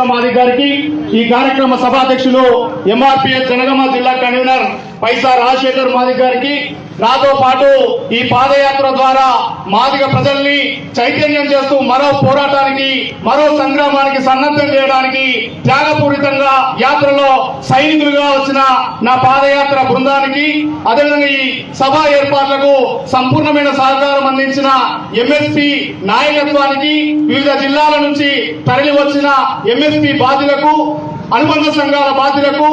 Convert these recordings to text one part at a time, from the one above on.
మాది గారికి ఈ కార్యక్రమ సభాధ్యక్షులు ఎంఆర్పీఎస్ జనగామ జిల్లా కన్వీనర్ పైసా రాజశేఖర్ మాది గారికి నాతో పాటు ఈ పాదయాత్ర ద్వారా మాదిగ ప్రజల్ని చైతన్యం చేస్తూ మరో పోరాటానికి మరో సంగ్రామానికి సన్నద్ధం చేయడానికి త్యాగపూరితంగా యాత్రలో సైనికులుగా వచ్చిన నా పాదయాత్ర బృందానికి అదేవిధంగా ఈ సభా ఏర్పాట్లకు సంపూర్ణమైన సహకారం అందించిన ఎంఎస్పీ నాయకత్వానికి వివిధ జిల్లాల నుంచి తరలి వచ్చిన ఎంఎస్పీ బాధ్యులకు అనుబంధ సంఘాల బాధ్యులకు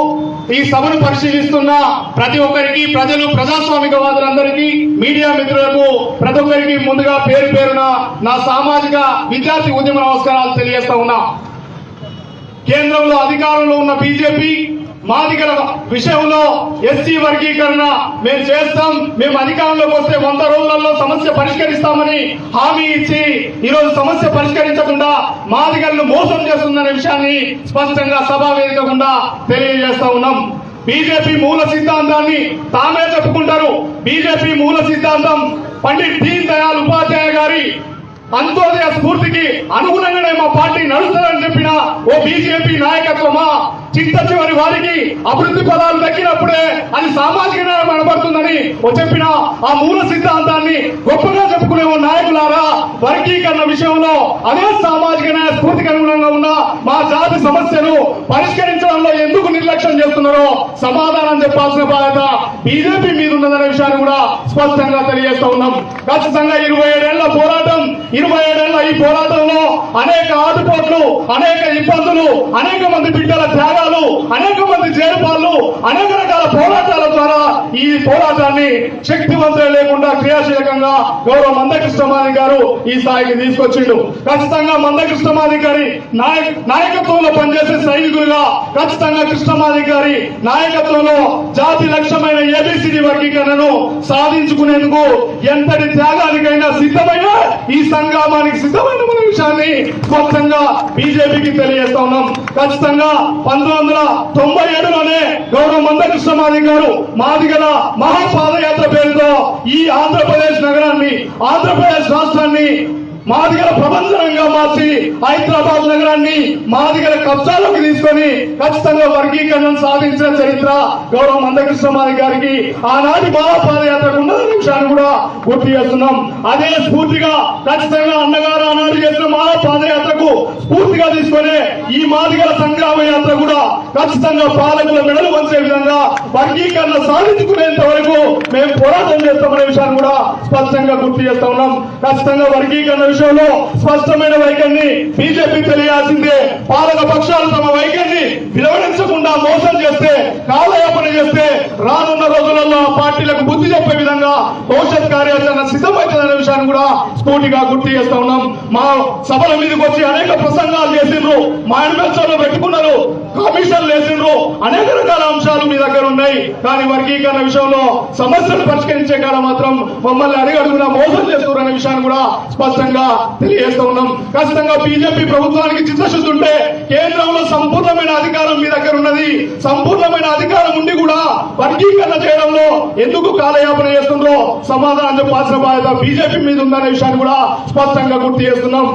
ఈ సభను పరిశీలిస్తున్న ప్రతి ఒక్కరికి ప్రజలు ప్రజాస్వామికవాదులందరికీ మీడియా మిత్రులకు ప్రతి ఒక్కరికి ముందుగా పేరు పేరున నా సామాజిక విద్యార్థి ఉద్యమ నమస్కారాలు తెలియజేస్తా ఉన్నా. కేంద్రంలో అధికారంలో ఉన్న బీజేపీ మాదిగల విషయంలో ఎస్సీ వర్గీకరణ మేము చేస్తాం, మేము అధికారంలోకి వస్తే 100 రోజులలో సమస్య పరిష్కరిస్తామని హామీ ఇచ్చి ఈరోజు సమస్య పరిష్కరించకుండా మాదిగలను మోసం చేస్తుందనే విషయాన్ని స్పష్టంగా సభా వేదిక గుండా తెలియజేస్తా ఉన్నాం. బీజేపీ మూల సిద్ధాంతాన్ని తామే చెప్పుకుంటారు. బీజేపీ మూల సిద్ధాంతం పండిట్ దీన్ దయాళ్ ఉపాధ్యాయ గారి అంత్యోదయ స్ఫూర్తికి అనుగుణంగానే మా పార్టీ నడుస్తుందని చెప్పిన ఓ బీజేపీ నాయకత్వమా చిట్ట చివరి వారికి అభివృద్ధి పదాలు దక్కినప్పుడే అది సామాజిక న్యాయం అనబడుతుందని చెప్పిన ఆ మూల సిద్ధాంతాన్ని గొప్పగా చెప్పుకునే ఓ నాయకులారా, వర్గీకరణ విషయంలో అదే సామాజిక న్యాయ స్ఫూర్తికి అనుగుణంగా ఉన్న మా జాతి సమస్యను పరిష్కరించడంలో ఎందుకు నిర్లక్ష్యం చేస్తున్నారో సమాధానం చెప్పాల్సిన బాధ్యత బీజేపీ మీద ఉన్నదనే విషయాన్ని కూడా స్పష్టంగా తెలియజేస్తా ఉన్నాం. ఖచ్చితంగా 27 ఏళ్ల పోరాటం, 27 ఏళ్ల ఈ పోరాటంలో అనేక ఆటుపోట్లు, అనేక ఇబ్బందులు, అనేక మంది బిడ్డల త్యాగాలు, అనేక మంది జైలుపాలు, అనేక రకాల పోరాటాల ద్వారా ఈ పోరాటాన్ని శక్తివంతులు లేకుండా క్రియాశీలకంగా గౌరవ మందకృష్ణమాది గారు ఈ స్థాయికి తీసుకొచ్చిండు. ఖచ్చితంగా మందకృష్ణమాది గారి నాయకత్వంలో పనిచేసే సైనికులుగా ఖచ్చితంగా కృష్ణమాది గారి నాయకత్వంలో జాతి లక్ష్యమైన ఏబిసిడి వర్గీకరణను సాధించుకునేందుకు ఎంతటి త్యాగానికైనా సిద్ధమైన ఈ సంగ్రామానికి సిద్ధమైన విషయాన్ని స్పష్టంగా బీజేపీకి తెలియజేస్తా ఉన్నాం. ఖచ్చితంగా 1997లోనే గౌరవ మందకృష్ణమాది గారు మాదిగల మహాపాదయాత్ర పేరుతో ఈ ఆంధ్రప్రదేశ్ నగరాన్ని, ఆంధ్రప్రదేశ్ రాష్ట్రాన్ని మాదిగల ప్రబంధనంగా మార్చి హైదరాబాద్ నగరాన్ని మాదిగల కబ్జాలోకి తీసుకొని ఖచ్చితంగా వర్గీకరణను సాధించిన చరిత్ర గౌరవ మందకృష్ణమాది గారికి ఆనాటి మహాపాదయాత్రకు ఉన్నదనే విషయాన్ని కూడా గుర్తు చేస్తున్నాం. అదే స్ఫూర్తిగా ఖచ్చితంగా అన్నగారు ఆనాడు చేసిన మహాపాదయాత్రకు స్ఫూర్తిగా తీసుకొని ఈ మాదిగల సంగ్రామ యాత్ర కూడా ఖచ్చితంగా పాలకుల మెడలు వంచే విధంగా వర్గీకరణ సాధించుకునేంత వరకు మేము పోరాటం చేస్తామనే విషయాన్ని కూడా స్పష్టంగా గుర్తు చేస్తా ఉన్నాం. ఖచ్చితంగా వర్గీకరణ విషయంలో స్పష్టమైన వైఖరిని బీజేపీ తెలియాల్సిందే. పాలక పక్షాలు తమ వైఖరిని విలువడించకుండా మోసం చేస్తే, కాలయాపన చేస్తే రానున్న రోజులలో పార్టీలకు బుద్ధి చెప్పే విధంగా భవిష్యత్ కార్యాచరణ సిద్ధమవుతుందనే విషయాన్ని కూడా స్ఫూర్తిగా గుర్తు చేస్తా ఉన్నాం. మా సభల మీదకి వచ్చి అనేక ప్రసంగాలు చేసిండ్రు, మా ఎన్నికల్లో పెట్టుకున్నారు, కమిషన్లు వేసిండ్రు, అనేక రకాల అంశాలు మీ దగ్గర ఉన్నాయి. కానీ వర్గీకరణ విషయంలో సమస్యలు పరిష్కరించే కాడ మాత్రం మమ్మల్ని అడిగడుగునా మోసం చేస్తున్నారనే విషయాన్ని కూడా స్పష్టంగా తెలియజేస్తా ఉన్నాం. ఖచ్చితంగా బీజేపీ ప్రభుత్వానికి చిత్తశుద్ధి ఉంటే కేంద్రంలో సంపూర్ణమైన అధికారం మీ దగ్గర ఉన్నది. సంపూర్ణమైన అధికారం ఉండి కూడా వర్గీకరణ చేయడంలో ఎందుకు కాలయాపన చేస్తుందో సమాధానం చెప్పాల్సిన బాధ్యత బీజేపీ మీద ఉందనే విషయాన్ని కూడా స్పష్టంగా గుర్తు చేస్తున్నాం.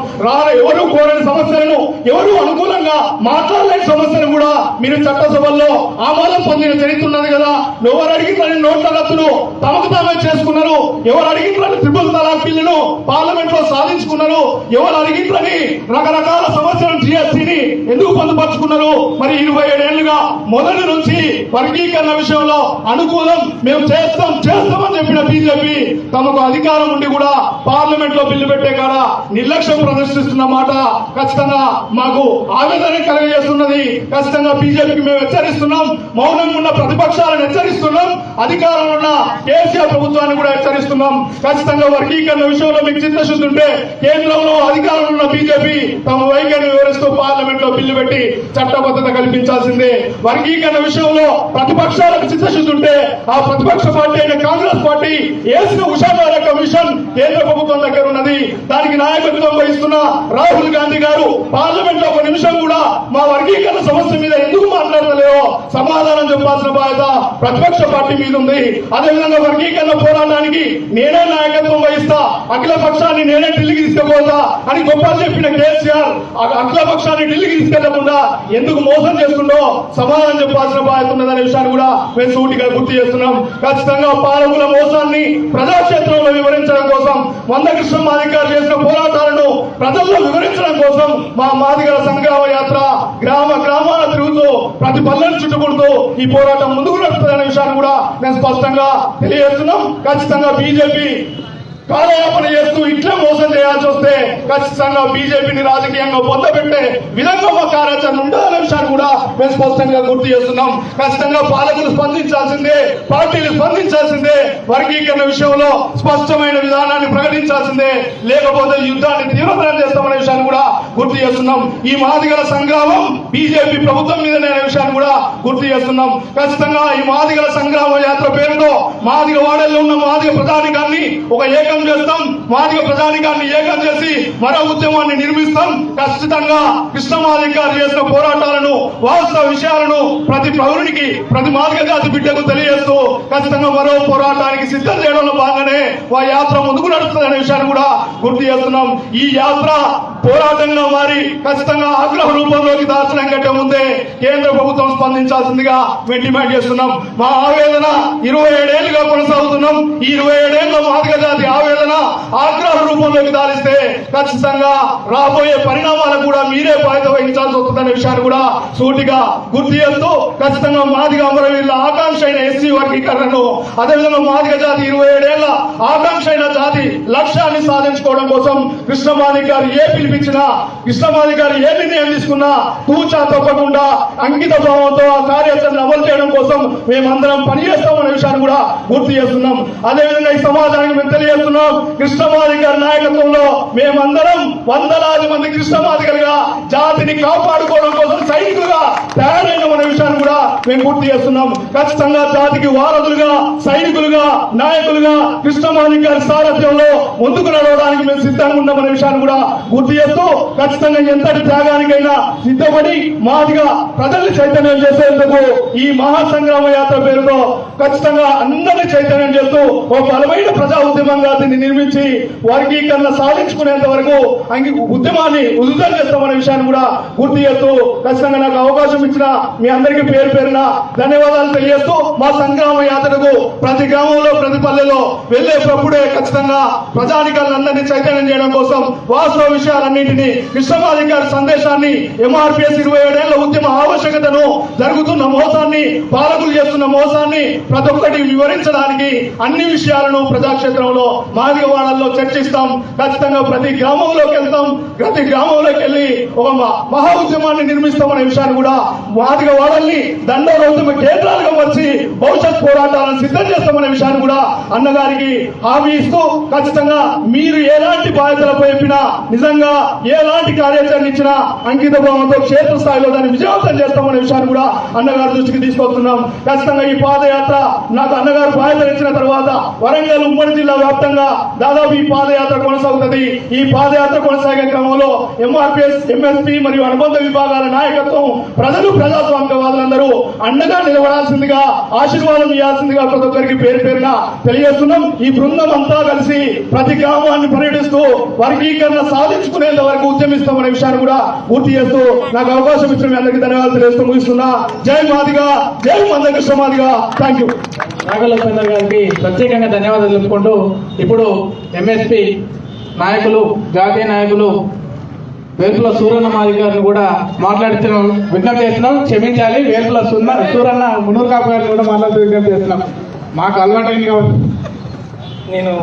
ఎవరు కోరని సమస్యలను, ఎవరు అనుకూలంగా మాట్లాడలేని సమస్యను కూడా మీరు చట్టసభల్లో ఆమోదం పొందిన చరిత్ర ఉన్నది కదా. ఎవరు అడిగిన నోట్ల రద్దును తమకు తామే చేసుకున్నారు, ఎవరు అడిగిన ట్రిపుల్ తలాక్ బిల్లును పార్లమెంట్ లో సాధించుకున్నారు, ఎవరు అడిగిట్లని రకరకాల సమస్యలను జిఎస్టీని ఎందుకు పొందుపరుచుకున్నారు. మరి 27 ఏళ్లుగా మొదటి నుంచి వర్గీకరణ విషయంలో అనుకూలం మేము చేస్తామని చెప్పిన బీజేపీ తమకు అధికారం ఉండి కూడా పార్లమెంట్ లో బిల్లు పెట్టే కాడ నిర్లక్ష్యం ప్రదర్శిస్తున్న మాట ఖచ్చితంగా మాకు ఆవేదన కలిగజేస్తున్నది. ఖచ్చితంగా బీజేపీకి మేము హెచ్చరిస్తున్నాం, మౌనంగా ఉన్న ప్రతిపక్షాలను హెచ్చరిస్తున్నాం, అధికారంలో ఉన్న కేసీఆర్ ప్రభుత్వాన్ని కూడా హెచ్చరిస్తున్నాం. ఖచ్చితంగా వర్గీకరణ విషయంలో మీకు చిత్తశుద్ధి ఉంటే కేంద్రంలో అధికారంలో ఉన్న బీజేపీ తమ వైఖరిని వివరిస్తూ పార్లమెంట్ లో బిల్లు పెట్టి చట్టబద్ధత కల్పించాల్సిందే. వర్గీకరణ విషయంలో ప్రతిపక్షాలకు చిత్తశుద్ధి ఉంటే ఆ ప్రతిపక్ష పార్టీ అయిన కాంగ్రెస్ పార్టీ వేసిన ఉషాధార కమిషన్ కేంద్ర ప్రభుత్వం దగ్గర ఉన్నది. దానికి నాయకత్వం వహిస్తున్న రాహుల్ గాంధీ గారు పార్లమెంట్ లో ఒక నిమిషం కూడా మా వర్గీకరణ సమస్య మీద ఎందుకు మాట్లాడలేదో సమాధానం చెప్పాల్సిన బాధ్యత ప్రతిపక్ష పార్టీ మీద ఉంది. అదేవిధంగా వర్గీకరణ పోరాటానికి నేనే నాయకత్వం వహిస్తా, అఖిల పక్షాన్ని నేనే ఢిల్లీకి తీసుకుపోతా అని గొప్ప చెప్పిన కేసీఆర్ అఖిల పక్షాన్ని ఢిల్లీకి తీసుకెళ్లకుండా ఎందుకు మోసం చేస్తుండో సమాధానం చెప్పాల్సిన బాధ్యత ఉన్నదనే విషయాన్ని కూడా మేము సూటిగా గుర్తు చేస్తున్నాం. ఖచ్చితంగా పాలకుల మోసాన్ని ప్రజాక్షేత్రంలో వివరించడం కోసం, మందకృష్ణ మాదిగ గారు చేసిన పోరాటాలను ప్రజల్లో వివరించడం కోసం మా మాదిగల సంగ్రామ యాత్ర గ్రామ గ్రామాల తిరుగుతూ ప్రతి పల్లెను చుట్టుకుంటూ ఈ పోరాటం ముందుకు నడుస్తుందనే విషయాన్ని కూడా మేము స్పష్టంగా తెలియజేస్తున్నాం. ఖచ్చితంగా బీజేపీ కాలయాపన చేస్తూ ఇట్లా మోసం చేయాల్సి వస్తే ఖచ్చితంగా బీజేపీని రాజకీయంగా పొందబెట్టే విధంగా ఒక కార్యాచరణ ఉండాలనే విషయాన్ని కూడా మేము స్పష్టంగా గుర్తు చేస్తున్నాం. ఖచ్చితంగా పాలకులు స్పందించాల్సిందే, పార్టీలు స్పందించాల్సిందే, వర్గీకరణ విషయంలో స్పష్టమైన విధానాన్ని ప్రకటించాల్సిందే, లేకపోతే యుద్ధాన్ని తీవ్రతరం చేస్తామనే విషయాన్ని కూడా గుర్తు చేస్తున్నాం. ఈ మాదిగల సంగ్రామం బీజేపీ ప్రభుత్వం మీదనే అనే విషయాన్ని కూడా గుర్తు చేస్తున్నాం. ఖచ్చితంగా ఈ మాదిగల సంగ్రామ యాత్ర పేరుతో మాదిగ వాడల్లో ఉన్న మాదిగ ప్రధానికాన్ని ఒక ఏకం చేస్తాం, మాదిగ ప్రజానికాన్ని ఏకం చేసి మరో ఉద్యమాన్ని నిర్మిస్తాం. ఖచ్చితంగా కృష్ణ మాదిగ గారు చేసిన పోరాటాలను, వాస్తవ విషయాలను ప్రతి పౌరునికి, ప్రతి మాదిగ జాతి బిడ్డకు తెలియజేస్తూ ఖచ్చితంగా మరో పోరాటానికి సిద్ధం చేయడంలో భాగంగానే ఆ యాత్ర ముందుకు నడుస్తుందనే విషయాన్ని కూడా గుర్తు చేస్తున్నాం. ఈ యాత్ర పోరాటంగా మారి ఖచ్చితంగా ఆగ్రహ రూపంలోకి దాచడం కంటే ముందే కేంద్ర ప్రభుత్వం స్పందించాల్సిందిగా మేము డిమాండ్ చేస్తున్నాం. మా ఆవేదన 27 ఏళ్లుగా కొనసాగుతున్నాం. ఈ 27 ఏళ్ల మాదిగ జాతి ఆవేదన ఆగ్రహ రూపంలోకి దాలిస్తే ఖచ్చితంగా రాబోయే పరిణామాలకు కూడా మీరే బాధ్యత వహించాల్సి వస్తుందనే విషయాన్ని కూడా సూటిగా గుర్తు చేస్తూ ఖచ్చితంగా మాదిగ అమరవీరుల ఆకాంక్ష అయిన ఎస్సీ వర్గీకరణను, అదేవిధంగా మాదిగ జాతి 27 ఏళ్ల ఆకాంక్ష అయిన జాతి లక్ష్యాన్ని సాధించుకోవడం కోసం కృష్ణ మాదిగ గారు ఏ పిలిపించినా, కృష్ణ మాదిగ గారు ఏ నిర్ణయం తీసుకున్నా తూచా తప్పకుండా అంకిత భావంతో ఆ కార్యాచరణ అమలు చేయడం కోసం మేమందరం పనిచేస్తామనే విషయాన్ని కూడా గుర్తు చేస్తున్నాం. అదేవిధంగా ఈ సమాజానికి మేము తెలియజేస్తున్నాం, కృష్ణ మాదిగ గారి నాయకత్వంలో మేమందరం వందలాది మంది కృష్ణ మాదిగలుగా జాతిని కాపాడుకోవడం కోసం సైనికులుగా తయారైన మన విషయాన్ని కూడా మేము గుర్తు చేస్తున్నాం. ఖచ్చితంగా జాతికి వారధులుగా, సైనికులుగా, నాయకులుగా కృష్ణ మాదిగ గారి సారథ్యంలో ముందుకు నడవడానికి మేము సిద్ధంగా ఉన్నామనే విషయాన్ని కూడా గుర్తు చేస్తూ ఖచ్చితంగా ఎంతటి త్యాగానికైనా సిద్ధపడి మాదిగా ప్రజల్ని చైతన్యం చేసేందుకు ఈ మహాసంగ్రామ యాత్ర పేరుతో ఖచ్చితంగా అందరినీ చైతన్యం చేస్తూ ఓ బలమైన ప్రజా ఉద్యమంగా దీన్ని నిర్మించి వర్గీకరణ సాధించుకునేంత వరకు ఉద్యమాన్ని ఉధృతం చేస్తామనే విషయాన్ని కూడా గుర్తు చేస్తూ ఖచ్చితంగా నాకు అవకాశం ఇచ్చిన మీ అందరికీ పేరు పేరున ధన్యవాదాలు తెలియజేస్తూ మా సంగ్రామ యాత్రకు ప్రతి గ్రామంలో, ప్రతి పల్లెలో వెళ్లేటప్పుడే ఖచ్చితంగా ప్రజానికాలందరినీ చైతన్యం చేయడం కోసం వాస్తవ విషయాలన్నింటినీ కృష్ణ మాదిగ గారి సందేశాన్ని, ఎంఆర్పీఎస్ 27 ఏళ్ల ఉద్యమ ఆవశ్యకతను, జరుగుతున్న మోసాన్ని, పాలకులు చేస్తున్న మోసాన్ని ప్రతి ఒక్కటి వివరించడానికి అన్ని విషయాలను ప్రజాక్షేత్రంలో మాదిగ వాడల్లో చర్చిస్తాం. ఖచ్చితంగా ప్రతి గ్రామంలోకి వెళ్తాం, ప్రతి గ్రామంలోకి వెళ్లి ఒక మహా ఉద్యమాన్ని నిర్మిస్తామనే విషయాన్ని కూడా మాదిగ వాడల్ని దండోద్యమ కేంద్రాలుగా వచ్చి భవిష్యత్ పోరాటాలను సిద్ధం చేస్తామనే విషయాన్ని కూడా అన్నగారికి హామీ ఇస్తూ ఖచ్చితంగా మీరు ఎలాంటి బాధ్యతలపై చెప్పినా, నిజంగా ఎలాంటి కార్యాచరణ ఇచ్చినా అంకిత భావంతో క్షేత్ర స్థాయిలో దాన్ని విజయవంతం చేస్తామనే విషయాన్ని కూడా అన్నగారి దృష్టికి తీసుకొస్తున్నాం. ఖచ్చితంగా ఈ పాదయాత్ర నాకు అన్నగారు బాధ్యత ఇచ్చిన తర్వాత వరంగల్ ఉమ్మడి జిల్లా వ్యాప్తంగా దాదాపు ఈ పాదయాత్ర కొనసాగుతుంది. ఈ పాదయాత్ర కొనసాగే క్రమంలో ఎంఆర్పీఎస్, ఎంఎస్పీ మరియు అనుబంధ విభాగాల నాయకత్వం, ప్రజలు, ప్రజాస్వామికవాదులందరూ అండగా నిలబడాల్సిందిగా, ఆశీర్వాదం ఇవ్వాల్సిందిగా ప్రతి ఒక్కరికి పేరు పేరున తెలియజేస్తున్నాం. ఈ బృందం అంతా కలిసి ప్రతి గ్రామాన్ని పర్యటిస్తూ వర్గీకరణ సాధించుకునేంత వరకు ఉద్యమిస్తామనే విషయాన్ని కూడా గుర్తు చేస్తూ నాకు అవకాశం ఇచ్చిన మీ అందరికీ ధన్యవాదాలు తెలియజేస్తూ ముగిస్తున్నా. జై మాదిగ, జై మందకృష్ణ మాదిగ. Thank you. నాగలక్ష్మణ గారికి ప్రత్యేకంగా ధన్యవాదాలు తెలుపుకుంటూ ఇప్పుడు ఎంఎస్పీ నాయకులు, జాతీయ నాయకులు వేల్పుల సూరన్న మాదిగ గారిని కూడా మాట్లాడుతున్నాం, విజ్ఞప్తి చేస్తున్నాం. క్షమించాలి, వేల్పుల సూరన్న మునూరు కాపు గారిని కూడా మాట్లాడుతూ విజ్ఞప్తి చేస్తున్నాం. మాకు అలవాటైంది కాబట్టి నేను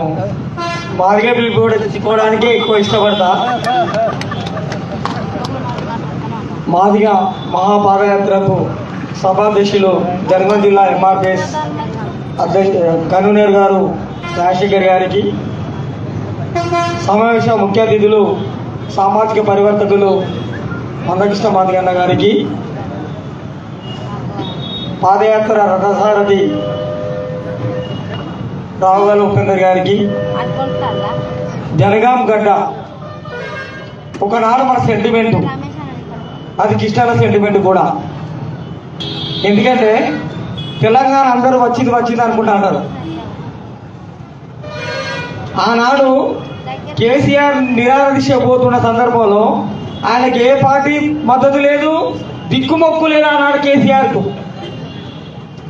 మాదిగ పిలుపు కూడా తెచ్చుకోవడానికి ఎక్కువ ఇష్టపడతా. మాదిగ మహాపాదయాత్రకు సభాధ్యక్షులు జనగాం జిల్లా ఎంఆర్పీఎస్ కన్వీనర్ గారు రాజశేఖర్ గారికి, సమావేశ ముఖ్య అతిథులు సామాజిక పరివర్తకులు మందకృష్ణ మాదిగ అన్న గారికి, పాదయాత్ర రథసారథి రావుగాల ఉపేందర్ గారికి, జనగాం గడ్డ ఒకనాడు మన సెంటిమెంట్, అది కృష్ణాల సెంటిమెంట్ కూడా. ఎందుకంటే తెలంగాణ అందరూ వచ్చింది అనుకుంటున్నారు. ఆనాడు కేసీఆర్ నిరాదీక్ష పోతున్న సందర్భంలో ఆయనకి ఏ పార్టీ మద్దతు లేదు, దిక్కుమొక్కు లేదు ఆనాడు కేసీఆర్కు.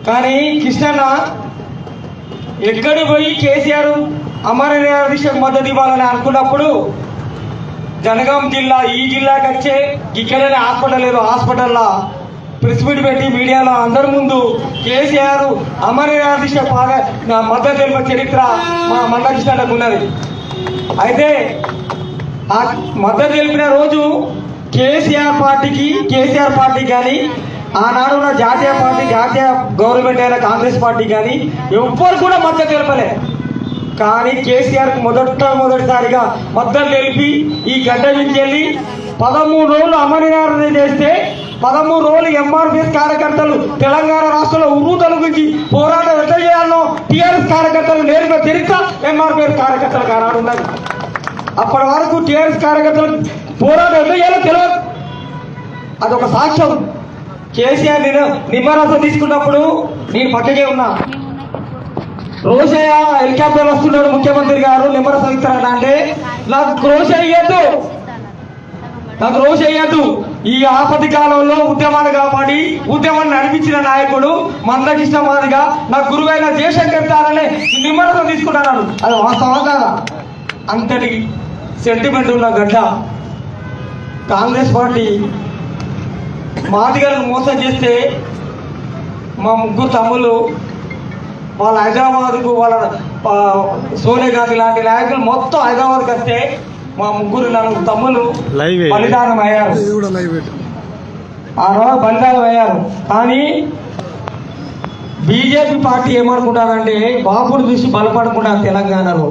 కానీ కృష్ణన్న ఎక్కడికి పోయి కేసీఆర్ అమర నిరాదీక్షకు మద్దతు ఇవ్వాలని అనుకున్నప్పుడు జనగాం జిల్లా ఈ జిల్లాకి వచ్చే ఇక్కడనే హాస్పిటల్ లేదు, హాస్పిటల్లో ప్రెస్ మీట్ పెట్టి మీడియాలో అందరి ముందు కేసీఆర్ అమర నిరాదీక్ష మద్దతు తెలిపే చరిత్ర మా మందకృష్ణకు ఉన్నది. అయితే ఆ మద్దతు తెలిపిన రోజు కేసీఆర్ పార్టీ కానీ ఆనాడు ఉన్న జాతీయ గవర్నమెంట్ అయిన కాంగ్రెస్ పార్టీ కానీ ఎవ్వరు కూడా మద్దతు తెలపలే. కానీ కేసీఆర్ మొదటిసారిగా మద్దతు తెలిపి ఈ గడ్డ నుంచి వెళ్ళి 13 రోజులు అమరనాథ చేస్తే 13 రోజులు ఎంఆర్పీఎస్ కార్యకర్తలు తెలంగాణ రాష్ట్రంలో ఉర్రూతల గురించి పోరాటం ఎట్లా చేయాలనో టీఆర్ఎస్ కార్యకర్తలు నేరుగా చరిత్ర ఎంఆర్పీఎస్ కార్యకర్తలకు ఆనాడు ఉన్నది. అప్పటి వరకు టీఆర్ఎస్ కార్యకర్తలు పోరాటం ఎట్లా చేయాలో తెలియదు. అదొక సాక్ష్యం. కేసీఆర్ నిమ్మరసం తీసుకున్నప్పుడు నేను పక్కకే ఉన్నా. రోషయ్య హెలికాప్టర్ వస్తున్నాడు, ముఖ్యమంత్రి గారు నిమ్మరసం ఇస్తారట అంటే నాకు రోష అయ్యద్దు. ఈ ఆపత్తి కాలంలో ఉద్యమాన్ని కాపాడి ఉద్యమాన్ని నడిపించిన నాయకుడు మందకృష్ణ మాదిగా నా గురువైన జయశంకర్ తారనే నిమ్మరసం తీసుకుంటున్నాడు. అది వాస్తవం కాదా? అంతటి సెంటిమెంట్ ఉన్న గడ్డ కాంగ్రెస్ పార్టీ మాదిగలను మోసం చేస్తే మా ముగ్గురు తమ్ముళ్ళు వాళ్ళ హైదరాబాద్కు వాళ్ళ సోనియా గాంధీ లాంటి నాయకులు మొత్తం హైదరాబాద్కి వస్తే మా నలుగురు తమ్ముళ్ళు బలిదానం అయ్యారు. ఆ రోజు బలిదానం అయ్యారు. కానీ బీజేపీ పార్టీ ఏమనుకుంటారంటే బాపును చూసి బలపడుకుంటాను. తెలంగాణలో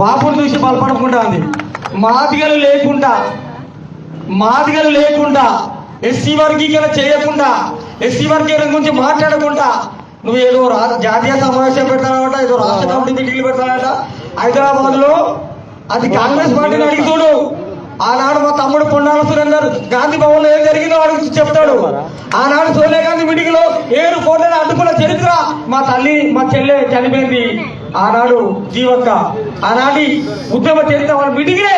బాపును చూసి బలపడుకుంటుంది. మాదిగలు లేకుండా ఎస్సీ వర్గీకరణ చేయకుండా ఎస్సీ వర్గీకరణ గురించి మాట్లాడకుండా నువ్వు ఏదో జాతీయ సమావేశం పెడతానట, ఏదో రాష్ట్ర కమిటీ మీటింగ్లు పెడతానట హైదరాబాద్ లో. అది కాంగ్రెస్ పార్టీని అడిగి చూడు. ఆనాడు మా తమ్ముడు పొన్నాల సురేందర్ గాంధీ భవన్ లో ఏం జరిగిందో వాడికి చెప్తాడు. ఆనాడు సోనియా గాంధీ మీటింగ్ లో 7 కోట్లను అడ్డుకున్న చరిత్ర మా చెల్లె చనిపోయింది. ఆనాడు జీవక్క ఆనాటి ఉద్యమ చరిత్ర వాళ్ళ మీటింగ్లే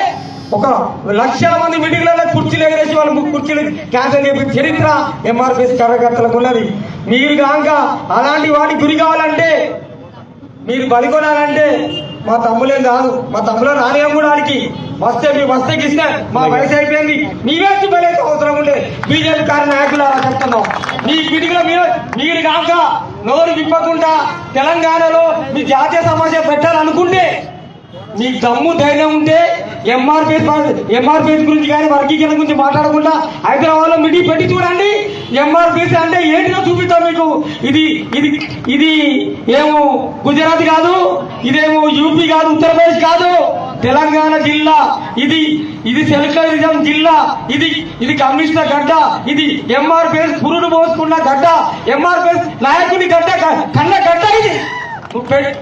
1 లక్షల మంది మీటింగ్లలో కుర్చీలు ఎగరేసి వాళ్ళ కుర్చీలు క్యాన్సిల్ చేసే చరిత్ర ఎంఆర్పీఎస్ కార్యకర్తలకు ఉన్నది. మీరు కాక అలాంటి వాటికి గురి కావాలంటే మీరు బలికొనాలంటే మా తమ్ములేం కాదు, మా తమ్ములో రానియం కూడా ఆడికి వస్తే ఇస్తే మా వయసు అయిపోయింది. మీవేసి బలైతే అవసరం ఉండే బీజేపీ నాయకులు అలా చెప్తున్నాం. మీ పిడికిలో మీరు కాక నోరు విప్పకుండా తెలంగాణలో మీ జాతీయ సమస్య పెట్టాలనుకుంటే మీ దమ్ము ధైర్యం ఉంటే ఎంఆర్పీఎస్ గురించి కానీ వర్గీకరణ గురించి మాట్లాడకుండా హైదరాబాద్ లో మీటింగ్ పెట్టి చూడండి. ఎంఆర్పీఎస్ అంటే ఏంటిదో చూపిస్తాం మీకు. ఇది ఏమో గుజరాత్ కాదు, ఇదేమో యూపీ కాదు, ఉత్తరప్రదేశ్ కాదు, తెలంగాణ జిల్లా. ఇది సెక్యులరిజం జిల్లా. ఇది కమ్యూనిస్టుల గడ్డ. ఇది ఎంఆర్పీఎస్ పురుడు పోసుకున్న గడ్డ, ఎంఆర్పీఎస్ నాయకుని గడ్డ, కన్న గడ్డ. ఇది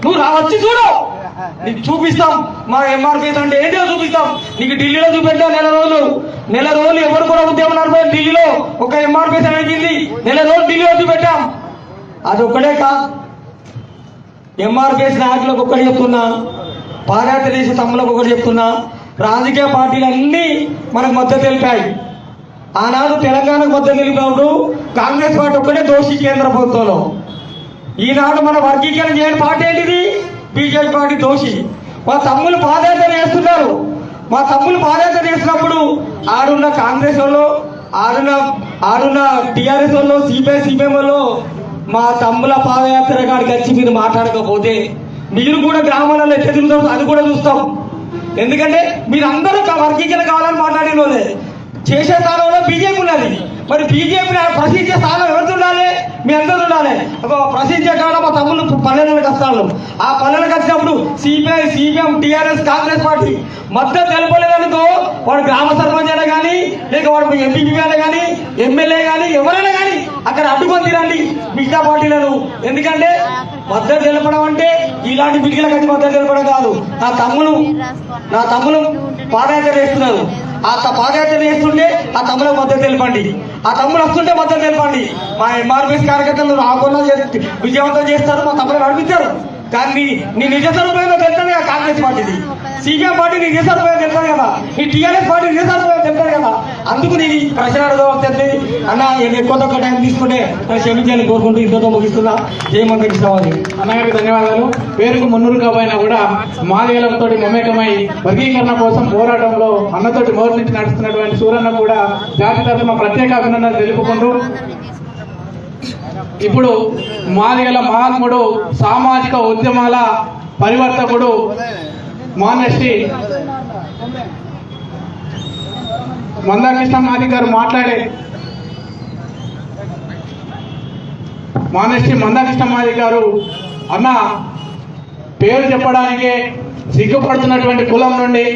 నువ్వు వచ్చి చూడు, నీకు చూపిస్తాం. మా ఎంఆర్పీఎస్ అంటే ఏంటో చూపిస్తాం. నీకు ఢిల్లీలో చూపెట్టాం. నెల రోజులు ఎవరు కూడా ఉద్యమం నడిపోయి ఢిల్లీలో ఒక ఎంఆర్పీఎస్ అనేది నెల రోజులు ఢిల్లీలో చూపెట్టాం. అది ఒక్కడే కాదు, ఎంఆర్పీఎస్ నాయకులకు ఒక్కటి చెప్తున్నా, పాదయాత్ర చేసే తమ్ములకు ఒకటి చెప్తున్నా, రాజకీయ పార్టీలన్నీ మనకు మద్దతు తెలిపాయి. ఆనాడు తెలంగాణకు మద్దతు తెలిపినప్పుడు కాంగ్రెస్ పార్టీ ఒక్కటే దోషి కేంద్ర ప్రభుత్వంలో. ఈనాడు మన వర్గీకరణ చేయని పార్టీ ఏంటిది? బీజేపీ పార్టీ దోషి. మా తమ్ముళ్ళు పాదయాత్ర చేస్తున్నారు. మా తమ్ముళ్ళు పాదయాత్ర చేసినప్పుడు ఆడున్న కాంగ్రెస్ వాళ్ళు, ఆడున్న టీఆర్ఎస్ వాళ్ళు, సిపిఎం వాళ్ళు మా తమ్ముల పాదయాత్ర కాడికి వచ్చి మీరు మాట్లాడకపోతే మీరు కూడా గ్రామాలలో ఎట్లా తిరుగుతారు అది కూడా చూస్తాం. ఎందుకంటే మీరందరూ వర్గీకరణ కావాలని మాట్లాడిన వాళ్ళే. చేసే స్థానంలో బీజేపీ ఉన్నది. మరి బీజేపీ ప్రశ్నించే స్థానం ఎవరితో ఉండాలి? మీ అందరూ ఉండాలి. ప్రశ్నించే కాలం మా తమ్ముళ్ళు పల్లెలకు వస్తాను. ఆ పల్లెలకు వచ్చినప్పుడు సిపిఎం టీఆర్ఎస్ కాంగ్రెస్ పార్టీ మద్దతు తెలపలేదనుకో వాడు గ్రామ సర్పంచ్ అయినా కానీ, లేక వాడు ఎంపీపీ అయినా కానీ, ఎమ్మెల్యే కానీ, ఎవరైనా కానీ అక్కడ అడ్డుకొని తిరండి మిగతా పార్టీలను. ఎందుకంటే మద్దతు తెలపడం అంటే ఇలాంటి బిడ్డలకు వచ్చి మద్దతు తెలపడం కాదు. నా తమ్ములు పాదయాత్ర చేస్తున్నారు. పాదయాత్ర చేస్తుంటే ఆ తమ్ములకు మద్దతు తెలపండి, ఆ తమ్ముడు వస్తుంటే మద్దతు తెలపండి. మా ఎంఆర్పిఎస్ కార్యకర్తలు రాకుండా విజయవంతం చేస్తారు, మా తమ్ముడు నడిపించారు. కానీ నీ నిజ స్వరూపంలో తెలుస్తుంది కదా కాంగ్రెస్ పార్టీది, సీపీఎం పార్టీ నీ నిజ స్వరూపంలో తెలుస్తుంది కదా, ఈ టీఆర్ఎస్ పార్టీ నిజ స్వరూపంలో తెలుస్తుంది కదా. అందుకు నీ ప్రశ్న అడగవలసింది అన్న. ఎక్కువ తక్కువ టైం తీసుకుంటే క్షమించాలని కోరుకుంటూ ఇంతతో ముగిస్తున్నా. జయమంత కృష్ణవాది అన్నగారికి ధన్యవాదాలు. పేరుకు మున్నూరు కాబోయినా కూడా మాదిగలతో మమేకమై వర్గీకరణ కోసం పోరాటంలో అన్నతోటి మోరు నుంచి నడుస్తున్నటువంటి సూరన్న కూడా జాతి తరఫున ప్రత్యేక అభినందనలు తెలుపుకుంటూ ఇప్పుడు మాదిగల మహాత్ముడు, సామాజిక ఉద్యమాల పరివర్తకుడు మానశ్రీ మందాకృష్ణ మాది గారు మాట్లాడే మానశ్రీ మందాకృష్ణ మాది గారు అన్న పేరు చెప్పడానికే సిగ్గుపడుతున్నటువంటి కులం నుండి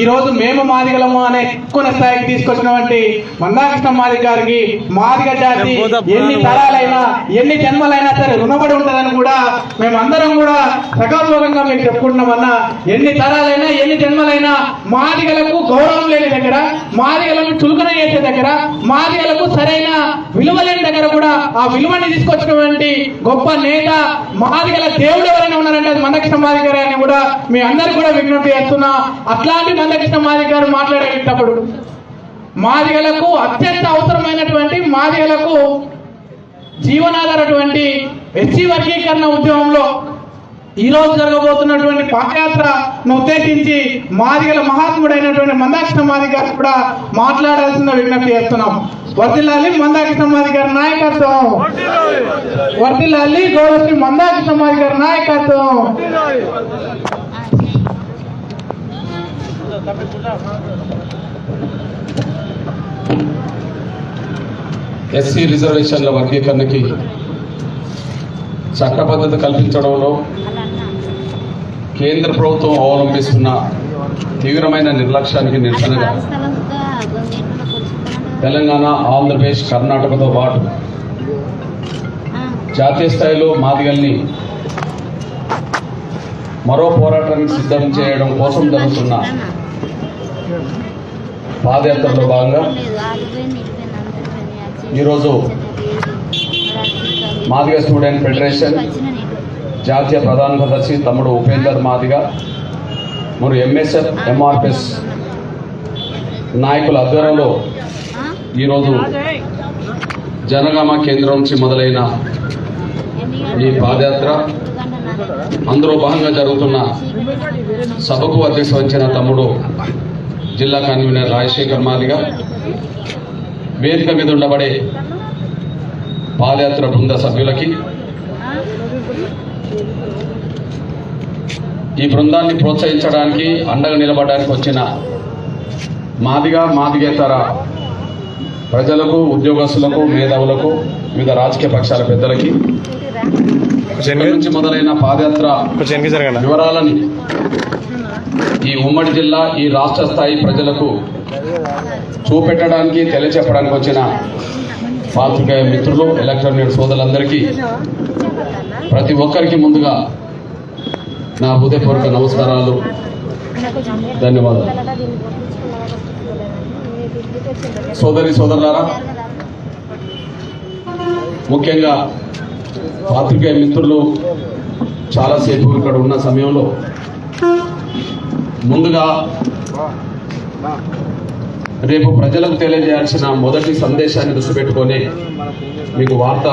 ఈరోజు మేము మాదిగలము అనే ఎక్కువ స్థాయికి తీసుకొచ్చినటువంటి మందాకృష్ణ మాది గారికి మాదిగ జాతి ఎన్ని తరాలైనా ఎన్ని జన్మలైనా సరే రుణపడి ఉంటుందని కూడా మేమందరం కూడా సకాలంగా మీకు చెప్పుకుంటున్నామన్నా. ఎన్ని తరాలైనా ఎన్ని జన్మలైనా మాదిగలకు గౌరవం లేని దగ్గర, మాదిగలకు చులకన చేసే దగ్గర, మాదిగలకు సరైన విలువ లేని దగ్గర కూడా ఆ విలువని తీసుకొచ్చినటువంటి గొప్ప నేత మాదిగల దేవుడు ఎవరైనా ఉన్నారంటే అది మందకృష్ణ మాది గారు అని కూడా మీ అందరు కూడా విజ్ఞప్తి చేస్తున్నా. అట్లాంటి మందకృష్ణ మాది గారు మాట్లాడేటప్పుడు మాదిగలకు అత్యంత అవసరమైనటువంటి, మాదిగలకు జీవనాధారటువంటి ఎస్సీ వర్గీకరణ ఉద్యమంలో ఈ రోజు జరగబోతున్నటువంటి పాదయాత్రను ఉద్దేశించి మాదిగల మహాత్ముడైనటువంటి మందాకృష్ణ మాది గారు కూడా మాట్లాడాల్సిన విజ్ఞప్తి చేస్తున్నాం. వర్ధిల్లాలి మందాకృష్ణ మాది గారి నాయకత్వం, వర్ధిల్లాలి గౌరవశ్రీ మందాకృష్ణ మాది గారి నాయకత్వం. ఎస్సీ రిజర్వేషన్ల వర్గీకరణకి చట్టబద్ధత కల్పించడంలో కేంద్ర ప్రభుత్వం అవలంబిస్తున్న తీవ్రమైన నిర్లక్ష్యానికి నిరసనగా తెలంగాణ, ఆంధ్రప్రదేశ్, కర్ణాటకతో పాటు జాతీయ స్థాయిలో మాదిగల్ని మరో పోరాటానికి సిద్ధం చేయడం కోసం జరుగుతున్న పాదయాత్రలో భాగంగా ఈరోజు మాదిగ స్టూడెంట్ ఫెడరేషన్ జాతీయ ప్రధాన కార్యదర్శి తమ్ముడు ఉపేందర్ మాదిగ మరియు ఎంఎస్ఎఫ్, ఎంఆర్పిఎస్ నాయకుల ఆధ్వర్యంలో ఈరోజు జనగామ కేంద్రం నుంచి మొదలైన ఈ పాదయాత్ర అందులో భాగంగా జరుగుతున్న సభకు అధ్యక్షత వహించిన తమ్ముడు జిల్లా కన్వీనర్ రాజశేఖర్ మాదిగ, వేదిక మీద ఉండబడే పాదయాత్ర బృంద సభ్యులకి, ఈ బృందాన్ని ప్రోత్సహించడానికి అండగా నిలబడడానికి వచ్చిన మాదిగేతర ప్రజలకు, ఉద్యోగస్తులకు, మేధావులకు, వివిధ రాజకీయ పక్షాల పెద్దలకి నుంచి మొదలైన పాదయాత్ర వివరాలని ఈ ఉమ్మడి జిల్లా, ఈ రాష్ట్ర స్థాయి ప్రజలకు చూపెట్టడానికి, తెలియచెప్పడానికి వచ్చిన పాత్రికేయ మిత్రులు, ఎలక్ట్రానిక్ సోదరులందరికీ ప్రతి ఒక్కరికి ముందుగా నా హృదయపూర్వక నమస్కారాలు, ధన్యవాదాలు. సోదరులారా, ముఖ్యంగా పాత్రికేయ మిత్రులు చాలాసేపు ఇక్కడ ఉన్న సమయంలో ముందుగా రేపు ప్రజలకు తెలియజేయాల్సిన మొదటి సందేశాన్ని దృష్టి పెట్టుకొని మీకు వార్త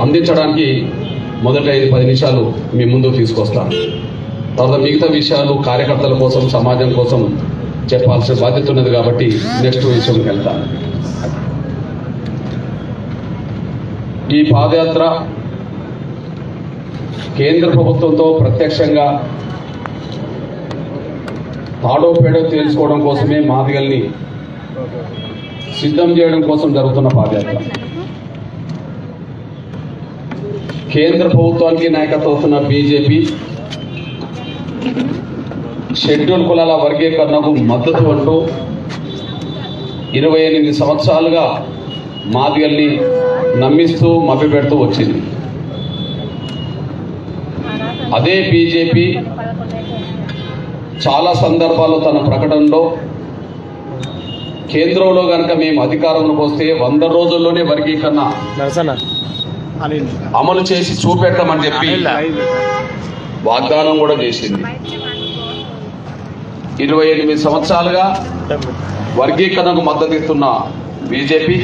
అందించడానికి మొదటి 5-10 నిమిషాలు మీ ముందుకు తీసుకొస్తాను. తర్వాత మిగతా విషయాలు కార్యకర్తల కోసం, సమాజం కోసం చెప్పాల్సిన బాధ్యత ఉన్నది కాబట్టి నెక్స్ట్ విషయంకి వెళ్తాను. ఈ పాదయాత్ర కేంద్ర ప్రభుత్వంతో ప్రత్యక్షంగా తాడో పేడో తేల్చుకోవడం కోసమే, మాదిగల్ని సిద్ధం చేయడం కోసం జరుగుతున్న పాదయాత్ర. కేంద్ర ప్రభుత్వానికి నాయకత్వం వస్తున్న బీజేపీ షెడ్యూల్ కులాల వర్గీకరణకు మద్దతు అంటూ 28 సంవత్సరాలుగా మాదిగల్ని నమ్మిస్తూ మభ్యపెడుతూ వచ్చింది. అదే బీజేపీ చాలా సందర్భాల్లో తన ప్రకటనలో కేంద్రంలో కనుక మేము అధికారంలోకి వస్తే 100 రోజుల్లోనే వర్గీకరణ అమలు చేసి చూపెడతామని చెప్పి వాగ్దానం కూడా చేసింది. 28 సంవత్సరాలుగా వర్గీకరణకు మద్దతు ఇస్తున్న బీజేపీ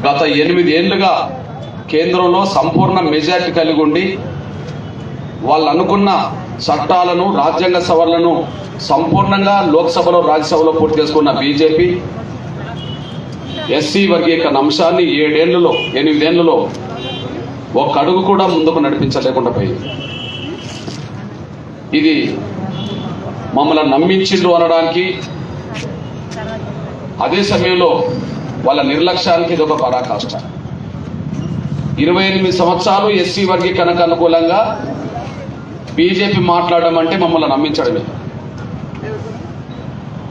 గత 8 ఏళ్లుగా కేంద్రంలో సంపూర్ణ మెజారిటీ కలిగి ఉండి వాళ్ళు అనుకున్న చట్టాలను, రాజ్యాంగ సవరణలను సంపూర్ణంగా లోక్సభలో, రాజ్యసభలో పూర్తి చేసుకున్న బీజేపీ ఎస్సీ వర్గీకరణ అంశాన్ని 8 ఏళ్లలో ఒక అడుగు కూడా ముందుకు నడిపించలేకుండా పోయింది. ఇది మమ్మల్ని నమ్మించిండ్రు అనడానికి, అదే సమయంలో వాళ్ళ నిర్లక్ష్యానికి ఇది ఒక పరాకాష్ట. 28 సంవత్సరాలు ఎస్సీ వర్గీకరణకు అనుకూలంగా బీజేపీ మాట్లాడడం అంటే మమ్మల్ని నమ్మించడమే.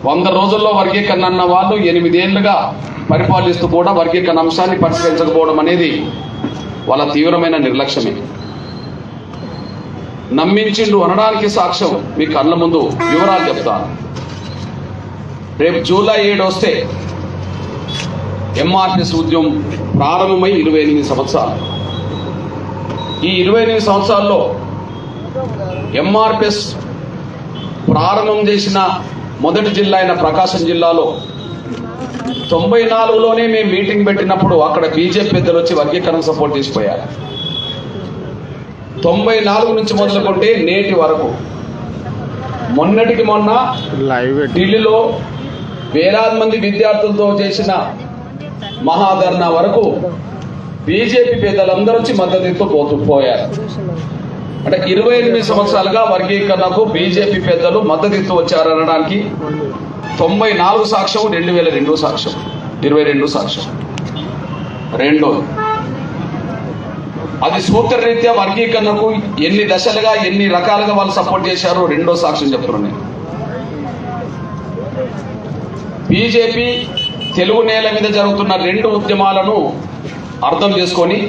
100 రోజుల్లో వర్గీకరణ అన్న వాళ్ళు 8 ఏళ్లుగా పరిపాలిస్తూ కూడా వర్గీకరణ అంశాన్ని పరిష్కరించకపోవడం అనేది వాళ్ళ తీవ్రమైన నిర్లక్ష్యమే. నమ్మించిండు అనడానికి సాక్ష్యం మీ కళ్ళ ముందు వివరాలు చెప్తాను. రేపు జూలై 7 వస్తే ఎంఆర్పిఎస్ ఉద్యమం ప్రారంభమై 28 సంవత్సరాలు. ఈ 28 సంవత్సరాల్లో ఎంఆర్పిఎస్ ప్రారంభం చేసిన మొదటి జిల్లా అయిన ప్రకాశం జిల్లాలో 94లోనే మేము మీటింగ్ పెట్టినప్పుడు అక్కడ బీజేపీ పెద్దలు వచ్చి వర్గీకరణ సపోర్ట్ చేసిపోయారు. 94 నుంచి మొదలుకుంటే నేటి వరకు మొన్నటికి మొన్న ఢిల్లీలో వేలాది మంది విద్యార్థులతో చేసిన మహాధర్నా వరకు బీజేపీ పెద్దలందరూ వచ్చి మద్దతు పోయారు. అంటే 28 సంవత్సరాలుగా వర్గీకరణకు బీజేపీ పెద్దలు మద్దతు వచ్చారనడానికి 94 సాక్ష్యం, 2002 సాక్ష్యం, 22 సాక్ష్యం. రెండోది, అది సూత్రరీత్యా వర్గీకరణకు ఎన్ని దశలుగా, ఎన్ని రకాలుగా వాళ్ళు సపోర్ట్ చేశారో రెండో సాక్ష్యం చెప్తున్నాను నేను. బీజేపీ తెలుగు నేల మీద జరుగుతున్న 2 ఉద్యమాలను అర్థం చేసుకొని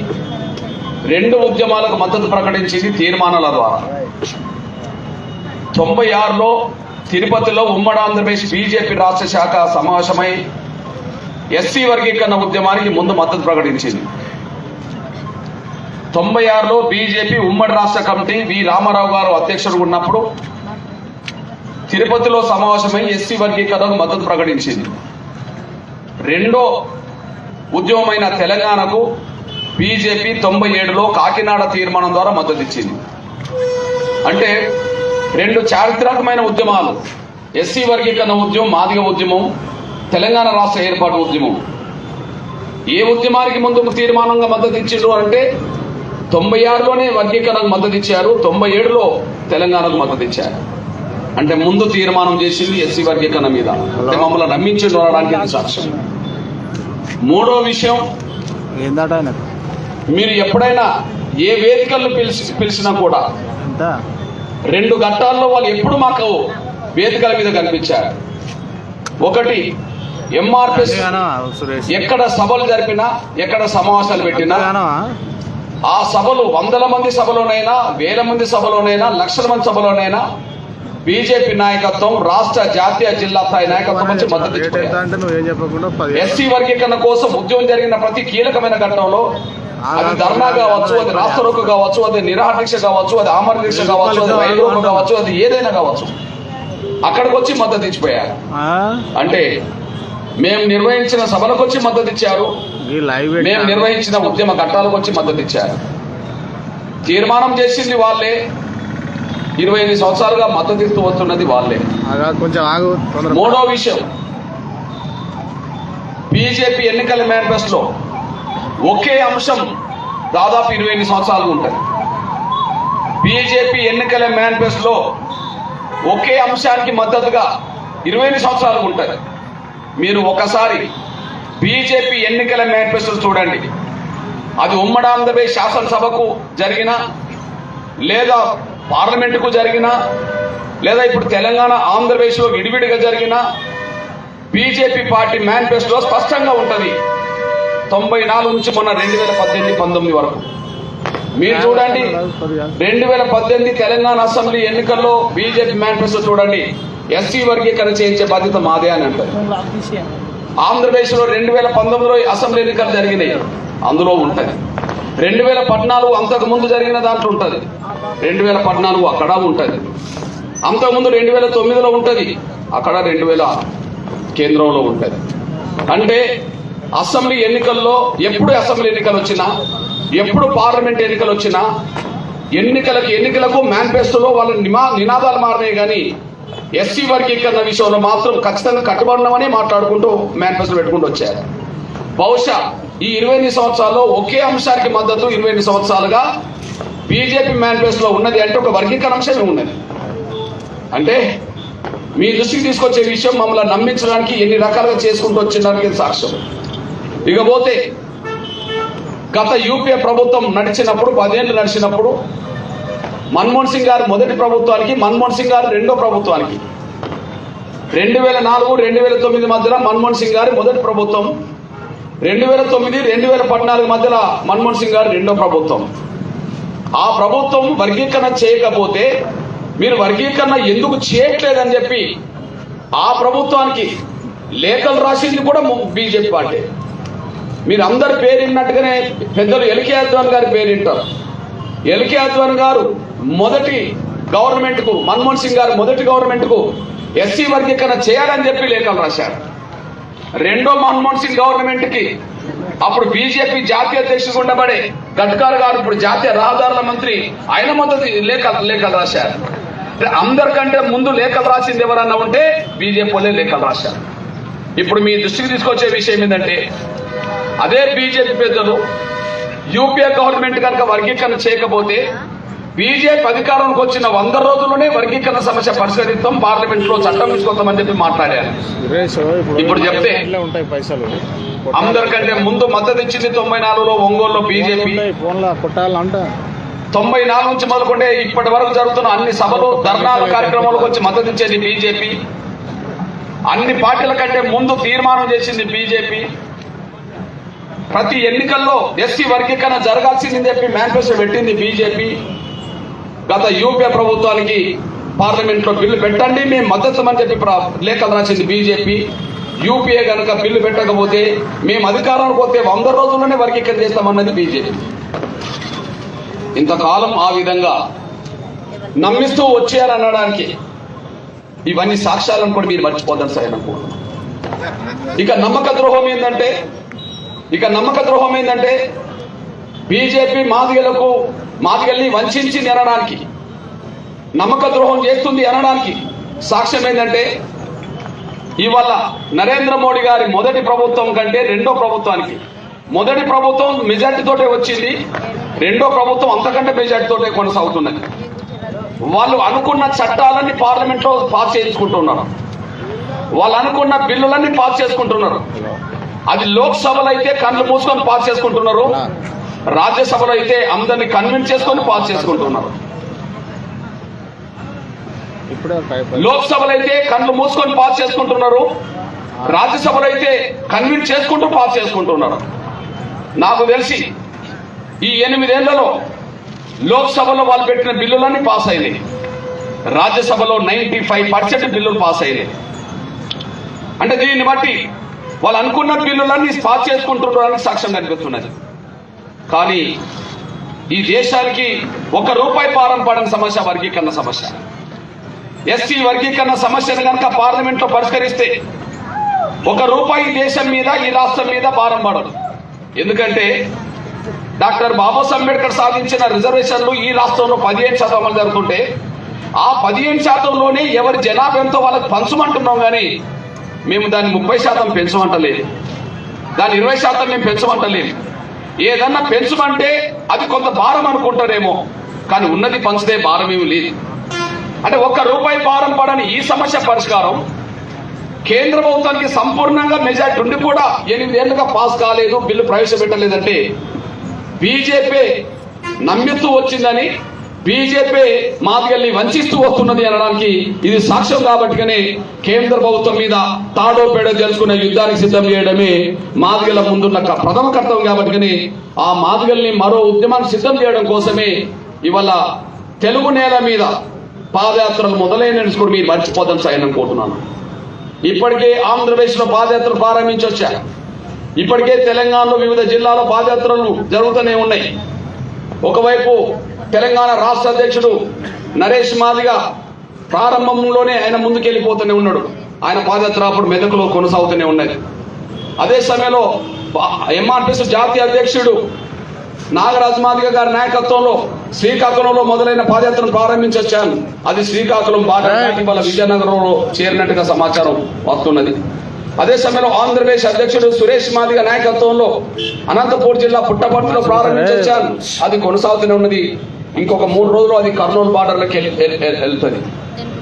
2 ఉద్యమాలకు మద్దతు ప్రకటించింది తీర్మానాల ద్వారా. 96లో తిరుపతిలో ఉమ్మడి ఆంధ్రప్రదేశ్ బీజేపీ రాష్ట్ర శాఖ సమావేశమై ఎస్సీ వర్గీకరణ ఉద్యమానికి ముందు మద్దతు ప్రకటించింది. 96లో బీజేపీ ఉమ్మడి రాష్ట్ర కమిటీ వి రామారావు గారు అధ్యక్షుడు ఉన్నప్పుడు తిరుపతిలో సమావేశమై ఎస్సీ వర్గీకరణకు మద్దతు ప్రకటించింది. రెండో ఉద్యమమైన తెలంగాణకు బీజేపీ 97లో కాకినాడ తీర్మానం ద్వారా మద్దతు ఇచ్చింది. అంటే 2 చారిత్రాత్మకమైన ఉద్యమాలు, ఎస్సీ వర్గీకరణ ఉద్యమం, మాదిగ ఉద్యమం, తెలంగాణ రాష్ట్ర ఏర్పాటు ఉద్యమం. ఏ ఉద్యమానికి ముందు తీర్మానంగా మద్దతు ఇచ్చిండ్రు అంటే 96లోనే వర్గీకరణకు మద్దతు ఇచ్చారు, 97లో తెలంగాణకు మద్దతు ఇచ్చారు. అంటే ముందు తీర్మానం చేసింది ఎస్సీ వర్గీకరణ మీద. అంటే మమ్మల్ని నమ్మించిండ్రు అనడానికి సాక్ష్యం. మూడో విషయం, మీరు ఎప్పుడైనా ఏ వేదికలను పిలిచినా కూడా 2 ఘట్టాల్లో వాళ్ళు ఎప్పుడు మాకు వేదికల మీద కనిపించారు. ఒకటి, ఎంఆర్పిఎస్ ఎక్కడ సభలు జరిపినా, ఎక్కడ సమావేశాలు పెట్టినా ఆ సభలు 100ల మంది సభలోనైనా, 1000 మంది సభలోనైనా, లక్షల మంది సభలోనైనా బీజేపీ నాయకత్వం, రాష్ట్ర, జాతీయ, జిల్లా స్థాయి నాయకత్వం నుంచి మద్దతు ఇచ్చారు. ఎస్సీ వర్గీకరణ కోసం ఉద్యమం జరిగిన ప్రతి కీలకమైన ఘట్టంలో, అది ధర్నా కావచ్చు, అది రాష్ట్రరోకో కావచ్చు, అది నిరాహార దీక్ష కావచ్చు, అది ఆమరణ దీక్ష కావచ్చు, అది రైలు రోకో కావచ్చు, అది ఏదైనా కావచ్చు, అక్కడికి వచ్చి మద్దతు ఇచ్చిపోయారు. అంటే మేము నిర్వహించిన సభలకు వచ్చి మద్దతు ఇచ్చారు, మేము నిర్వహించిన ఉద్యమ ఘట్టాలకు వచ్చి మద్దతు ఇచ్చారు. తీర్మానం చేసింది వాళ్ళే, 28 సంవత్సరాలుగా మద్దతు ఇస్తూ వస్తున్నది వాళ్ళే. మూడో విషయం, బీజేపీ ఎన్నికల మేనిఫెస్టోలో ఒకే అంశం దాదాపు 28 సంవత్సరాలు ఉంటుంది. బీజేపీ ఎన్నికల మేనిఫెస్టోలో ఒకే అంశానికి మద్దతుగా 28 సంవత్సరాలు ఉంటుంది. మీరు ఒకసారి బీజేపీ ఎన్నికల మేనిఫెస్టో చూడండి. అది ఉమ్మడి ఆంధ్రప్రదేశ్ శాసనసభకు జరిగిన, లేదా పార్లమెంటుకు జరిగిన, లేదా ఇప్పుడు తెలంగాణ, ఆంధ్రప్రదేశ్లో విడివిడిగా జరిగిన బీజేపీ పార్టీ మేనిఫెస్టో స్పష్టంగా ఉంటుంది. 94 నుంచి మొన్న 2018-19 వరకు మీరు చూడండి 2018 తెలంగాణ అసెంబ్లీ ఎన్నికల్లో బీజేపీ మేనిఫెస్టో చూడండి, ఎస్సీ వర్గీకరణ చేయించే బాధ్యత మాదే అని అంటారు. ఆంధ్రప్రదేశ్ లో 2019లో అసెంబ్లీ ఎన్నికలు జరిగినాయి, అందులో ఉంటది. 2014 అంతకు ముందు జరిగిన దాంట్లో ఉంటది, 2014 అక్కడ ఉంటది. అంతకుముందు 2009లో ఉంటది, అక్కడ 2000 కేంద్రంలో ఉంటది. అంటే అసెంబ్లీ ఎన్నికల్లో ఎప్పుడు అసెంబ్లీ ఎన్నికలు వచ్చినా, ఎప్పుడు పార్లమెంట్ ఎన్నికలు వచ్చినా ఎన్నికలకు మేనిఫెస్టోలో వాళ్ళ నినాదాలు మారినాయి. కానీ ఎస్సీ వర్గీకరణ విషయంలో మాత్రం ఖచ్చితంగా కట్టుబడినామని మాట్లాడుకుంటూ మేనిఫెస్టో పెట్టుకుంటూ వచ్చారు. బహుశా ఈ 28 సంవత్సరాల్లో ఒకే అంశానికి మద్దతు 28 సంవత్సరాలుగా బీజేపీ మేనిఫెస్టోలో ఉన్నది అంటే ఒక వర్గీకరణ అంశమే ఉన్నది. అంటే మీ దృష్టికి తీసుకొచ్చే విషయం మమ్మల్ని నమ్మించడానికి ఎన్ని రకాలుగా చేసుకుంటూ వచ్చిందానికి సాక్ష్యం. ఇకపోతే గత యూపీఏ ప్రభుత్వం నడిచినప్పుడు 10 ఏళ్ళు నడిచినప్పుడు మన్మోహన్ సింగ్ గారు మొదటి ప్రభుత్వానికి, మన్మోహన్ సింగ్ గారు రెండో ప్రభుత్వానికి 2004 2009 మధ్యలో మన్మోహన్ సింగ్ గారి మొదటి ప్రభుత్వం, 2009 2014 మధ్యలో మన్మోహన్ సింగ్ గారు రెండో ప్రభుత్వం. ఆ ప్రభుత్వం వర్గీకరణ చేయకపోతే మీరు వర్గీకరణ ఎందుకు చేయట్లేదని చెప్పి ఆ ప్రభుత్వానికి లేఖలు రాసింది కూడా బీజేపీ పార్టీ. మీరు అందరు పేరున్నట్టుగానే పెద్దలు ఎల్కే అద్వానీ గారి పేరింటారు. ఎల్కే అద్వానీ గారు మొదటి గవర్నమెంట్ కు, మన్మోహన్ సింగ్ గారు మొదటి గవర్నమెంట్ కు ఎస్సీ వర్గీకరణ చేయాలని చెప్పి లేఖలు రాశారు. రెండో మన్మోహన్ సింగ్ గవర్నమెంట్ కి అప్పుడు బీజేపీ జాతీయ అధ్యక్షుడు ఉండబడే గడ్కరీ గారు, ఇప్పుడు జాతీయ రహదారుల మంత్రి, ఆయన మొదటి లేఖలు రాశారు. అందరికంటే ముందు లేఖలు రాసింది ఎవరన్నా ఉంటే బీజేపీ వాళ్ళే లేఖలు రాశారు. ఇప్పుడు మీ దృష్టికి తీసుకొచ్చే విషయం ఏంటంటే అదే బీజేపీ పెద్దలు యూపీఏ గవర్నమెంట్ కనుక వర్గీకరణ చేయకపోతే బీజేపీ అధికారంలోకి వచ్చిన 100 రోజుల్లోనే వర్గీకరణ సమస్య పరిష్కరిస్తాం, పార్లమెంట్ లో చట్టం తీసుకొస్తామని చెప్పి మాట్లాడారు. ఇప్పుడు చెప్తే అందరికంటే ముందు మద్దతు ఇచ్చింది 94లో ఒంగోలులో బీజేపీ. 94 నుంచి మొదలుకుంటే ఇప్పటి వరకు జరుగుతున్న అన్ని సభలు, ధర్నాలు, కార్యక్రమాలకు వచ్చి మద్దతు ఇచ్చేది బీజేపీ. అన్ని పార్టీల కంటే ముందు తీర్మానం చేసింది బీజేపీ. ప్రతి ఎన్నికల్లో ఎస్సీ వర్గీకరణ జరగాల్సిందని చెప్పి మేనిఫెస్టో పెట్టింది బీజేపీ. గత యూపీఏ ప్రభుత్వానికి పార్లమెంట్ లో బిల్లు పెట్టండి మేము మద్దతు అని చెప్పి లేఖలు రాసింది బీజేపీ. యూపీఏ కనుక బిల్లు పెట్టకపోతే మేము అధికారానికి పోతే 100 రోజుల్లోనే వర్గీకరణ చేస్తామన్నది బీజేపీ. ఇంతకాలం ఆ విధంగా నమ్మిస్తూ వచ్చారనడానికి ఇవన్నీ సాక్ష్యాలను కూడా మీరు మర్చిపోతారు సార్ అనుకుంటున్నాను. ఇక నమ్మక ద్రోహం ఏంటంటే బీజేపీ మాదిగల్ని వంచింది అనడానికి, నమ్మక ద్రోహం చేస్తుంది అనడానికి సాక్ష్యం ఏంటంటే ఇవాళ నరేంద్ర మోడీ గారి మొదటి ప్రభుత్వం కంటే రెండో ప్రభుత్వానికి, మొదటి ప్రభుత్వం మెజార్టీతోటే వచ్చింది, రెండో ప్రభుత్వం అంతకంటే మెజార్టీతోటే కొనసాగుతున్నది. వాళ్ళు అనుకున్న చట్టాలన్నీ పార్లమెంట్ లో పాస్ చేసుకుంటున్నారు, వాళ్ళు అనుకున్న బిల్లులన్నీ పాస్ చేసుకుంటున్నారు. అది లోక్సభలో అయితే కళ్ళు మూసుకొని పాస్ చేసుకుంటున్నారు, రాజ్యసభలో అయితే అందరినీ కన్విన్స్ చేసుకొని పాస్ చేసుకుంటున్నారు. లోక్సభలో అయితే కళ్ళు మూసుకొని పాస్ చేసుకుంటున్నారు, రాజ్యసభలో అయితే కన్విన్స్ చేసుకుంటూ పాస్ చేసుకుంటున్నారు. నాకు తెలిసి ఈ 8 ఏళ్లలో లోక్సభలో వాళ్ళు పెట్టిన బిల్లులన్నీ పాస్ అయినాయి, రాజ్యసభలో 95% బిల్లులు పాస్ అయినాయి. అంటే దీన్ని బట్టి వాళ్ళు అనుకున్న బిల్లులన్నీ పాస్ చేసుకుంటున్నారని సాక్ష్యం కనిపిస్తున్నది. కానీ ఈ దేశానికి ₹1 భారం పడని సమస్య వర్గీకరణ సమస్య. ఎస్సీ వర్గీకరణ సమస్యను కనుక పార్లమెంట్ లో పరిష్కరిస్తే ₹1 దేశం మీద, ఈ రాష్ట్రం మీద భారం పడదు. ఎందుకంటే డాక్టర్ బాబాసాహెబ్ అంబేద్కర్ సాధించిన రిజర్వేషన్లు ఈ రాష్ట్రంలో 15% అమలు జరుగుతుంటే ఆ 15%లోనే ఎవరి జనాభా ఎంతో వాళ్ళకి పంచమంటున్నాం. కానీ మేము దాన్ని 30% పెంచమంటలేదు, దాన్ని 20% మేము పెంచమంటలేదు. ఏదన్నా పెంచమంటే అది కొంత భారం అనుకుంటారేమో, కానీ ఉన్నది పంచితే భారం ఏమి లేదు. అంటే ₹1 భారం పడని ఈ సమస్య పరిష్కారం కేంద్ర ప్రభుత్వానికి సంపూర్ణంగా మెజార్టీ ఉండి కూడా 8 ఏళ్లుగా పాస్ కాలేదు, బిల్లు ప్రవేశపెట్టలేదంటే బీజేపీ నమ్మిస్తూ వచ్చిందని, బీజేపీ మాదిగల్ని వంచిస్తూ వస్తున్నది అనడానికి ఇది సాక్ష్యం. కాబట్టిగానే కేంద్ర ప్రభుత్వం మీద తాడో పేడో తెలుసుకునే యుద్ధానికి సిద్ధం చేయడమే మాదిగల ముందున్న ప్రథమ కర్తవ్యం. కాబట్టిగానే ఆ మాదిగల్ని మరో ఉద్యమానికి సిద్ధం చేయడం కోసమే ఇవాళ తెలుగు నేల మీద పాదయాత్రలు మొదలైన కూడా మీరు మర్చిపోదని సాయం అనుకుంటున్నాను. ఇప్పటికే ఆంధ్రప్రదేశ్లో పాదయాత్రలు ప్రారంభించొచ్చా. ఇప్పటికే తెలంగాణలో వివిధ జిల్లాలో పాదయాత్రలు జరుగుతూనే ఉన్నాయి. ఒకవైపు తెలంగాణ రాష్ట్ర అధ్యక్షుడు నరేష్ మాదిగ ప్రారంభంలోనే ఆయన ముందుకెళ్ళిపోతూనే ఉన్నాడు. ఆయన పాదయాత్ర అప్పుడు మెదకులో కొనసాగుతూనే ఉన్నది. అదే సమయంలో ఎంఆర్పిఎస్ జాతీయ అధ్యక్షుడు నాగరాజు మాదిగ గారి నాయకత్వంలో శ్రీకాకుళంలో మొదలైన పాదయాత్రను ప్రారంభించొచ్చాను. అది శ్రీకాకుళం బాగా ఇవాళ విజయనగరంలో చేరినట్టుగా సమాచారం వస్తున్నది. అదే సమయంలో ఆంధ్రప్రదేశ్ అధ్యక్షుడు సురేష్ మాదిగ నాయకత్వంలో అనంతపూర్ జిల్లా పుట్టపర్తిలో ప్రారంభించొచ్చాను. అది కొనసాగుతూనే ఉన్నది. ఇంకొక 3 రోజులు అది కర్నూలు బార్డర్లోకి వెళ్తుంది.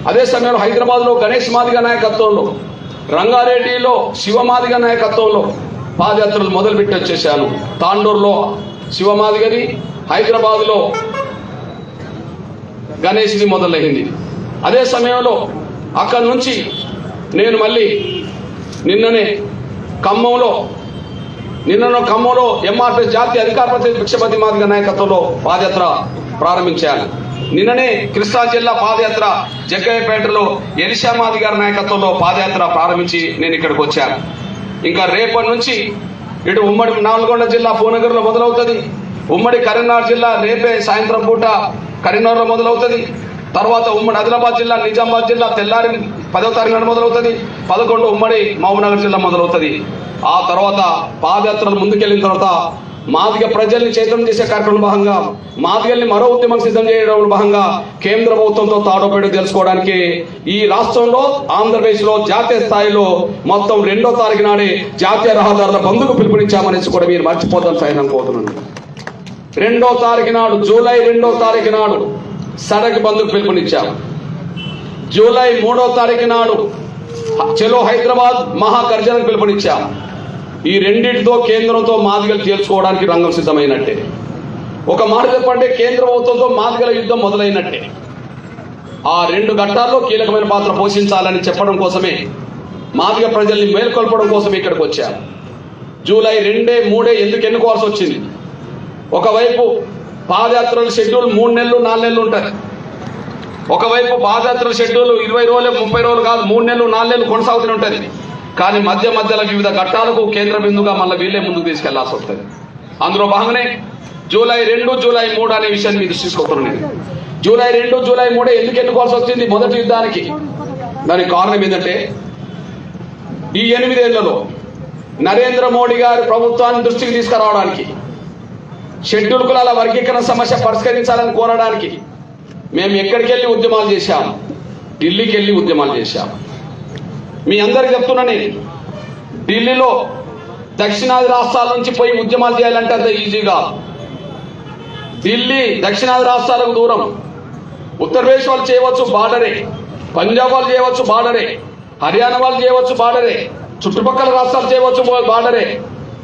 అదే సమయంలో హైదరాబాద్ లో గణేష్ మాదిగ నాయకత్వంలో, రంగారెడ్డిలో శివమాదిగ నాయకత్వంలో పాదయాత్రలు మొదలుపెట్టి వచ్చేసాను. తాండూరులో శివమాదిగది, హైదరాబాద్ లో గణేష్ది మొదలైంది. అదే సమయంలో అక్కడి నుంచి నేను మళ్ళీ నిన్ననే ఖమ్మంలో ఎంఆర్పిఎస్ జాతీయ అధికార ప్రతినిధి భిక్షపతి మాదిగ నాయకత్వంలో పాదయాత్ర ప్రారంభించాను. నిన్ననే కృష్ణా జిల్లా పాదయాత్ర జగ్గయ్యపేటలో ఎలిషా మాదిగ గారి నాయకత్వంలో పాదయాత్ర ప్రారంభించి నేను ఇక్కడికి వచ్చాను. ఇంకా రేపటి నుంచి ఇటు ఉమ్మడి నల్గొండ జిల్లా భువనగిరిలో మొదలవుతుంది. ఉమ్మడి కరీంనగర్ జిల్లా రేపే సాయంత్రం పూట కరీంనగర్లో మొదలవుతుంది. తర్వాత ఉమ్మడి ఆదిలాబాద్ జిల్లా, నిజామాబాద్ జిల్లా తెల్లారి 10వ తారీఖు నాడు మొదలవుతుంది. 11 ఉమ్మడి మహబూబ్నగర్ జిల్లా మొదలవుతుంది. ఆ తర్వాత పాదయాత్రలు ముందుకెళ్లిన తర్వాత మాదిగ ప్రజల్ని చైతన్యం చేసే కార్యక్రమంలో భాగంగా మాదిగల్ని మరో ఉద్యమం సిద్ధం చేయడంలో భాగంగా కేంద్ర ప్రభుత్వంతో తాడోపేడో తెలుసుకోవడానికి ఈ రాష్ట్రంలో ఆంధ్రప్రదేశ్ లో జాతీయ స్థాయిలో మొత్తం 2వ తారీఖు నాడే జాతీయ రహదారుల బంద్కు పిలుపునిచ్చామనేసి కూడా మీరు మర్చిపోతాను సాయం అనుకుంటున్నాను. 2వ తారీఖు నాడు, జూలై 2వ తారీఖు నాడు సడక్ బంద్కు పిలుపునిచ్చాం. జూలై 3వ తారీఖు నాడు చలో హైదరాబాద్ మహాగర్జనకు పిలుపునిచ్చాం. ఈ రెండింటితో కేంద్రంతో మాదిగలు తేల్చుకోవడానికి రంగం సిద్ధమైనట్టే. ఒక మాట చెప్పంటే కేంద్ర ప్రభుత్వంతో మాదిగల యుద్ధం మొదలైనట్టే. ఆ 2 ఘట్టాల్లో కీలకమైన పాత్ర పోషించాలని చెప్పడం కోసమే, మాదిగ ప్రజల్ని మేల్కొల్పడం కోసం ఇక్కడికి వచ్చాం. జూలై 2, 3 ఎందుకు ఎన్నుకోవాల్సి వచ్చింది? ఒకవైపు పాదయాత్రల షెడ్యూల్ 3 నెలలు 4 నెలలు ఉంటుంది. ఒకవైపు పాదయాత్రల షెడ్యూల్ 20 రోజులు 30 రోజులు కాదు, 3 నెలలు 4 నెలలు కొనసాగుతూనే ఉంటుంది. కానీ మధ్యలో వివిధ ఘట్టాలకు కేంద్ర బిందుగా మళ్ళీ వీళ్ళే ముందుకు తీసుకెళ్లాల్సి వస్తుంది. అందులో భాగంగానే జూలై 2, జూలై 3 అనే విషయాన్ని మీరు తీసుకొస్తున్నాను. జూలై 2, జూలై 3 ఎందుకు ఎన్నుకోవాల్సి వచ్చింది మొదటి యుద్ధానికి? దానికి కారణం ఏంటంటే ఈ 8 ఏళ్లలో నరేంద్ర మోడీ గారి ప్రభుత్వాన్ని దృష్టికి తీసుకురావడానికి, షెడ్యూల్ కులాల వర్గీకరణ సమస్య పరిష్కరించాలని కోరడానికి మేము ఎక్కడికి వెళ్ళి ఉద్యమాలు చేశాం? ఢిల్లీకి వెళ్ళి ఉద్యమాలు చేశాం. మీ అందరికి చెప్తున్నా, నేను ఢిల్లీలో దక్షిణాది రాష్ట్రాల నుంచి పోయి ఉద్యమాలు చేయాలంటే అంత ఈజీగా. ఢిల్లీ దక్షిణాది రాష్ట్రాలకు దూరం. ఉత్తరప్రదేశ్ వాళ్ళు చేయవచ్చు బార్డరే, పంజాబ్ వాళ్ళు చేయవచ్చు బార్డరే, హర్యానా వాళ్ళు చేయవచ్చు బార్డరే, చుట్టుపక్కల రాష్ట్రాలు చేయవచ్చు బార్డరే.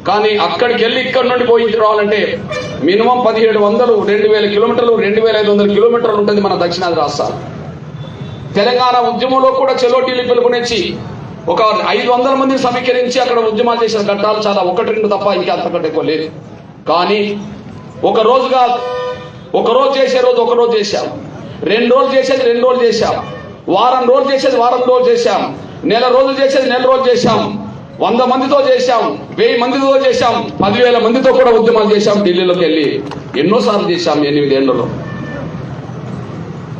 కానీ అక్కడికి వెళ్ళి ఇక్కడి నుండి పోయి రావాలంటే మినిమం 1700, 2000 కిలోమీటర్లు, 2500 కిలోమీటర్లు ఉంటుంది మన దక్షిణాది రాష్ట్రాలు. తెలంగాణ ఉద్యమంలో కూడా చెలో ఢిల్లీ పిలుపునిచ్చి ఒక 500 మందిని సమీకరించి అక్కడ ఉద్యమాలు చేసిన ఘట్టాలు చాలా, 1-2 తప్ప ఇంకా అంతకంటే ఎక్కువ లేదు. కానీ ఒక రోజు చేసే రోజు ఒక రోజు చేశాం, 2 రోజులు చేసేది 2 రోజులు చేశాం, వారం రోజులు చేసేది వారం రోజులు చేశాం, నెల రోజులు చేసేది నెల రోజులు చేశాం, 100 మందితో చేశాం, 1000 మందితో చేశాం, 10,000 మందితో కూడా ఉద్యమాలు చేశాం. ఢిల్లీలోకి వెళ్ళి ఎన్నోసార్లు చేశాం 8 ఏళ్లలో.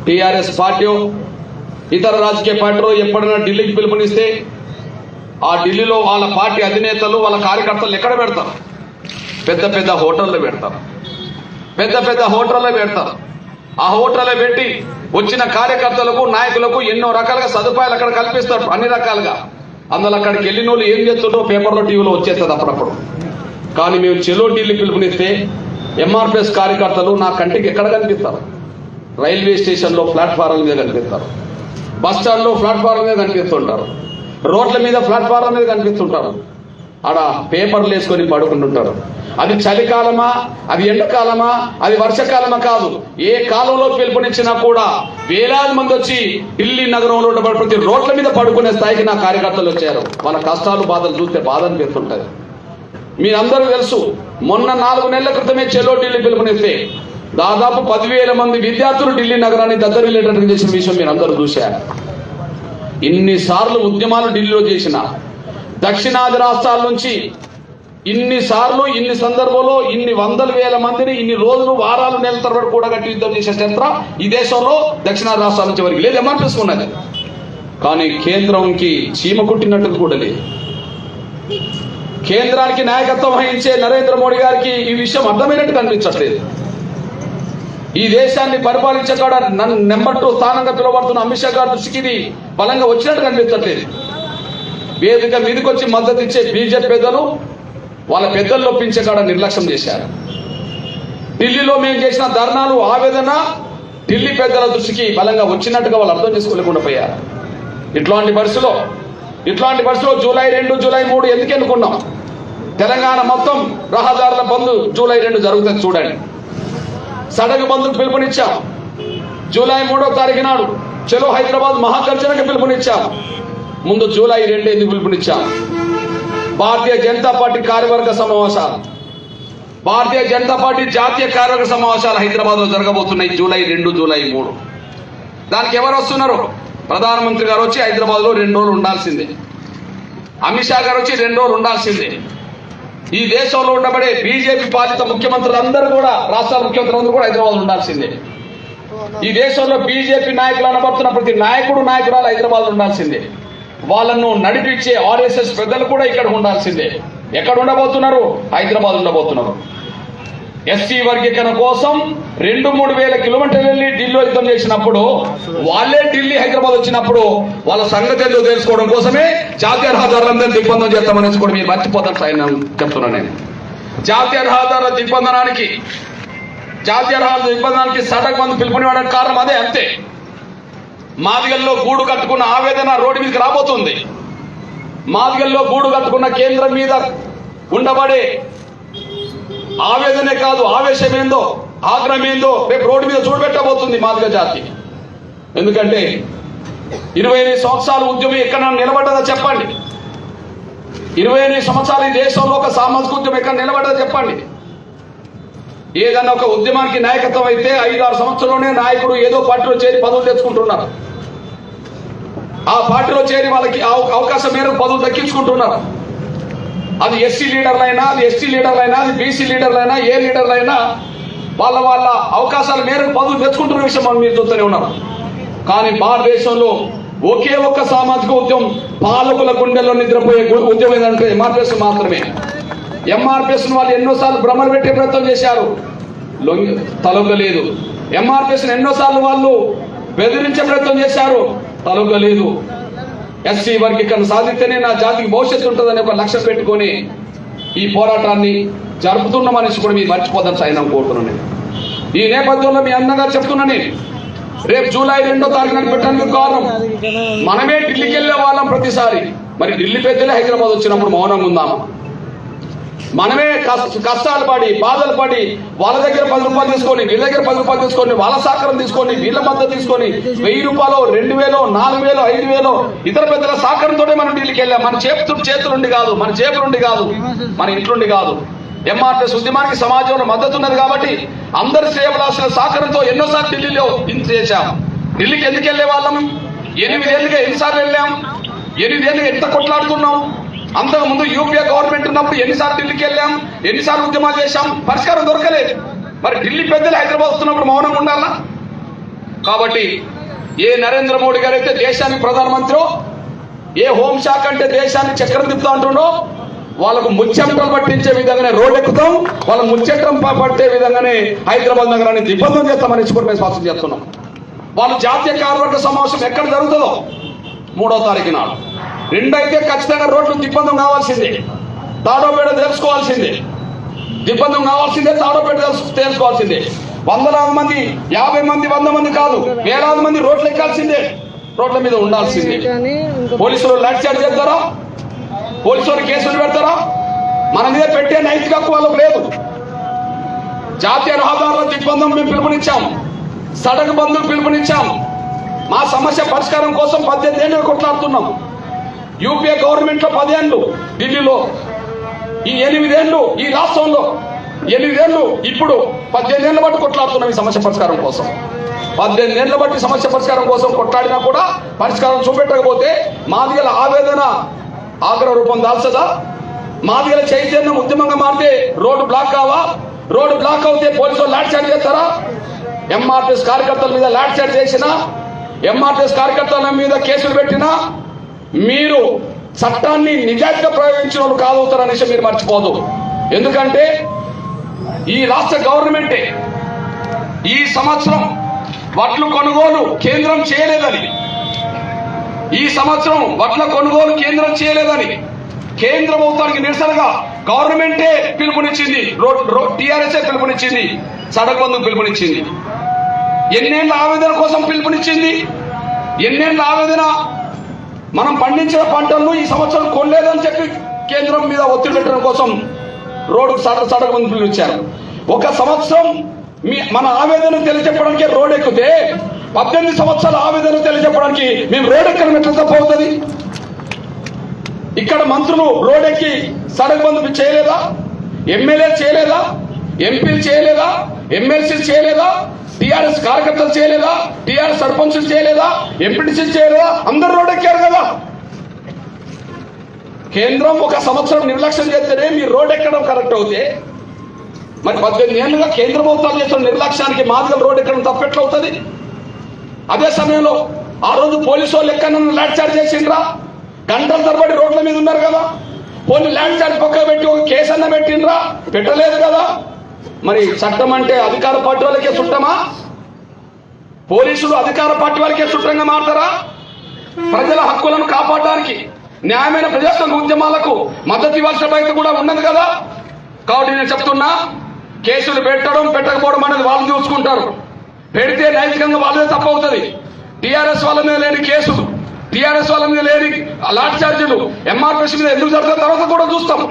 టీఆర్ఎస్ పార్టీ, ఇతర రాజకీయ పార్టీలు ఎప్పుడైనా ఢిల్లీకి పిలుపునిస్తే ఆ ఢిల్లీలో వాళ్ళ పార్టీ అధినేతలు వాళ్ళ కార్యకర్తలు ఎక్కడ పెడతారు? పెద్ద హోటల్లో పెడతారు. పెద్ద హోటల్లో పెడతారు. ఆ హోటల్లో పెట్టి వచ్చిన కార్యకర్తలకు, నాయకులకు ఎన్నో రకాలుగా సదుపాయాలు అక్కడ కల్పిస్తారు, అన్ని రకాలుగా. అందులో అక్కడికి వెళ్ళిన వాళ్ళు ఏం చేస్తుంటో పేపర్లో, టీవీలో వచ్చేస్తుంది అప్పుడప్పుడు. కానీ మేము చెలో ఢిల్లీ పిలుపునిస్తే ఎంఆర్పిఎస్ కార్యకర్తలు నా కంటికి ఎక్కడ కనిపిస్తారు? రైల్వే స్టేషన్లో ప్లాట్ఫారం మీద కనిపిస్తారు, బస్ స్టాండ్లో ప్లాట్ఫారం మీద కనిపిస్తుంటారు, రోడ్ల మీద ప్లాట్ఫారం మీద కనిపిస్తుంటారు. ఆడ పేపర్లు వేసుకొని పడుకుంటుంటారు. అది చలికాలమా, అది ఎండాకాలమా, అది వర్షాకాలమా కాదు, ఏ కాలంలో పిలుపునిచ్చినా కూడా వేలాది మంది వచ్చి ఢిల్లీ నగరంలో ఉన్న ప్రతి రోడ్ల మీద పడుకునే స్థాయికి నా కార్యకర్తలు వచ్చారు. వాళ్ళ కష్టాలు బాధలు చూస్తే బాధ అనిపిస్తుంటది. మీరందరూ తెలుసు, మొన్న 4 నెలల క్రితమే చెలో ఢిల్లీ పిలుపునిస్తే దాదాపు 10,000 మంది విద్యార్థులు ఢిల్లీ నగరాన్ని దద్దరిల్లేటట్టు చేసిన విషయం మీరు అందరూ చూశారు. ఇన్నిసార్లు ఉద్యమాలు ఢిల్లీలో చేసిన, దక్షిణాది రాష్ట్రాల నుంచి ఇన్నిసార్లు, ఇన్ని సందర్భంలో, ఇన్ని వందల వేల మందిని ఇన్ని రోజులు, వారాలు, నెలల తరబడి కూడా కట్టి యుద్ధం చేసే చరిత్ర ఈ దేశంలో దక్షిణాది రాష్ట్రాల నుంచి వరకు లేదు. ఏమనిపిస్తున్నది? కానీ కేంద్రంకి చీమ కుట్టినట్టు కూడా లేదు. కేంద్రానికి నాయకత్వం వహించే నరేంద్ర మోడీ గారికి ఈ విషయం అర్థమైనట్టు కనిపించట్లేదు. ఈ దేశాన్ని పరిపాలించే కాడ నెంబర్ 2 స్థానంగా పిలువబడుతున్న అమిత్ షా గారి దృష్టికి ఇది బలంగా వచ్చినట్టు కనిపించట్లేదు. వేదిక మీదకి వచ్చి మద్దతు ఇచ్చే బీజేపీ పెద్దలు వాళ్ళ పెద్దలు ఒప్పించే కాడ నిర్లక్ష్యం చేశారు. ఢిల్లీలో మేము చేసిన ధర్నాలు, ఆవేదన ఢిల్లీ పెద్దల దృష్టికి బలంగా వచ్చినట్టుగా వాళ్ళు అర్థం చేసుకోలేకుండా పోయారు. ఇట్లాంటి పరిస్థితుల్లో జూలై 2, జూలై 3 ఎందుకు ఎన్నుకున్నాం? తెలంగాణ మొత్తం రహదారుల బంద్ జూలై 2 జరుగుతుంది చూడండి. సడక్ బంద్కు పిలుపునిచ్చాం. జూలై 3వ తారీఖు నాడు చలో హైదరాబాద్ మహాగర్జనకు పిలుపునిచ్చాం. ముందు జూలై 2 ఎందుకు పిలుపునిచ్చాం? భారతీయ జనతా పార్టీ కార్యవర్గ సమావేశాలు, భారతీయ జనతా పార్టీ జాతీయ కార్యవర్గ సమావేశాలు హైదరాబాద్ లో జరగబోతున్నాయి జూలై 2, జూలై 3. దానికి ఎవరు వస్తున్నారు? ప్రధానమంత్రి గారు వచ్చి హైదరాబాద్ లో 2 రోజులు ఉండాల్సిందే. అమిత్ షా గారు వచ్చి 2 రోజులు ఉండాల్సిందే. ఈ దేశంలో ఉండబడే బీజేపీ పాలిత ముఖ్యమంత్రులు అందరూ కూడా, రాష్ట్రాల ముఖ్యమంత్రులందరూ కూడా హైదరాబాద్ ఉండాల్సిందే. ఈ దేశంలో బీజేపీ నాయకులు అనబడుతున్న ప్రతి నాయకుడు, నాయకురాలు హైదరాబాద్ ఉండాల్సిందే. వాళ్ళను నడిపించే ఆర్ఎస్ఎస్ పెద్దలు కూడా ఇక్కడ ఉండాల్సిందే. ఎక్కడ ఉండబోతున్నారు? హైదరాబాద్ ఉండబోతున్నారు. ఎస్సీ వర్గీకరణ కోసం 2-3 వేల కిలోమీటర్లు వెళ్ళి ఢిల్లీలో యుద్ధం చేసినప్పుడు, వాళ్ళే ఢిల్లీ హైదరాబాద్ వచ్చినప్పుడు వాళ్ళ సంగతి ఏదో తెలుసుకోవడం కోసమే జాతీయ రహదారులందరూ దిగ్బంధం చేస్తామనేసి కూడా మీరు మర్చిపోతారు సార్, చెప్తున్నాను నేను. జాతీయ రహదారుల దిగ్బంధానికి సడక్ బంద్ పిలుపునివ్వడానికి కారణం అదే, అంతే. మాదిగల్లో గూడు కట్టుకున్న ఆవేదన రోడ్డు మీదకి రాబోతుంది. మాదిగల్లో గూడు కట్టుకున్న కేంద్రం మీద ఉండబడే ఆవేదనే కాదు, ఆవేశమేందో, ఆగ్రహమేందో రేపు రోడ్డు మీద చూడబెట్టబోతుంది మాదిగ జాతి. ఎందుకంటే 28 సంవత్సరాల ఉద్యమం ఎక్కడ నిలబడ్డదో చెప్పండి. 28 సంవత్సరాలు ఈ దేశంలో ఒక సామాజిక ఉద్యమం ఎక్కడ నిలబడ్డదో చెప్పండి. ఏదన్నా ఒక ఉద్యమానికి నాయకత్వం అయితే 5-6 సంవత్సరంలోనే నాయకుడు ఏదో పార్టీలో చేరి పదవులు తెచ్చుకుంటున్నారు. ఆ పార్టీలో చేరి వాళ్ళకి అవకాశం మేరకు పదవులు దక్కించుకుంటున్నారు. అది ఎస్సీ లీడర్లైనా, అది ఎస్టీ లీడర్లైనా, అది బీసీ లీడర్లైనా, ఏ లీడర్లైనా వాళ్ళ అవకాశాల మేరకు పదవులు తెచ్చుకుంటున్న విషయం మనం మీరు చూస్తూనే ఉన్నారు. కానీ భారతదేశంలో ఒకే ఒక్క సామాజిక ఉద్యమం పాలకుల గుండెల్లో నిద్రపోయే ఉద్యమం ఏంటంటే ఎంఆర్పిఎస్ మాత్రమే. ఎంఆర్పిఎస్ వాళ్ళు ఎన్నోసార్లు భ్రమలు పెట్టే ప్రయత్నం చేశారు, తలొగ్గలేదు. ఎంఆర్పిఎస్ ఎన్నోసార్లు వాళ్ళు బెదిరించే ప్రయత్నం చేశారు, తలొగ్గలేదు. ఎస్సీ వర్గీకరణ సాధిస్తేనే నా జాతికి భవిష్యత్తు ఉంటుందని ఒక లక్ష్యం పెట్టుకొని ఈ పోరాటాన్ని జరుపుతున్న మనిషి కూడా మీరు మర్చిపోతాను సార్ కోరుతున్నాను. ఈ నేపథ్యంలో మీ అన్నగా చెప్తున్నాను, రేపు జూలై 2వ తారీఖున పెట్టడానికి కారణం మనమే ఢిల్లీకి వెళ్ళే వాళ్ళం ప్రతిసారి. మరి ఢిల్లీ పెద్దలే హైదరాబాద్ వచ్చినప్పుడు మౌనంగా ఉందామా? మనమే కష్టాలు పడి, బాధలు పడి, వాళ్ళ దగ్గర 10 రూపాయలు తీసుకొని, వీళ్ళ దగ్గర 10 రూపాయలు తీసుకొని, వాళ్ళ సహకారం తీసుకొని, వీళ్ళ మద్దతు తీసుకొని 1000 రూపాయలు, 2000, 4000, 5000 ఇతర పెద్దల సహకారంతో మనం ఢిల్లీకి వెళ్ళాం. మన చేతులుండి కాదు, మన జేబులుండి కాదు, మన ఇంట్లుండి కాదు. ఎంఆర్పిఎస్ ఉద్యమానికి సమాజంలో మద్దతు ఉన్నది కాబట్టి అందరి శ్రేయభిలాషుల సహకారంతో ఎన్నోసార్లు ఢిల్లీలో ఇంత చేశాం. ఢిల్లీకి ఎందుకు వెళ్ళే వాళ్ళం? 8 ఏళ్ళుగా ఎన్నిసార్లు వెళ్ళాం? 8 ఏళ్ళుగా ఎంత కొట్లాడుతున్నాం? అంతకు ముందు యూపీఏ గవర్నమెంట్ ఉన్నప్పుడు ఎన్నిసార్లు ఢిల్లీకి వెళ్ళాం, ఎన్నిసార్లు ఉద్యమాలు చేశాం, పరిష్కారం దొరకలేదు. మరి ఢిల్లీ పెద్దలు హైదరాబాద్ వస్తున్నప్పుడు మౌనంగా ఉండాలా? కాబట్టి ఏ నరేంద్ర మోడీ గారు అయితే దేశానికి ప్రధానమంత్రి, ఏ హోంశాఖ అంటే దేశాన్ని చక్రం తిప్పుతా అంటుండో, వాళ్ళకు ముచ్చెంటలు పట్టించే విధంగానే రోడ్డు ఎక్కుతాం, వాళ్ళ ముచ్చెంటం పట్టే విధంగానే హైదరాబాద్ నగరాన్ని దిగ్బంధం చేస్తామని కూడా మేము స్పష్టం చేస్తున్నాం. వాళ్ళు జాతీయ కార్యవర్గ సమావేశం ఎక్కడ జరుగుతుందో 3వ తారీఖు నాడు 2 అయితే ఖచ్చితంగా రోడ్లు దిగ్బంధం కావాల్సిందే, తాడోపేట తెలుసుకోవాల్సిందే. దిగ్బంధం కావాల్సిందే, తాడోపేట తెలుసుకోవాల్సిందే. 100,000 మంది, 50 మంది, 100 మంది కాదు, వేలాది మంది రోడ్లు ఎక్కాల్సిందే, రోడ్ల మీద ఉండాల్సిందే. పోలీసులు లాఠీ చార్జ్ చేస్తారా? పోలీసు వారు కేసులు పెడతారా? మన మీద పెట్టే నైతిక హక్కు వాళ్ళకు లేదు. జాతీయ రహదారుల దిగ్బంధం మేము పిలుపునిచ్చాం, సడక్ బంధుకు పిలుపునిచ్చాం. మా సమస్య పరిష్కారం కోసం 18 ఏళ్ళు కొట్లాడుతున్నాం. యూపీఏ గవర్నమెంట్ లో 10 ఏళ్ళు, ఢిల్లీలో ఈ 8 ఏళ్ళు, ఈ రాష్ట్రంలో 8 ఏళ్ళు, ఇప్పుడు 18 ఏళ్ల బట్టి కొట్లాడుతున్నాం ఈ సమస్య పరిష్కారం కోసం. 18 ఏళ్ల బట్టి సమస్య పరిష్కారం కోసం కొట్లాడినా కూడా పరిష్కారం చూపెట్టకపోతే మాదిగల ఆవేదన ఆగ్రహ రూపం దాల్చదా? మాదిగల చైతన్యం ఉద్యమంగా మారితే రోడ్డు బ్లాక్ కావా? రోడ్డు బ్లాక్ అవుతే పోలీసులు లాఠీ చార్జ్ చేస్తారా? ఎంఆర్టీఎస్ కార్యకర్తల మీద లాఠీ చార్జ్ చేసినా, ఎంఆర్టీఎస్ కార్యకర్తల మీద కేసులు పెట్టినా మీరు చట్టాన్ని నిజాయితీగా ప్రయోగించిన వాళ్ళు కాదవుతారనే విషయం మీరు మర్చిపోదు. ఎందుకంటే ఈ రాష్ట్ర గవర్నమెంటే ఈ సంవత్సరం వడ్లు కొనుగోలు కేంద్రం చేయలేదని, ఈ సంవత్సరం వడ్ల కొనుగోలు కేంద్రం చేయలేదని కేంద్ర ప్రభుత్వానికి నిరసనగా గవర్నమెంటే పిలుపునిచ్చింది, టీఆర్ఎస్ఏ పిలుపునిచ్చింది, సడక్ బంధుకు పిలుపునిచ్చింది. ఎన్నేళ్ల ఆవేదన కోసం పిలుపునిచ్చింది? ఎన్నేళ్ల ఆవేదన? మనం పండించిన పంటలను ఈ సంవత్సరం కొనలేదని చెప్పి కేంద్రం మీద ఒత్తిడి పెట్టడం కోసం రోడ్డు సడక్ బంధు పిలుపునిచ్చారు. ఒక సంవత్సరం మన ఆవేదన తెలియజెప్పడానికి రోడ్ ఎక్కితే 18 సంవత్సరాల ఆవేదన తెలియజెప్పడానికి మేము రోడ్ ఎక్కడం ఎట్లా తప్పవుతుంది? ఇక్కడ మంత్రులు రోడ్ ఎక్కి సడక్ బంధు చేయలేదా? ఎమ్మెల్యే చేయలేదా? ఎంపీలు చేయలేదా? ఎమ్మెల్సీలు చేయలేదా? టీఆర్ఎస్ కార్యకర్తలు చేయలేదా? టీఆర్ఎస్ సర్పంచులు చేయలేదా? ఎంపీటీసీలు చేయలేదా? అందరు రోడ్ ఎక్కారు కదా. కేంద్రం ఒక సంవత్సరం నిర్లక్ష్యం చేస్తేనే మీరు రోడ్ ఎక్కడం కరెక్ట్ అవుతే, మరి 18 ఏళ్ళుగా కేంద్ర ప్రభుత్వాలు చేస్తున్న నిర్లక్ష్యానికి మాదిగల రోడ్ ఎక్కడం తప్పెట్లవుతుంది? అదే సమయంలో ఆ రోజు పోలీసు వాళ్ళు ఎక్కడన్నా లాఠీ చార్జ్ చేసిండ్రా? గంటల తరబడి రోడ్ల మీద ఉన్నారు కదా. పోనీ లాఠీ చార్జ్ పక్క పెట్టి ఒక కేసు అన్న పెట్టిండ్రా? పెట్టలేదు కదా. మరి చట్టం అంటే అధికార పార్టీ వాళ్ళకే చుట్టమా? పోలీసులు అధికార పార్టీ వాళ్ళకే చుట్టంగా మారుతారా? ప్రజల హక్కులను కాపాడడానికి, న్యాయమైన ప్రజాస్వామ్య ఉద్యమాలకు మద్దతు ఇవ్వాల్సిన బాధ్యత కూడా ఉన్నది కదా. కాబట్టి నేను చెప్తున్నా, కేసులు పెట్టడం పెట్టకపోవడం అనేది వాళ్ళు చూసుకుంటారు. పెడితే నైతికంగా వాళ్ళదే తప్పు అవుతుంది. టీఆర్ఎస్ వాళ్ళ మీద లేని కేసులు, టీఆర్ఎస్ వాళ్ళ మీద లేని లాఠీ చార్జీలు ఎంఆర్పీఎస్ మీద ఎందుకు జరుగుతున్న తర్వాత కూడా చూస్తాం.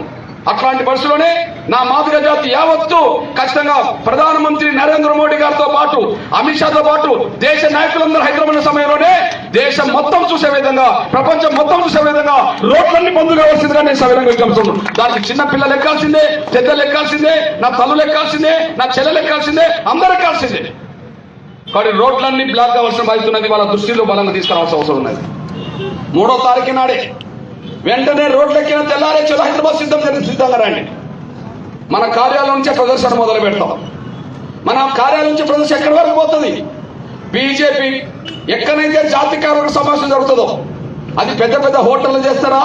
అట్లాంటి పరిస్థితుల్లోనే నా మాదిగ జాతి యావత్తు ఖచ్చితంగా ప్రధానమంత్రి నరేంద్ర మోడీ గారితో పాటు, అమిత్ షాతో పాటు దేశ నాయకులందరూ హైదరాబాద్ సమయంలోనే దేశం మొత్తం చూసే విధంగా, ప్రపంచం మొత్తం చూసే విధంగా రోడ్లన్నీ బంద్ కావాల్సిందిగా నేను సవినంగా విజ్ఞప్తున్నాను. దానికి చిన్న పిల్లలు ఎక్కాల్సిందే, పెద్దలు ఎక్కాల్సిందే, నా తల్లులు ఎక్కాల్సిందే, నా చెల్లెలు ఎక్కాల్సిందే, అందరూ ఎక్కాల్సిందే. కానీ రోడ్లన్నీ బ్లాక్ కావాల్సిన బాధ్యత ఉన్నది. వాళ్ళ దృష్టిలో బలంగా తీసుకురావాల్సిన అవసరం ఉన్నది. 3వ తారీఖు నాడే వెంటనే రోడ్లు ఎక్కిన తెల్లారే చలో హైదరాబాద్ సిద్ధంగా రండి. మన కార్యాలయం నుంచే ప్రదర్శన మొదలు పెడతాం. మన కార్యాలయం నుంచి ప్రదర్శన ఎక్కడి వరకు పోతుంది? బీజేపీ ఎక్కడైతే జాతీయ కార్మిక సమావేశం జరుగుతుందో అది పెద్ద పెద్ద హోటళ్లు చేస్తారా,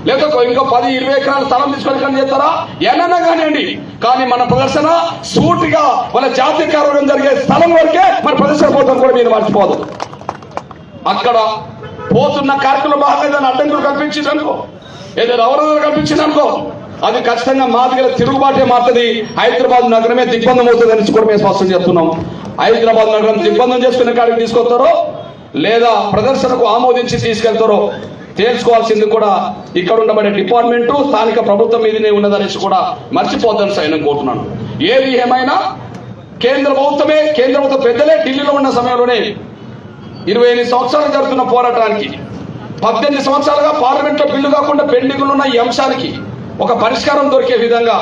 లేకపోతే ఇంకో 10-20 ఎకరాల స్థలం తీసుకొని చేస్తారా? ఏమన్నా కానివ్వండి. కానీ మన ప్రదర్శన సూటిగా మన జాతీయ కార్యక్రమం జరిగే స్థలం వరకే మన ప్రదర్శన పోతాం కూడా మీరు మర్చిపోదు. అక్కడ పోతున్న కార్యక్రమంలో భాగంగా ఏదైనా అడ్డంకులు కల్పించిందనుకో, ఏదైనా అవరోధాలు కల్పించిందనుకో, అది ఖచ్చితంగా మాదిగల తిరుగుబాటే మారుతుంది. హైదరాబాద్ నగరమే దిగ్బంధం అవుతుంది అని కూడా మేము స్పష్టం చేస్తున్నాం. హైదరాబాద్ నగరం దిగ్బంధం చేసుకునే కాడికి తీసుకొస్తారో లేదా ప్రదర్శనకు ఆమోదించి తీసుకెళ్తారో తేల్చుకోవాల్సింది కూడా ఇక్కడ ఉండబడే డిపార్ట్మెంటు, స్థానిక ప్రభుత్వం మీదనే ఉన్నదనేసి కూడా మర్చిపోద్దని సైన్యం కోరుతున్నాను. ఏది ఏమైనా కేంద్ర ప్రభుత్వమే, కేంద్ర ప్రభుత్వ పెద్దలే ఢిల్లీలో ఉన్న సమయంలోనే 28 సంవత్సరాలు జరుగుతున్న పోరాటానికి, 18 సంవత్సరాలుగా పార్లమెంట్లో బిల్లు కాకుండా పెండింగ్లు ఉన్న ఈ అంశానికి ఒక పరిష్కారం దొరికే విధంగా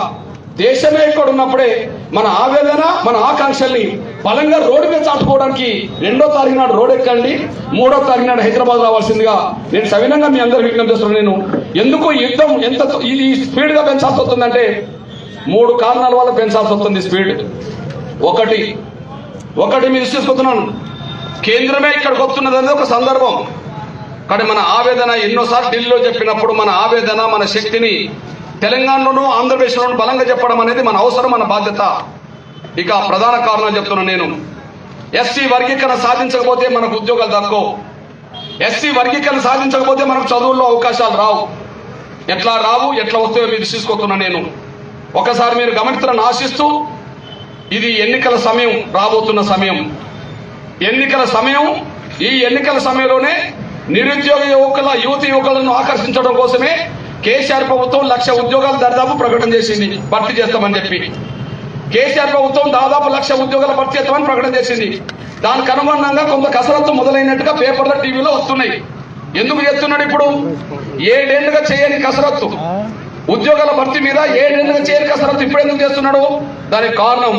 దేశమే ఇక్కడ ఉన్నప్పుడే మన ఆవేదన, మన ఆకాంక్షల్ని బలంగా రోడ్డు మీద చాటుకోవడానికి 2వ తారీఖు నాడు రోడ్ ఎక్కండి, 3వ తారీఖు నాడు హైదరాబాద్ రావాల్సిందిగా నేను సవినంగా మీ అందరూ విజ్ఞప్తి చేస్తున్నాను. నేను ఎందుకు యుద్ధం ఎంత ఇది స్పీడ్ గా పెంచాల్సి వస్తుందంటే 3 కారణాల వల్ల పెంచాల్సి వస్తుంది స్పీడ్. ఒకటి మీరు తీసుకొస్తున్నాను, కేంద్రమే ఇక్కడికి వస్తున్నది అనేది ఒక సందర్భం. కానీ మన ఆవేదన ఎన్నోసార్లు ఢిల్లీలో చెప్పినప్పుడు మన ఆవేదన, మన శక్తిని తెలంగాణలోనూ ఆంధ్రప్రదేశ్లోనూ బలంగా చెప్పడం అనేది మన అవసరం, మన బాధ్యత. ఇక ప్రధాన కారణాలు చెప్తున్నాను నేను. ఎస్సీ వర్గీకరణ సాధించకపోతే మనకు ఉద్యోగాలు దక్కవు. ఎస్సీ వర్గీకరణ సాధించకపోతే మనకు చదువుల్లో అవకాశాలు రావు. ఎట్లా వస్తాయో మీరు తీసుకొస్తున్నా నేను. ఒకసారి మీరు గమనిస్తారని ఆశిస్తూ, ఇది ఎన్నికల సమయం, రాబోతున్న సమయం, ఎన్నికల సమయం. ఈ ఎన్నికల సమయంలోనే నిరుద్యోగ యువకులను ఆకర్షించడం కోసమే కేసీఆర్ ప్రభుత్వం 1,00,000 ఉద్యోగాలు దరిదాపు ప్రకటన చేసింది, భర్తీ చేస్తామని చెప్పి. కేసీఆర్ ప్రభుత్వం దాదాపు 1,00,000 ఉద్యోగాల భర్తీ చేస్తామని ప్రకటన చేసింది. దానికి అనుగుణంగా కొంత కసరత్తు మొదలైనట్టుగా పేపర్లో, టీవీలో వస్తున్నాయి. ఎందుకు చేస్తున్నాడు? ఇప్పుడు 7 ఏళ్లుగా చేయని కసరత్తు, ఉద్యోగాల భర్తీ మీద 7 ఏళ్లుగా చేయని కసరత్తు ఇప్పుడు ఎందుకు చేస్తున్నాడు? దానికి కారణం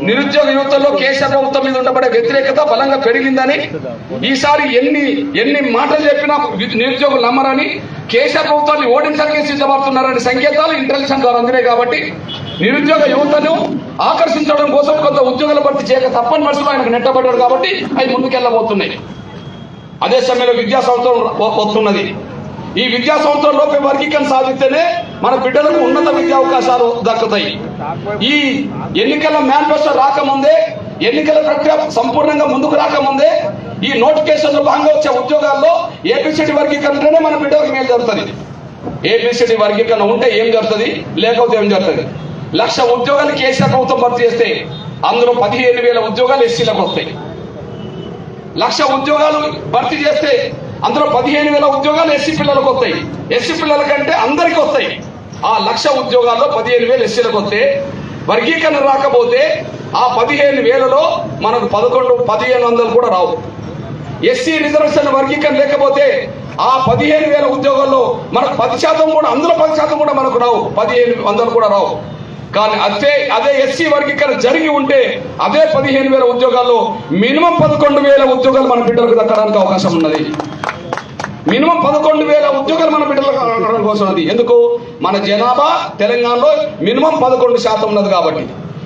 నిరుద్యోగ యువతలో కేసీఆర్ ప్రభుత్వం మీద ఉండబడే వ్యతిరేకత బలంగా పెరిగిందని, ఈసారి ఎన్ని మాటలు చెప్పినా నిరుద్యోగులు నమ్మరని, కేసీఆర్ ప్రభుత్వాన్ని ఓడించడానికి సిద్ధపడుతున్నారనే సంకేతాలు ఇంటెలిజెన్స్ ద్వారా అందినాయి. కాబట్టి నిరుద్యోగ యువతను ఆకర్షించడం కోసం కొంత ఉద్యోగాల భర్తీ చేయక తప్పని పరిస్థితులు ఆయనకు నెట్టబడ్డాడు. కాబట్టి అవి ముందుకెళ్లబోతున్నాయి. అదే సమయంలో విద్యా సంవత్సరం వస్తున్నది. ఈ విద్యా సంవత్సరం లోపే వర్గీకరణ సాధిస్తేనే మన బిడ్డలకు ఉన్నత విద్యా అవకాశాలు దక్కుతాయి. ఈ ఎన్నికల మేనిఫెస్టో రాకముందే, ఎన్నికల ప్రక్రియ సంపూర్ణంగా ముందుకు రాకముందే ఈ నోటిఫికేషన్ లో భాగంగా వచ్చే ఉద్యోగాల్లో ఏబిసిడి వర్గీకరణనే మన బిడ్డలకు మేలు జరుగుతుంది. ఏబిసిడి వర్గీకరణ ఉంటే ఏం జరుగుతుంది, లేకపోతే ఏం జరుగుతుంది? 1,00,000 ఉద్యోగాలు కేసీఆర్ ప్రభుత్వం భర్తీ చేస్తే అందులో 15,000 ఉద్యోగాలు ఎస్సీలకు వస్తాయి. 1,00,000 ఉద్యోగాలు భర్తీ చేస్తే అందులో 15,000 ఉద్యోగాలు ఎస్సీ పిల్లలకు వస్తాయి. ఎస్సీ పిల్లల కంటే అందరికి వస్తాయి. ఆ 1,00,000 ఉద్యోగాల్లో 15,000 ఎస్సీలకు వస్తే, వర్గీకరణ రాకపోతే ఆ 15,000లో మనకు 1,100 కూడా రావు. ఎస్సీ రిజర్వేషన్ వర్గీకరణ లేకపోతే ఆ 15,000 ఉద్యోగాల్లో మనకు 10% కూడా, అందులో 10% కూడా మనకు రావు, 1,500 కూడా రావు. కానీ అదే ఎస్సీ వర్గీకరణ జరిగి ఉంటే అదే 15,000 ఉద్యోగాల్లో మినిమం 11,000 ఉద్యోగాలు మన బిడ్డలకు దక్కడానికి అవకాశం ఉన్నది. మినిమం 11,000 ఉద్యోగాలు మన బిడ్డలకు దక్కడానికి అవకాశం ఉన్నది. ఎందుకు? మన జనాభా తెలంగాణలో మినిమం 11% ఉన్నది కాబట్టి,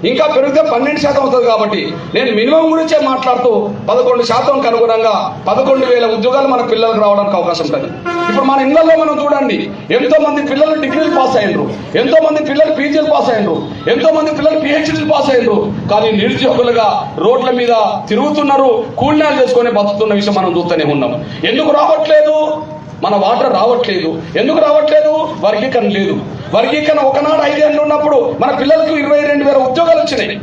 ఇంకా పెరిగితే 12% అవుతుంది. కాబట్టి నేను మినిమం గురించే మాట్లాడుతూ 11% అనుగుణంగా 11,000 ఉద్యోగాలు మన పిల్లలకు రావడానికి అవకాశం ఉంటుంది. ఇప్పుడు మన ఇళ్లలో మనం చూడండి, ఎంతో మంది పిల్లలు డిగ్రీలు పాస్ అయ్యారు, ఎంతో మంది పిల్లలు పీజీలు పాస్ అయ్యారు, ఎంతో మంది పిల్లలు పిహెచ్డీలు పాస్ అయ్యారు. కానీ నిరుద్యోగులుగా రోడ్ల మీద తిరుగుతున్నారు, కూలినాలు చేసుకొని బతుకుతున్న విషయం మనం చూస్తూనే ఉన్నాం. ఎందుకు రావట్లేదు? మన వాటర్ రావట్లేదు. ఎందుకు రావట్లేదు? వర్గీకరణ లేదు. వర్గీకరణ ఒకనాడు 5 ఏళ్ళు ఉన్నప్పుడు మన పిల్లలకు 22,000 ఉద్యోగాలు వచ్చినాయి.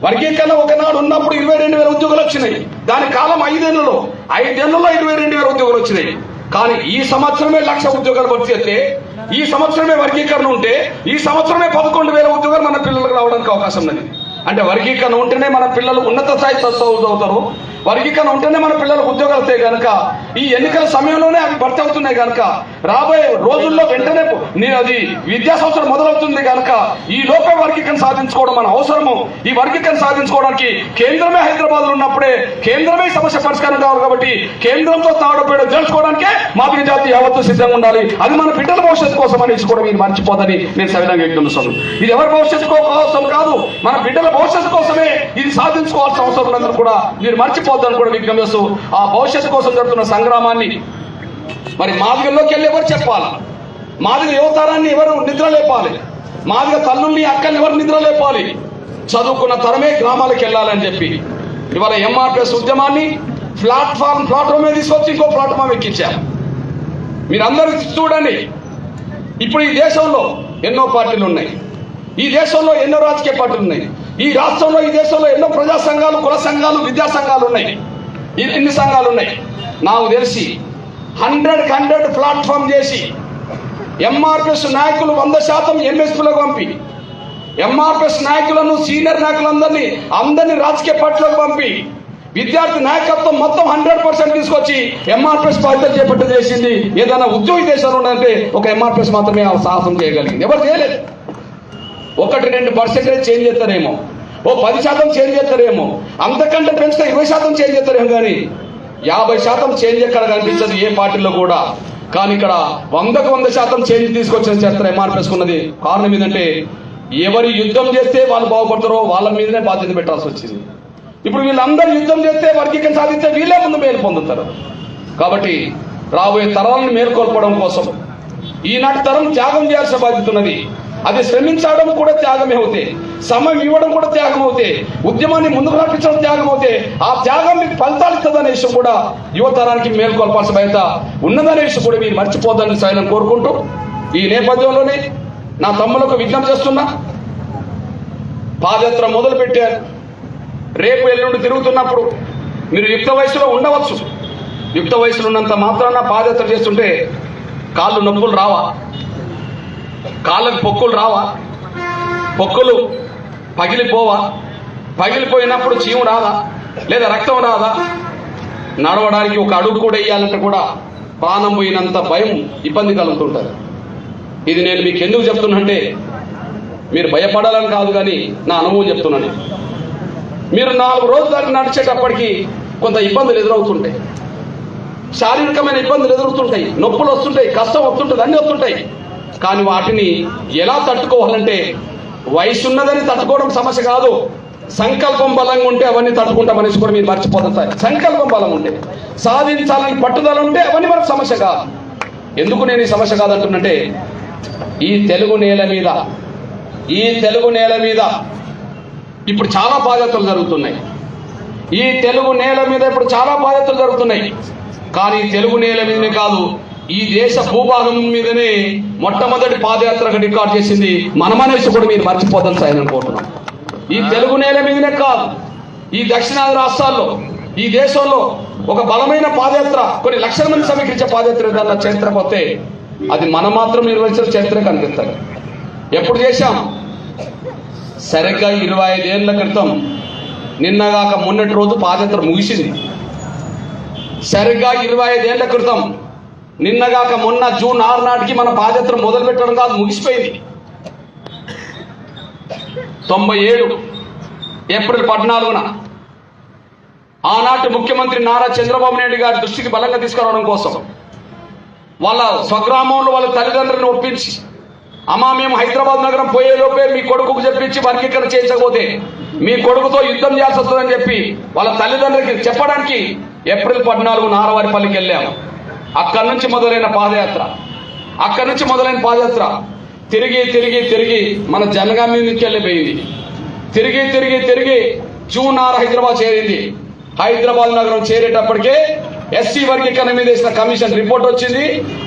వర్గీకరణ ఒకనాడు ఉన్నప్పుడు 22,000 ఉద్యోగాలు వచ్చినాయి. దాని కాలం 5 ఏళ్లలో 22,000 ఉద్యోగాలు వచ్చినాయి. కానీ ఈ సంవత్సరమే 1,00,000 ఉద్యోగాలు భర్తీ చేస్తే, ఈ సంవత్సరమే వర్గీకరణ ఉంటే, ఈ సంవత్సరమే 11,000 ఉద్యోగాలు మన పిల్లలకు రావడానికి అవకాశం ఉన్నది. అంటే వర్గీకరణ ఉంటేనే మన పిల్లలు ఉన్నత స్థాయి చదువుతారు, వర్గీకరణ ఉంటేనే మన పిల్లలకు ఉద్యోగాలు వస్తాయి కనుక, ఈ ఎన్నికల సమయంలోనే అవి భర్తీ అవుతున్నాయి కనుక, రాబోయే రోజుల్లో వెంటనే అది విద్యా సంవత్సరం మొదలవుతుంది కనుక ఈ లోపే వర్గీకరణ సాధించుకోవడం మన అవసరము. ఈ వర్గీకరణ సాధించుకోవడానికి కేంద్రమే హైదరాబాద్ లో ఉన్నప్పుడే కేంద్రమే సమస్య పరిష్కారం కావాలి. కాబట్టి కేంద్రంతో తాడపేయడం తెలుసుకోవడానికే మాదిగ జాతి యావత్తు సిద్ధంగా ఉండాలి. అది మన బిడ్డల భవిష్యత్తు కోసం అనేసి కూడా మీరు మర్చిపోదని నేను సవినంగా వ్యక్తం. ఇది ఎవరి భవిష్యత్తు కోసం కాదు, మన బిడ్డల భవిష్యత్తు కోసమే ఇది సాధించుకోవాల్సిన అవసరం ఉన్నదని కూడా మీరు మర్చిపోద్దని కూడా విజ్ఞప్తి చేస్తూ, ఆ భవిష్యత్తు కోసం జరుగుతున్న సంగ్రామాన్ని మరి మాదిగల్లోకి వెళ్ళి ఎవరు చెప్పాలి? మాదిగ యువతరాన్ని ఎవరు నిద్ర లేపాలి? మాదిగ తల్లుల్ని అక్కల్ని ఎవరు నిద్ర లేపాలి? చదువుకున్న తరమే గ్రామాలకు వెళ్ళాలని చెప్పి ఇవాళ ఎంఆర్పిఎస్ ఉద్యమాన్ని ప్లాట్ఫామ్ మీద తీసుకొచ్చి ఇంకో ప్లాట్ఫామ్ ఎక్కించారు. మీరందరూ చూడండి, ఇప్పుడు ఈ దేశంలో ఎన్నో పార్టీలు ఉన్నాయి, ఈ దేశంలో ఎన్నో రాజకీయ పార్టీలు ఉన్నాయి, ఈ రాష్ట్రంలో ఈ దేశంలో ఎన్నో ప్రజా సంఘాలు, కుల సంఘాలు, విద్యా సంఘాలు ఉన్నాయి. ఎన్ని సంఘాలు ఉన్నాయి? నాకు తెలిసి 100 ప్లాట్ఫామ్ చేసి ఎంఆర్పిఎస్ నాయకులు 100% ఎంఎస్పీలకు పంపి, ఎంఆర్పిఎస్ నాయకులను, సీనియర్ నాయకులందరినీ రాజకీయ పార్టీలకు పంపి, విద్యార్థి నాయకత్వం మొత్తం 100% తీసుకొచ్చి ఎంఆర్పిఎస్ బాధ్యతలు చేపట్టు చేసింది. ఏదైనా ఉద్యోగి దేశాలు ఉండాలంటే ఒక ఎంఆర్పిఎస్ మాత్రమే సాహసం చేయగలిగింది. ఎవరు చేయలేదు. 1-2% చేంజ్ చేస్తారేమో, 10% చేంజ్ చేస్తారేమో, అంతకంటే పెంచితే 20% చేంజ్ చేస్తారేమో, కానీ 50% చేంజ్ ఎక్కడ కనిపించదు ఏ పార్టీలో కూడా. కానీ ఇక్కడ 100% చేంజ్ తీసుకొచ్చిన చరిత్ర ఎంఆర్పిఎస్ ఉన్నది. కారణం ఏంటంటే ఎవరు యుద్ధం చేస్తే వాళ్ళు బాగుపడతారో వాళ్ళ మీదనే బాధ్యత పెట్టాల్సి వచ్చింది. ఇప్పుడు వీళ్ళందరూ యుద్ధం చేస్తే వర్గీకరణ సాధిస్తే వీళ్ళే ముందు మేలు పొందుతారు. కాబట్టి రాబోయే తరాలను మేల్కొల్పడం కోసం ఈనాటి తరం త్యాగం చేయాల్సిన బాధ్యత ఉన్నది. అది శ్రమించడం కూడా త్యాగమే అవుతే, సమయం ఇవ్వడం కూడా త్యాగం అవుతే, ఉద్యమాన్ని ముందుకు నడిపించడం త్యాగం అవుతే, ఆ త్యాగం మీకు ఫలితాలు ఇస్తుందనే విషయం కూడా యువతరానికి మేల్కొల్పాల్సిన బాధ్యత ఉన్నదనే విషయం కూడా మీరు మర్చిపోద్దని సాయం కోరుకుంటూ, ఈ నేపథ్యంలోనే నా తమ్ములకు విజ్ఞప్తి చేస్తున్నా, పాదయాత్ర మొదలు పెట్టారు. రేపు ఎల్లుండి తిరుగుతున్నప్పుడు మీరు యుక్త వయసులో ఉండవచ్చు. యుక్త వయసులో ఉన్నంత మాత్రాన పాదయాత్ర చేస్తుంటే కాళ్ళు నొప్పులు రావా? కాళ్ళకు పొక్కులు రావా? పొక్కులు పగిలిపోవా? పగిలిపోయినప్పుడు చీము రాదా? లేదా రక్తం రాదా? నడవడానికి ఒక అడుగు కూడా వేయాలంటే కూడా ప్రాణం పోయినంత భయం, ఇబ్బంది కలుగుతుంటుంది. ఇది నేను మీకు ఎందుకు చెప్తున్నా, మీరు భయపడాలని కాదు, కానీ నా అనుభవం చెప్తున్నాను. మీరు 4 రోజులు నడిచేటప్పటికి కొంత ఇబ్బందులు ఎదురవుతుంటాయి, శారీరకమైన ఇబ్బందులు ఎదురవుతుంటాయి, నొప్పులు వస్తుంటాయి, కష్టం వస్తుంటుంది, అన్నీ వస్తుంటాయి. కానీ వాటిని ఎలా తట్టుకోవాలంటే, వయసు ఉన్నదని తట్టుకోవడం సమస్య కాదు. సంకల్పం బలంగా ఉంటే అవన్నీ తట్టుకుంటా మనిషి కూడా మీరు మర్చిపోతారు. సంకల్పం బలం ఉంటే, సాధించాలని పట్టుదల ఉంటే అవన్నీ మనకు సమస్య కాదు. ఎందుకు నేను ఈ సమస్య కాదంటున్నంటే, ఈ తెలుగు నేల మీద ఇప్పుడు చాలా బాధ్యతలు జరుగుతున్నాయి. ఈ తెలుగు నేల మీద ఇప్పుడు చాలా బాధ్యతలు జరుగుతున్నాయి. కానీ తెలుగు నేల మీదనే కాదు, ఈ దేశ భూభాగం మీదనే మొట్టమొదటి పాదయాత్రకు రికార్డ్ చేసింది మనమనేసి కూడా మీరు మర్చిపోతాను సార్ అనుకుంటున్నాం. ఈ తెలుగు నేల మీదనే కాదు, ఈ దక్షిణాది రాష్ట్రాల్లో, ఈ దేశంలో ఒక బలమైన పాదయాత్ర, కొన్ని లక్షల మంది సమీకరించే పాదయాత్ర ఏదన్నా చరిత్ర పోతే అది మనం మాత్రం నిర్వహించిన చరిత్ర కనిపిస్తుంది. ఎప్పుడు చేశాం? సరిగ్గా 25 ఏళ్ల క్రితం, నిన్నగాక మొన్నటి రోజు పాదయాత్ర ముగిసింది. సరిగ్గా 25 ఏళ్ల క్రితం, నిన్నగాక మొన్న జూన్ 6 నాటికి మన పాదయాత్ర మొదలు పెట్టడం కాదు, ముగిసిపోయింది. 97 ఏప్రిల్ 14న ఆనాటి ముఖ్యమంత్రి నారా చంద్రబాబు నాయుడు గారి దృష్టికి బలంగా తీసుకురావడం కోసం వాళ్ళ స్వగ్రామంలో వాళ్ళ తల్లిదండ్రులను ఒప్పించి, అమ్మా మేము హైదరాబాద్ నగరం పోయేలోపే మీ కొడుకుకు చెప్పించి వర్గీకరణ చేయించకపోతే మీ కొడుకుతో యుద్ధం చేయాల్సి వస్తుందని చెప్పి వాళ్ళ తల్లిదండ్రులకి చెప్పడానికి ఏప్రిల్ 14 నారవారిపల్లికి వెళ్ళాము. అక్కడి నుంచి మొదలైన పాదయాత్ర తిరిగి మన జనగామ నుంచి వెళ్ళిపోయింది. తిరిగి జూన్ 6 హైదరాబాద్ చేరింది. హైదరాబాద్ నగరం చేరేటప్పటికే ఎస్సీ వర్గీకరణ మీద వేసిన కమిషన్ రిపోర్ట్ వచ్చింది.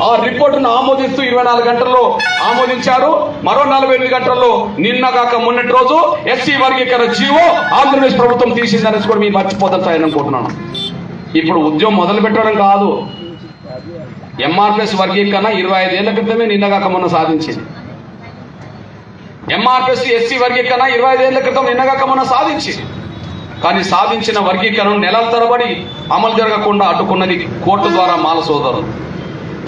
ఆ రిపోర్టును ఆమోదిస్తూ 24 గంటల్లో ఆమోదించారు. మరో 48 గంటల్లో నిన్నగాక మొన్నటి రోజు ఎస్సీ వర్గీకరణ జీవో ఆంధ్రప్రదేశ్ ప్రభుత్వం తీసిందనేసి కూడా మీరు మర్చిపోతాను అనుకుంటున్నాను. ఇప్పుడు ఉద్యమం మొదలు పెట్టడం కాదు, ఎంఆర్పిఎస్ వర్గీకరణ 25 ఏళ్ల క్రితమే నిన్నగాక మొన్న సాధించింది. ఎంఆర్పిఎస్ ఎస్సీ వర్గీకరణ 25 ఏళ్ల క్రితం నిన్నగాక మొన్న సాధించింది. కానీ సాధించిన వర్గీకరణ నెలల తరబడి అమలు జరగకుండా అడ్డుకున్నది కోర్టు ద్వారా మాల సోదరులు.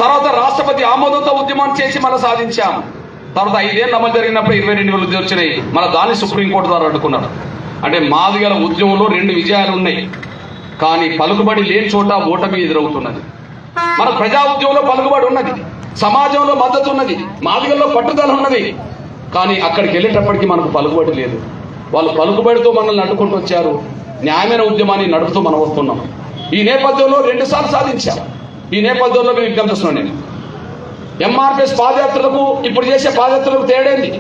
తర్వాత రాష్ట్రపతి ఆమోదంతో ఉద్యమం చేసి మళ్ళీ సాధించాము. తర్వాత 5 ఏళ్ళు అమలు జరిగినప్పుడు 22,000 ఉద్యోగాలు వచ్చినాయి. మన దాన్ని సుప్రీంకోర్టు ద్వారా అడ్డుకున్నారు. అంటే మాదిగల ఉద్యమంలో 2 విజయాలు ఉన్నాయి. కానీ పలుకుబడి లేని చోట ఓటమి ఎదురవుతున్నది. మన ప్రజా ఉద్యమంలో పలుకుబడి ఉన్నది, సమాజంలో మద్దతు ఉన్నది, మాదిగల్లో పట్టుదల ఉన్నది. కానీ అక్కడికి వెళ్ళేటప్పటికి మనకు పలుకుబడి లేదు. వాళ్ళు పలుకుబడితో మనల్ని అడ్డుకుంటూ వచ్చారు. న్యాయమైన ఉద్యమాన్ని నడుపుతూ మనం వస్తున్నాం. ఈ నేపథ్యంలో 2 సార్లు సాధించాం. ఈ నేపథ్యంలో మేము విజ్ఞప్తి చేస్తున్నాను. నేను ఎంఆర్పిఎస్ పాదయాత్రలకు ఇప్పుడు చేసే పాదయాత్రలకు తేడేంది?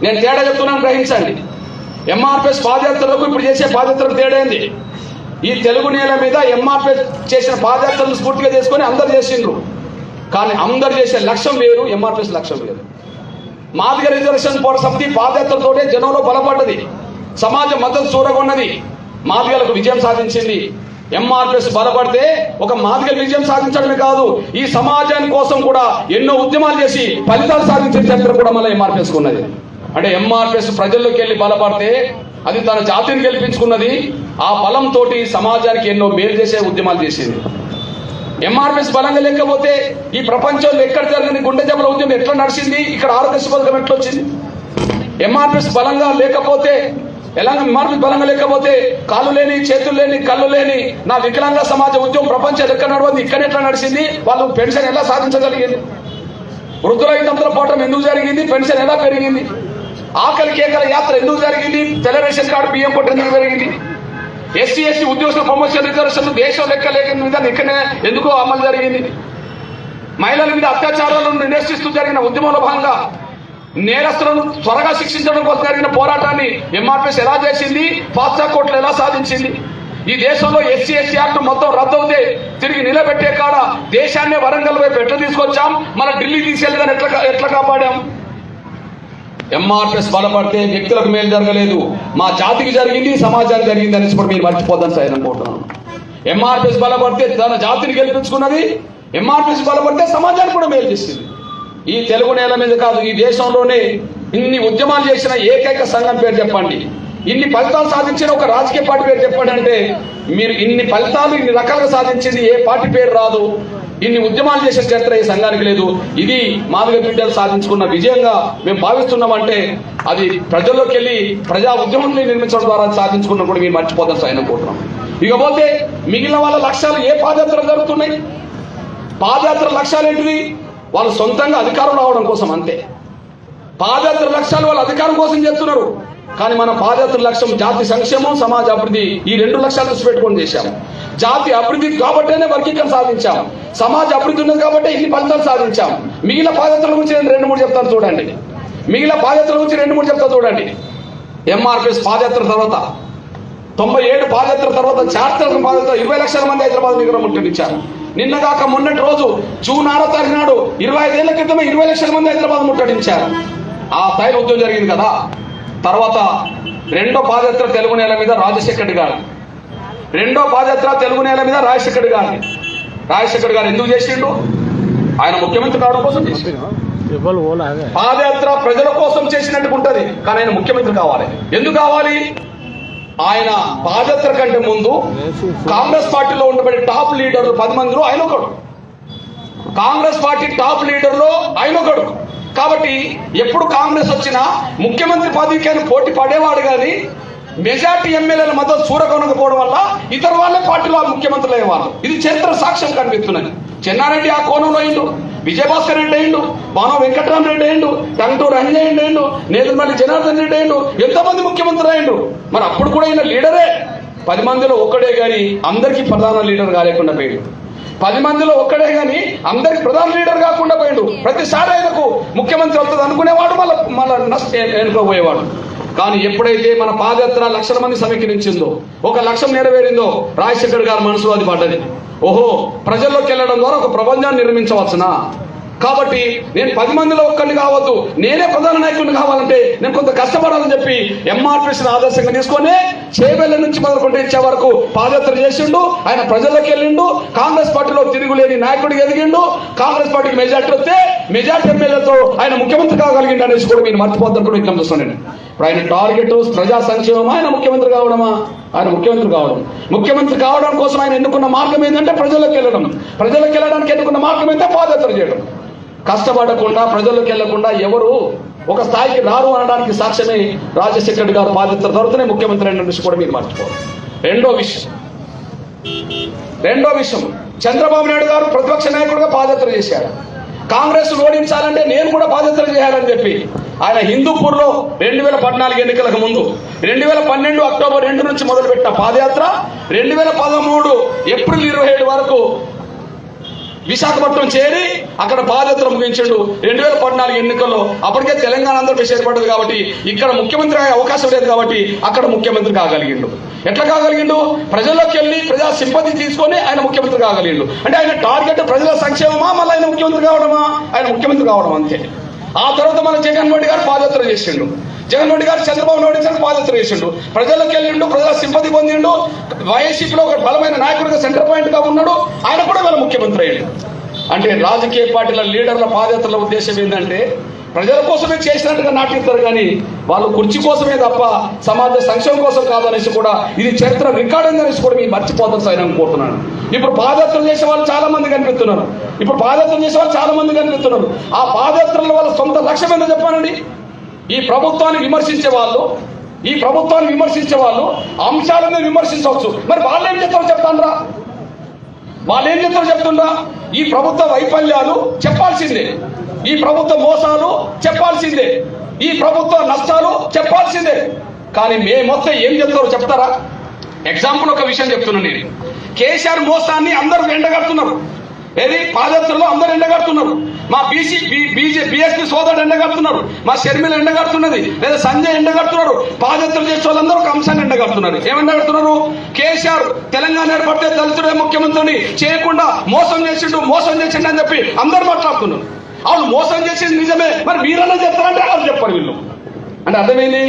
నేను తేడా చెప్తున్నాను, గ్రహించండి. ఎంఆర్పిఎస్ పాదయాత్రలకు ఇప్పుడు చేసే పాదయాత్రకు తేడేంది? ఈ తెలుగు నేల మీద ఎంఆర్పిఎస్ చేసిన పాదయాత్రలను స్ఫూర్తిగా చేసుకొని అందరు చేసిండ్రు. కానీ అందరు చేసే లక్ష్యం వేరు, ఎంఆర్పిఎస్ లక్ష్యం వేరు. మాదిగ రిజర్వేషన్ పోరాట సమితి పాదయాత్రతోటే జనంలో బలపడ్డది, సమాజ మద్దతు చూరగొన్నది, మాదిగలకు విజయం సాధించింది. ఎంఆర్పిఎస్ బలపడితే ఒక మాదిగ విజయం సాధించడమే కాదు, ఈ సమాజాని కోసం కూడా ఎన్నో ఉద్యమాలు చేసి ఫలితాలు సాధించిన చరిత్ర కూడా మళ్ళీ ఎంఆర్పిఎస్కు ఉన్నది. అంటే ఎంఆర్పిఎస్ ప్రజల్లోకి వెళ్ళి బలపడితే అది తన జాతిని గెలిపించుకున్నది. ఆ బలంతో సమాజానికి ఎన్నో మేలు చేసే ఉద్యమాలు చేసింది. ఎంఆర్పిఎస్ బలంగా లేకపోతే ఈ ప్రపంచంలో ఎక్కడ జరిగింది గుండె జబ్బుల ఉద్యమం ఎట్లా నడిచింది, ఇక్కడ ఆరోగ్య పథకం ఎట్లా వచ్చింది? ఎంఆర్పిఎస్ బలంగా లేకపోతే, ఎంఆర్పిఎస్ బలంగా లేకపోతే కాళ్ళు లేని, చేతులు లేని, కళ్ళు లేని నా వికలాంగ సమాజ ఉద్యమం ప్రపంచం ఎక్కడ నడవద్దు, ఇక్కడ ఎట్లా నడిచింది? వాళ్ళు పెన్షన్ ఎలా సాధించగలిగింది? వృద్ధుల హితంతో పోవటం ఎందుకు జరిగింది? పెన్షన్ ఎలా పెరిగింది? ఆకలి కేకల యాత్ర ఎందుకు జరిగింది? తెల్ల రేషన్ కార్డు బియ్యం కొట్టు ఎందుకు పెరిగింది? ఎస్సీ ఉద్యోగుల ప్రమోషన్ రిజర్వేషన్ దేశం లెక్క లేని మీద ఇక్కడనే ఎందుకు అమలు జరిగింది? మహిళల మీద అత్యాచారాలను నిరసిస్తూ జరిగిన ఉద్యమంలో భాగంగా నేరస్తులను త్వరగా శిక్షించడం కోసం జరిగిన పోరాటాన్ని ఎంఆర్పిఎస్ ఎలా చేసింది? ఫాస్ట్ ట్రాక్ కోర్టులు ఎలా సాధించింది? ఈ దేశంలో ఎస్సీ యాక్ట్ మొత్తం రద్దవుతే తిరిగి నిలబెట్టే కాడ దేశాన్నే వరంగల్ వైపు ఎట్లా తీసుకొచ్చాం, మన ఢిల్లీ తీసుకెళ్ళి ఎట్లా కాపాడాం? ఎంఆర్పిఎస్ బలపడితే వ్యక్తులకు మేలు జరగలేదు, మా జాతికి జరిగింది, సమాజానికి జరిగింది అనేసి కూడా మీరు మర్చిపోద్దని సార్ అనుకుంటున్నాను. ఎంఆర్పిఎస్ బలపడితే తన జాతిని గెలిపించుకున్నది, ఎంఆర్పిఎస్ బలపడితే సమాజానికి కూడా మేలు చేసింది. ఈ తెలుగు నేల మీద కాదు, ఈ దేశంలోనే ఇన్ని ఉద్యమాలు చేసిన ఏకైక సంఘం పేరు చెప్పండి, ఇన్ని ఫలితాలు సాధించిన ఒక రాజకీయ పార్టీ పేరు చెప్పండి అంటే మీరు ఇన్ని ఫలితాలు ఇన్ని రకాలుగా సాధించింది ఏ పార్టీ పేరు రాదు. ఇన్ని ఉద్యమాలు చేసిన చరిత్ర ఈ సంఘానికి లేదు. ఇది మాదిగ బిడ్డలు సాధించుకున్న విజయంగా మేము భావిస్తున్నామంటే అది ప్రజల్లోకి వెళ్ళి ప్రజా ఉద్యమం నిర్మించడం ద్వారా సాధించుకున్న కూడా మీరు మర్చిపోతారు సార్ అనుకుంటున్నాం. ఇకపోతే మిగిలిన వాళ్ళ లక్ష్యాలు ఏ పాదయాత్రలు జరుగుతున్నాయి? పాదయాత్ర లక్ష్యాలు ఏంటిది? వాళ్ళు సొంతంగా అధికారం రావడం కోసం అంతే. పాదయాత్ర లక్ష్యాలు వాళ్ళు అధికారం కోసం చేస్తున్నారు. కానీ మన పాదయాత్ర లక్ష్యం జాతి సంక్షేమం, సమాజ అభివృద్ధి, ఈ 2 లక్ష్యాలు దృష్టి పెట్టుకొని చేశాము. జాతి అభివృద్ధి కాబట్టేనే వర్గీకరణ సాధించాం, సమాజ అభివృద్ధి ఉన్నది కాబట్టి ఇన్ని ఫలితాలు సాధించాం. మిగిలిన పాదయాత్రల గురించి నేను 2-3 చెప్తాను చూడండి. మిగిలిన పాదయాత్రల గురించి 2-3 చెప్తాను చూడండి. ఎంఆర్పిఎస్ పాదయాత్ర తర్వాత 97 పాదయాత్ర తర్వాత చారిత్రక పాదయాత్ర 20 లక్షల మంది హైదరాబాద్ నగరం ముట్టడించారు. నిన్నగాక మొన్నటి రోజు జూన్ 6వ తారీఖు నాడు 25 ఏళ్ల క్రితమే 20 లక్షల మంది హైదరాబాద్ ముట్టడించారు. ఆ స్థాయిలో ఉద్యమం జరిగింది కదా. తర్వాత 2వ పాదయాత్ర తెలుగు నేల మీద రాజశేఖర్ గారు, 2వ పాదయాత్ర తెలుగు నేల మీద రాజశేఖర్ గారు. రాజశేఖర్ గారు ఎందుకు చేసిండు? ఆయన ముఖ్యమంత్రి కావడం కోసం చేసిండు. పాదయాత్ర ప్రజల కోసం చేసినట్టుగా ఉంటది, కానీ ఆయన ముఖ్యమంత్రి కావాలి. ఎందుకు కావాలి? ఆయన పాదయాత్ర కంటే ముందు కాంగ్రెస్ పార్టీలో ఉండబడే టాప్ లీడర్లు 10 మందిలో ఆయన ఒకడు. కాంగ్రెస్ పార్టీ టాప్ లీడర్లో ఆయన ఒకడు. కాబట్టి ఎప్పుడు కాంగ్రెస్ వచ్చినా ముఖ్యమంత్రి పదవికి ఆయన పోటీ పడేవాడు, కానీ మెజార్టీ ఎమ్మెల్యేల మద్దతు చూరకొనకపోవడం వల్ల ఇతర వాళ్ళే పార్టీలో ముఖ్యమంత్రులు అయ్యేవాళ్ళు. ఇది చరిత్ర సాక్ష్యం కనిపిస్తున్నది. చెన్నారెడ్డి ఆ కోణంలో అయిండు, విజయభాస్కర్ రెడ్డి అయిండు, బాణం వెంకటరామరెడ్డి అయిండు, టంగుటూరు అంజయ్ అయిండు, నేదురుమల్లి జనార్దన్ రెడ్డి అయిండు, ఎంతమంది ముఖ్యమంత్రులు అయిండు. మరి అప్పుడు కూడా ఈయన లీడరే. 10 మందిలో ఒక్కడే గాని అందరికీ ప్రధాన లీడర్ కాలేకుండా పోయాడు. 10 మందిలో ఒక్కడే గాని అందరికి ప్రధాన లీడర్ కాకుండా పోయాడు. ప్రతిసారి ఆయనకు ముఖ్యమంత్రి అవుతుంది అనుకునేవాడు, మళ్ళీ ఎన్నుకోబోయేవాడు. కానీ ఎప్పుడైతే మన పాదయాత్ర లక్షల మంది సమీకరించిందో, 1 లక్ష్యం నెరవేరిందో, రాజశేఖర్ గారి మనసులో అది పడ్డది. ఓహో, ప్రజల్లోకి వెళ్ళడం ద్వారా ఒక ప్రపంచాన్ని నిర్మించవచ్చునా? కాబట్టి నేను 10 మందిలో ఒక్కరిని కావద్దు, నేనే ప్రధాన నాయకుడిని కావాలంటే నేను కొంత కష్టపడాలని చెప్పి ఎంఆర్పిఎస్ ఆదర్శంగా తీసుకొని చేవెళ్ళ నుంచి మొదలుకుంటే ఇచ్చే వరకు పాదయాత్ర చేసిండు. ఆయన ప్రజల్లోకి వెళ్ళిండు. కాంగ్రెస్ పార్టీలో తిరుగులేని నాయకుడికి ఎదిగిండు. కాంగ్రెస్ పార్టీకి మెజార్టీ వస్తే మెజార్టీ ఎమ్మెల్యేతో ఆయన ముఖ్యమంత్రి కాగలిగిండు అనేసి కూడా మీరు మర్చిపోతారు కూడా విజ్ఞప్తి చేస్తున్నాను. ఇప్పుడు ఆయన టార్గెట్ ప్రజా సంక్షేమమా, ఆయన ముఖ్యమంత్రి కావడమా? ఆయన ముఖ్యమంత్రి కావడం. ముఖ్యమంత్రి కావడం కోసం ఆయన ఎన్నుకున్న మార్గం ఏంటంటే ప్రజల్లోకి వెళ్ళడం. ప్రజల్లోకి వెళ్ళడానికి ఎన్నుకున్న మార్గం ఏంటంటే పాదయాత్ర చేయడం. కష్టపడకుండా ప్రజల్లోకి వెళ్లకుండా ఎవరు ఒక స్థాయికి రారు అనడానికి సాక్ష్యమే రాజశేఖర్ గారు పాదయాత్ర తర్వాతనే ముఖ్యమంత్రి అయిన విషయం కూడా మీరు మర్చిపోవాలి. రెండో విషయం చంద్రబాబు నాయుడు గారు ప్రతిపక్ష నాయకుడిగా పాదయాత్ర చేశాడు. కాంగ్రెస్ ఓడించాలంటే నేను కూడా పాదయాత్ర చేయాలని చెప్పి ఆయన హిందూపూర్లో 2014 ఎన్నికలకు ముందు 2012 అక్టోబర్ 2 నుంచి మొదలుపెట్టిన పాదయాత్ర 2013 ఏప్రిల్ 27 వరకు విశాఖపట్నం చేరి అక్కడ పాదయాత్ర ముగించాడు. 2014 ఎన్నికల్లో అప్పటికే తెలంగాణ ఆంధ్రప్రదేశ్ ఏర్పడ్డది కాబట్టి ఇక్కడ ముఖ్యమంత్రి అయ్యే అవకాశం లేదు కాబట్టి అక్కడ ముఖ్యమంత్రి కాగలిగిండు. ఎట్లా కాగలిగిండు? ప్రజల్లోకి వెళ్ళి ప్రజా సింపతి తీసుకొని ఆయన ముఖ్యమంత్రి కాగలిగిండు. అంటే ఆయన టార్గెట్ ప్రజల సంక్షేమమా, మళ్ళీ ఆయన ముఖ్యమంత్రి కావడమా? ఆయన ముఖ్యమంత్రి కావడం అంతే. ఆ తర్వాత మన జగన్మోహన్ రెడ్డి గారు పాదయాత్ర చేసిండు. జగన్మోహన్ రెడ్డి గారు చంద్రబాబు నాయుడు గారు పాదయాత్ర చేసిండు. ప్రజల్లోకి వెళ్ళిండు, ప్రజల సింపతి పొందిండు. వైఎస్సీపీలో ఒక బలమైన నాయకుడిగా సెంటర్ పాయింట్ గా ఉన్నాడు. ఆయన కూడా వీళ్ళ ముఖ్యమంత్రి అయ్యాడు. అంటే రాజకీయ పార్టీల లీడర్ల పాదయాత్రల ఉద్దేశం ఏంటంటే ప్రజల కోసమే చేసినట్టుగా నాటిస్తారు, కానీ వాళ్ళు కుర్చీ కోసమే తప్ప సమాజ సంక్షేమం కోసం కాదనేసి కూడా ఇది చరిత్ర రికార్డ్ అనేసి కూడా మీరు మర్చిపోతారు సార్ అనుకుంటున్నాను. ఇప్పుడు పాదయాత్రలు చేసే వాళ్ళు చాలా మంది కనిపిస్తున్నారు. ఆ పాదయాత్రల వాళ్ళ సొంత లక్ష్యం ఏంటో చెప్పానండి. ఈ ప్రభుత్వాన్ని విమర్శించే వాళ్ళు అంశాలను విమర్శించవచ్చు. మరి వాళ్ళు ఏం చెప్తారో చెప్తుండ్రా? ఈ ప్రభుత్వ వైఫల్యాలు చెప్పాల్సిందే, ఈ ప్రభుత్వ మోసాలు చెప్పాల్సిందే, ఈ ప్రభుత్వ నష్టాలు చెప్పాల్సిందే. కానీ మొత్తం ఏం చెప్తారా? ఎగ్జాంపుల్ ఒక విషయం చెప్తున్నాను నేను. కేసీఆర్ మోసాన్ని అందరూ ఎండగడుతున్నారు. ఏది పాదయాత్రలో అందరూ ఎండగడుతున్నారు. మా బీఎస్పీ సోదరుడు ఎండగడుతున్నారు, మా షర్మిల ఎండగడుతున్నది, లేదా సంజయ్ ఎండగడుతున్నారు. పాదయాత్ర చేసే వాళ్ళందరూ ఒక అంశాన్ని ఎండగడుతున్నారు. ఏమెండగడుతున్నారు? కేసీఆర్ తెలంగాణ ఏర్పడితే దళితుడే ముఖ్యమంత్రిని చేయకుండా మోసం చేసిండు అని చెప్పి అందరూ మాట్లాడుతున్నారు. వాళ్ళు మోసం చేసింది నిజమే, మరి మీరన్నా చెప్తారంటే వాళ్ళు చెప్పారు వీళ్ళు. అంటే అర్థమైంది,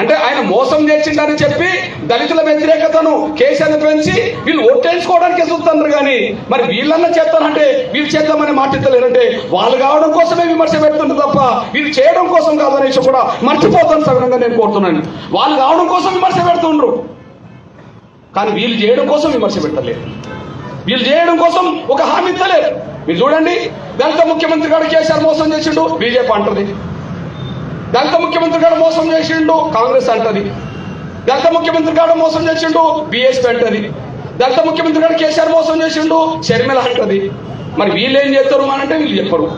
అంటే ఆయన మోసం చేసిండని చెప్పి దళితుల వ్యతిరేకతను కేసీఆర్ పెంచి వీళ్ళు ఓటేసుకోవడానికి చూస్తున్నారు కానీ మరి వీళ్ళన్నా చేస్తానంటే వీళ్ళు చేద్దామని మాటిస్తలేరంటే వాళ్ళు కావడం కోసమే విమర్శ పెడుతున్నారు తప్ప వీళ్ళు చేయడం కోసం కాదనేసి కూడా మర్చిపోతాను సగనంగా నేను కోరుతున్నాను. వాళ్ళు కావడం కోసం విమర్శ పెడుతుండ్రు కానీ వీళ్ళు చేయడం కోసం విమర్శ పెట్టలేదు. వీళ్ళు చేయడం కోసం ఒక హామీ ఇస్తలేరు. మీరు చూడండి, దళిత ముఖ్యమంత్రి గారు కేసీఆర్ మోసం చేసిండు బీజేపీ అంటది, దళిత ముఖ్యమంత్రి గారు మోసం చేసిండు కాంగ్రెస్ అంటది, దళిత ముఖ్యమంత్రి గారు మోసం చేసిండు బీఎస్పీ అంటది, దళిత ముఖ్యమంత్రి గారు కేసీఆర్ మోసం చేసిండు షర్మిల అంటది. మరి వీళ్ళు ఏం చేస్తారు అంటే వీళ్ళు చెప్పరు.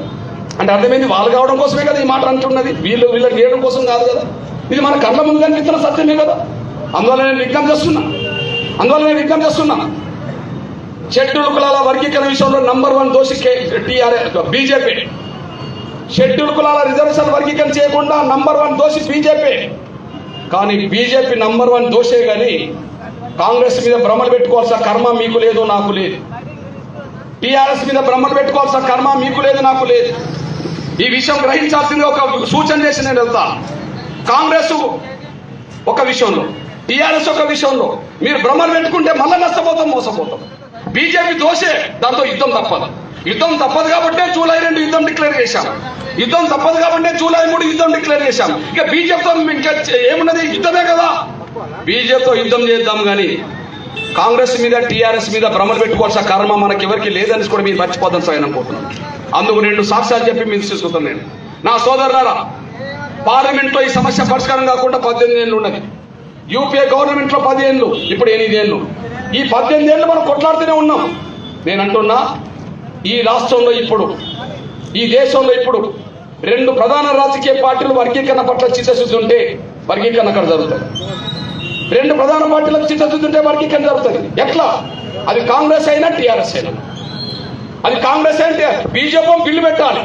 అంటే అర్థమైంది, వాళ్ళు కావడం కోసమే కదా ఈ మాట అంటున్నది, వీళ్ళకి చేయడం కోసం కాదు కదా. ఇది మన కళ్ళ ముందు కనిపిస్తున్న సత్యమే కదా. అందువల్ల నేను విజ్ఞప్తి చేస్తున్నా షెడ్యూల్ కులాల వర్గీకరణ విషయంలో నంబర్ 1 దోషి బీజేపీ. షెడ్యూల్ కులాల రిజర్వేషన్ వర్గీకరణ చేయకుండా నంబర్ 1 దోషి బీజేపీ. కానీ బీజేపీ నంబర్ 1 దోషే కానీ కాంగ్రెస్ మీద భ్రమలు పెట్టుకోవాల్సిన కర్మ మీకు లేదు, నాకు లేదు. టీఆర్ఎస్ మీద భ్రమలు పెట్టుకోవాల్సిన కర్మ మీకు లేదు, నాకు లేదు. ఈ విషయం గ్రహించాల్సింది ఒక సూచన చేసి నేను వెళ్తా. కాంగ్రెస్ ఒక విషయంలో, టీఆర్ఎస్ ఒక విషయంలో మీరు భ్రమలు పెట్టుకుంటే మళ్ళీ నష్టపోతాం, మోసపోతాం. బీజేపీ దోషే, దాంతో యుద్ధం తప్పదు కాబట్టి జూలై 2 యుద్ధం డిక్లేర్ చేశాం. యుద్ధం తప్పదు కాబట్టి జూలై 3 యుద్ధం డిక్లేర్ చేశాం. ఇక బీజేపీతో ఇంకా ఏమున్నది, యుద్ధమే కదా. బీజేపీతో యుద్ధం చేద్దాం కానీ కాంగ్రెస్ మీద టీఆర్ఎస్ మీద భ్రమలు పెట్టుకోవాల్సిన కర్మ మనకి ఎవరికి లేదని కూడా మీరు మర్చిపోతాను సార్ అనుకుంటున్నాను. అందుకు 2 సాక్ష్యాలు చెప్పి మీరు తీసుకుంటాను. నేను నా సోదరులారా, పార్లమెంట్లో ఈ సమస్య పరిష్కారం కాకుండా 18 ఏళ్ళు ఉన్నది. యూపీఏ గవర్నమెంట్లో 10 ఏళ్ళు, ఇప్పుడు 8 ఏళ్ళు. ఈ 18 ఏళ్ళు మనం కొట్లాడుతూనే ఉన్నాం. నేను అంటున్నా, ఈ రాష్ట్రంలో ఇప్పుడు, ఈ దేశంలో ఇప్పుడు 2 ప్రధాన రాజకీయ పార్టీలు వర్గీకరణ పట్ల చిత్తశుద్ధి ఉంటే వర్గీకరణ అక్కడ జరుగుతుంది. 2 ప్రధాన పార్టీలకు చిత్తశుద్ధి ఉంటే వర్గీకరణ జరుగుతుంది. ఎట్లా? అది కాంగ్రెస్ అయినా టీఆర్ఎస్ అయినా. అది కాంగ్రెస్ అంటే బీజేపీ బిల్లు పెట్టాలి,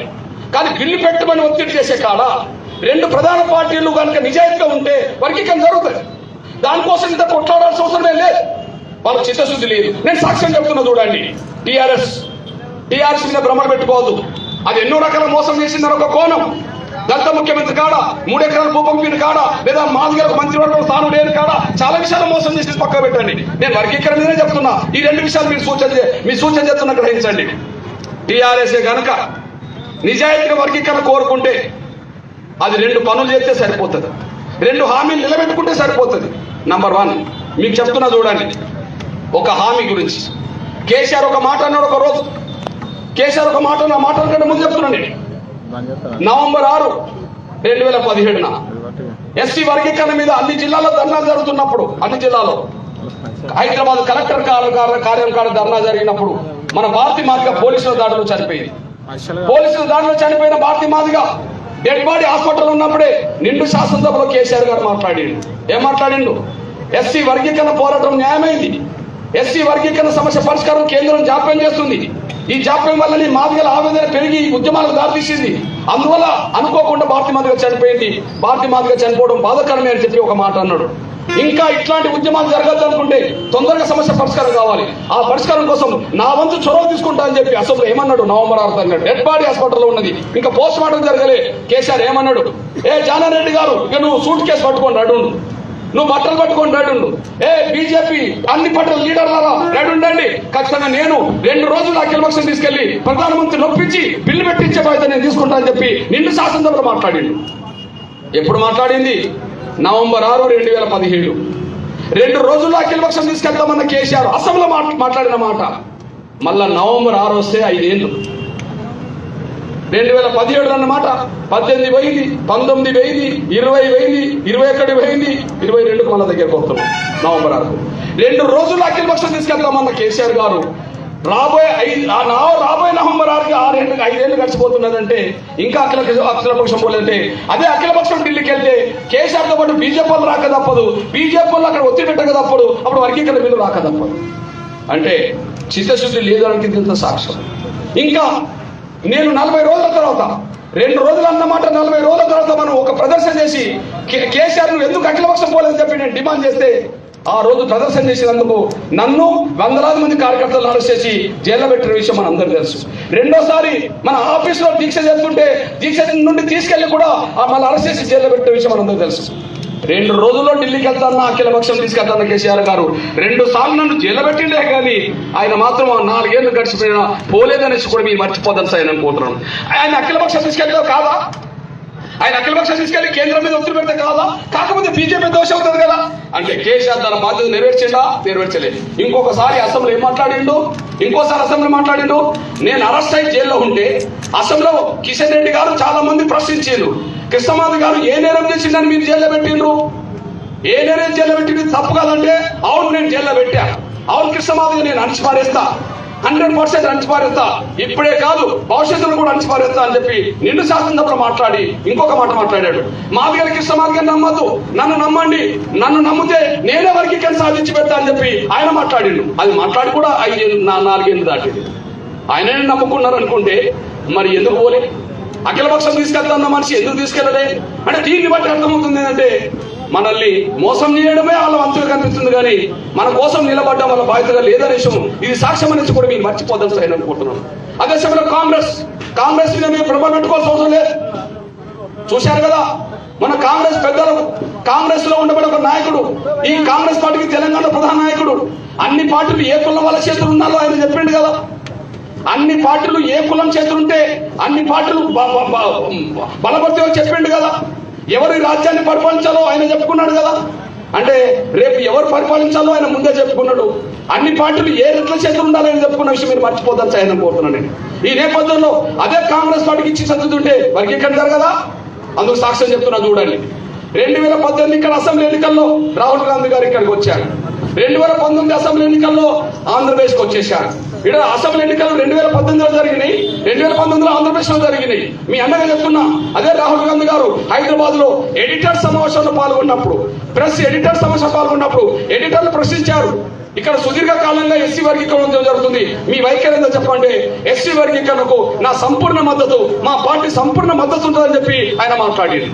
కానీ బిల్లు పెట్టమని ఒత్తిడి చేసే కాడ 2 ప్రధాన పార్టీలు కనుక నిజాయితీగా ఉంటే వర్గీకరణ జరుగుతుంది. దానికోసం ఇంత కొట్లాడాల్సిన అవసరమే లేదు. వాళ్ళ చిత్తశుద్ధి లేదు. నేను సాక్ష్యం చెప్తున్నా చూడండి. టీఆర్ఎస్ మీద భ్రమలు పెట్టుకోవద్దు. అది ఎన్నో రకాల మోసం చేసిందని ఒక కోణం. దళిత ముఖ్యమంత్రి కాడ 3 ఎకరాల భూ పంపిణీ కాడ, లేదా మాదిగలకు మంత్రివర్గం స్థానం లేని కాడ చాలా విషయాలు మోసం చేసి పక్క పెట్టండి. నేను వర్గీకరణ మీదనే చెప్తున్నా. ఈ 2 విషయాలు మీ సూచన చేస్తున్నా గ్రహించండి. టీఆర్ఎస్ కనుక నిజాయితీగా వర్గీకరణ కోరుకుంటే అది 2 పనులు చేస్తే సరిపోతుంది, 2 హామీలు నిలబెట్టుకుంటే సరిపోతుంది. నంబర్ 1 మీకు చెప్తున్నా చూడండి. ఒక హామీ గురించి కేసీఆర్ ఒక మాట అన్నాడు. ఒక రోజు కేసీఆర్ ఒక మాట కంటే ముందు చెప్తున్నాను నేను. నవంబర్ 6, 2017 ఎస్సీ వర్గీకరణ మీద అన్ని జిల్లాల్లో ధర్నా జరుగుతున్నప్పుడు, అన్ని జిల్లాలో హైదరాబాద్ కలెక్టర్ కార్యాలయం కాడ ధర్నా జరిగినప్పుడు మన భారతీ మాదిగ పోలీసుల దాడిలో చనిపోయింది. పోలీసుల దాడిలో చనిపోయిన Bharathi Madiga dead body hospital ఉన్నప్పుడే నిండు శాసనసభలో కేసీఆర్ గారు ఏం మాట్లాడిండు? ఎస్సీ వర్గీకరణ పోరాటం న్యాయమైంది. ఎస్సీ వర్గీకరణ సమస్య పరిష్కారం కేంద్రం జాప్యం చేస్తుంది. ఈ జాప్యం వల్ల నీ మాదిగల ఆవేదన పెరిగి ఉద్యమాలకు దారితీసింది. అందువల్ల అనుకోకుండా భారతీ మాదిగ చనిపోయింది. భారతీ మాదిగ చనిపోవడం బాధాకరమే అని చెప్పి ఒక మాట అన్నాడు. ఇంకా ఇట్లాంటి ఉద్యమాలు జరగద్దు అనుకుంటే తొందరగా సమస్య పరిష్కారం కావాలి. ఆ పరిష్కారం కోసం నా వంతు చొరవ తీసుకుంటా అని చెప్పి అసలు ఏమన్నాడు? నవంబర్ 6 అన్నాడు. డెడ్ బాడీ హాస్పిటల్లో ఉన్నది, ఇంకా పోస్ట్ మార్టం జరగలే. కేసీఆర్ ఏమన్నాడు? జానారెడ్డి గారు, ఇక నువ్వు సూట్ కేసు పట్టుకొని రెడుండు, నువ్వు బట్టలు పట్టుకొని రెడుండు. బీజేపీ అన్ని పార్టీల లీడర్లారా రెడుండండి. ఖచ్చితంగా నేను 2 రోజులు అఖిలపక్షం తీసుకెళ్లి ప్రధానమంత్రి నొప్పించి బిల్లు పెట్టించే బాధ్యత నేను తీసుకుంటా అని చెప్పి నిండు శాసనసభలో మాట్లాడిండు. ఎప్పుడు మాట్లాడింది? నవంబర్ 6, 2017. 2 రోజుల్లో అఖిలపక్షం తీసుకెళ్తామన్న కేసీఆర్ అసెంబ్లీలో మాట్లాడిన మాట మళ్ళా నవంబర్ 6 వస్తే 5 ఏళ్ళు. 2017 అన్నమాట 18 పోయింది, 19 పోయింది, 20 పోయింది, 21 పోయింది, 22కు మళ్ళా దగ్గరకు వస్తున్నాం. నవంబర్ 6 2 రోజుల్లో అఖిలపక్షం తీసుకెళ్తామన్న కేసీఆర్ గారు రాబోయే నవంబర్ 6కి 5 ఏళ్ళు గడిచిపోతున్నదంటే ఇంకా అఖిలపక్షం పోలేదంటే అదే అఖిలపక్షం ఢిల్లీకి వెళ్తే కేసీఆర్తో పాటు బీజేపీ వాళ్ళు రాక తప్పదు, బీజేపీ వాళ్ళు అక్కడ ఒత్తిడి పెట్టక తప్పదు, అప్పుడు వర్గీకరణ బిల్లు రాక తప్పదు. అంటే చిత్తశుద్ధి లేదానికి ఇంత సాక్ష్యం. ఇంకా నేను 40 రోజుల తర్వాత 2 రోజులు అన్నమాట 40 రోజుల తర్వాత మనం ఒక ప్రదర్శన చేసి కేసీఆర్ నువ్వు ఎందుకు అఖిలపక్షం పోలేదని చెప్పి నేను డిమాండ్ చేస్తే ఆ రోజు ప్రదర్శన చేసినందుకు నన్ను వందలాది మంది కార్యకర్తలు అరెస్ట్ చేసి జైల్లో పెట్టిన విషయం మన అందరూ తెలుసు. రెండోసారి మన ఆఫీసులో దీక్ష చేస్తుంటే దీక్ష నుండి తీసుకెళ్లి కూడా మళ్ళీ అరెస్ట్ చేసి జైల్లో పెట్టిన విషయం మన అందరూ తెలుసు. 2 రోజుల్లో ఢిల్లీకి వెళ్తాను, అఖిలపక్షం తీసుకెళ్తాను కేసీఆర్ గారు 2 సార్లు నన్ను జైలు పెట్టిండే కానీ ఆయన మాత్రం 4 ఏళ్ళు గడిచిపోయినా పోలేదనేసి కూడా మీరు మర్చిపోదని సార్ అనుకుంటున్నాను. ఆయన అఖిలపక్షం తీసుకెళ్తే కాదా? ఆయన అఖిలపక్షం తీసుకెళ్లి కేంద్రం మీద ఒత్తిడి పెడితే కాదా? కాకపోతే బీజేపీ దోష అవుతుంది కదా. అంటే కేసీఆర్ తన బాధ్యత నెరవేర్చిండా? నెరవేర్చలేదు. ఇంకొకసారి అసెంబ్లీ ఏం మాట్లాడిండు, ఇంకోసారి అసెంబ్లీ మాట్లాడిండు. నేను అరెస్ట్ అయి జైల్లో ఉంటే అసెంబ్లీలో కిషన్ రెడ్డి గారు చాలా మంది ప్రశ్నించారు, కృష్ణమాధవ్ గారు ఏ నేరం చేసిందని మీరు జైల్లో పెట్టిండ్రు, ఏ నేరం జైల్లో పెట్టింది తప్పు కాదంటే అవును నేను జైల్లో పెట్టా, అవును కృష్ణమాధవ్ నేను అణచిపారేస్తా, 100% అణచిపారేస్తా, ఇప్పుడే కాదు భవిష్యత్తులో కూడా అణచిపారేస్తా అని చెప్పి నిండు శాసనసభలో మాట్లాడి ఇంకొక మాట మాట్లాడాడు. మాధవ్ గారి కృష్ణమాధవ్ గారిని నమ్మద్దు, నన్ను నమ్మండి, నన్ను నమ్మితే నేనే వర్గీకరణ సాధించి పెడతా అని చెప్పి ఆయన మాట్లాడిండు. అది మాట్లాడి కూడా 4 ఏళ్ళు దాటింది. ఆయననే నమ్ముకున్నారు అనుకుంటే మరి ఎందుకు పోలే? అఖిలపక్షం తీసుకెళ్తాన్న మనిషి ఎందుకు తీసుకెళ్ళలే? అంటే దీన్ని బట్టి అర్థమవుతుంది ఏంటంటే మనల్ని మోసం చేయడమే వాళ్ళ వంతుగా కనిపిస్తుంది కానీ మన కోసం నిలబడ్డం వాళ్ళ బాధ్యతగా లేదనే విషయం ఇది సాక్ష్యం అనేసి కూడా మీరు మర్చిపోద్దాం సార్ అనుకుంటున్నాను. అదే సమయంలో కాంగ్రెస్ మీద మీరు ప్రభావం పెట్టుకోవాల్సిన అవసరం లేదు. చూశారు కదా మన కాంగ్రెస్ పెద్దలు, కాంగ్రెస్ లో ఉండబడే ఒక నాయకుడు, ఈ కాంగ్రెస్ పార్టీకి తెలంగాణ ప్రధాన నాయకుడు, అన్ని పార్టీలు ఏ కులం వాళ్ళ చేతులు ఉన్నారో ఆయన చెప్పిండు కదా. అన్ని పార్టీలు ఏ కులం చేతులుంటే అన్ని పార్టీలు బలపడితే చెప్పిండు కదా. ఎవరు ఈ రాజ్యాన్ని పరిపాలించాలో ఆయన చెప్పుకున్నాడు కదా. అంటే రేపు ఎవరు పరిపాలించాలో ఆయన ముందే చెప్పుకున్నాడు. అన్ని పార్టీలు ఏ రెట్ల చేతులు ఉండాలని చెప్పుకున్న విషయం మీరు మర్చిపోతాను ఆయన కోరుతున్నాను నేను. ఈ నేపథ్యంలో అదే కాంగ్రెస్ పార్టీకి ఇచ్చి చదువుతుంటే వర్గీకరణ జరగదా? అందుకు సాక్ష్యం చెప్తున్నా చూడండి. 2018 ఇక్కడ అసెంబ్లీ ఎన్నికల్లో రాహుల్ గాంధీ గారు ఇక్కడికి వచ్చారు. 2019 అసెంబ్లీ ఎన్నికల్లో ఆంధ్రప్రదేశ్కి వచ్చేసారు. ఇక్కడ అసెంబ్లీ ఎన్నికలు 2018లో జరిగినాయి, 2019లో ఆంధ్రప్రదేశ్ లో జరిగినాయి. మీ అన్నగా చెప్తున్నా అదే రాహుల్ గాంధీ గారు హైదరాబాద్ లో ఎడిటర్ సమావేశంలో పాల్గొన్నప్పుడు, ప్రెస్ ఎడిటర్ సమావేశం పాల్గొన్నప్పుడు ఎడిటర్లు ప్రశ్నించారు, ఇక్కడ సుదీర్ఘ కాలంగా ఎస్సీ వర్గీకరణ జరుగుతుంది, మీ వైఖరి ఏందో చెప్పండి, ఎస్సీ వర్గీకరణకు నా సంపూర్ణ మద్దతు, మా పార్టీ సంపూర్ణ మద్దతు ఉంటుందని చెప్పి ఆయన మాట్లాడారు.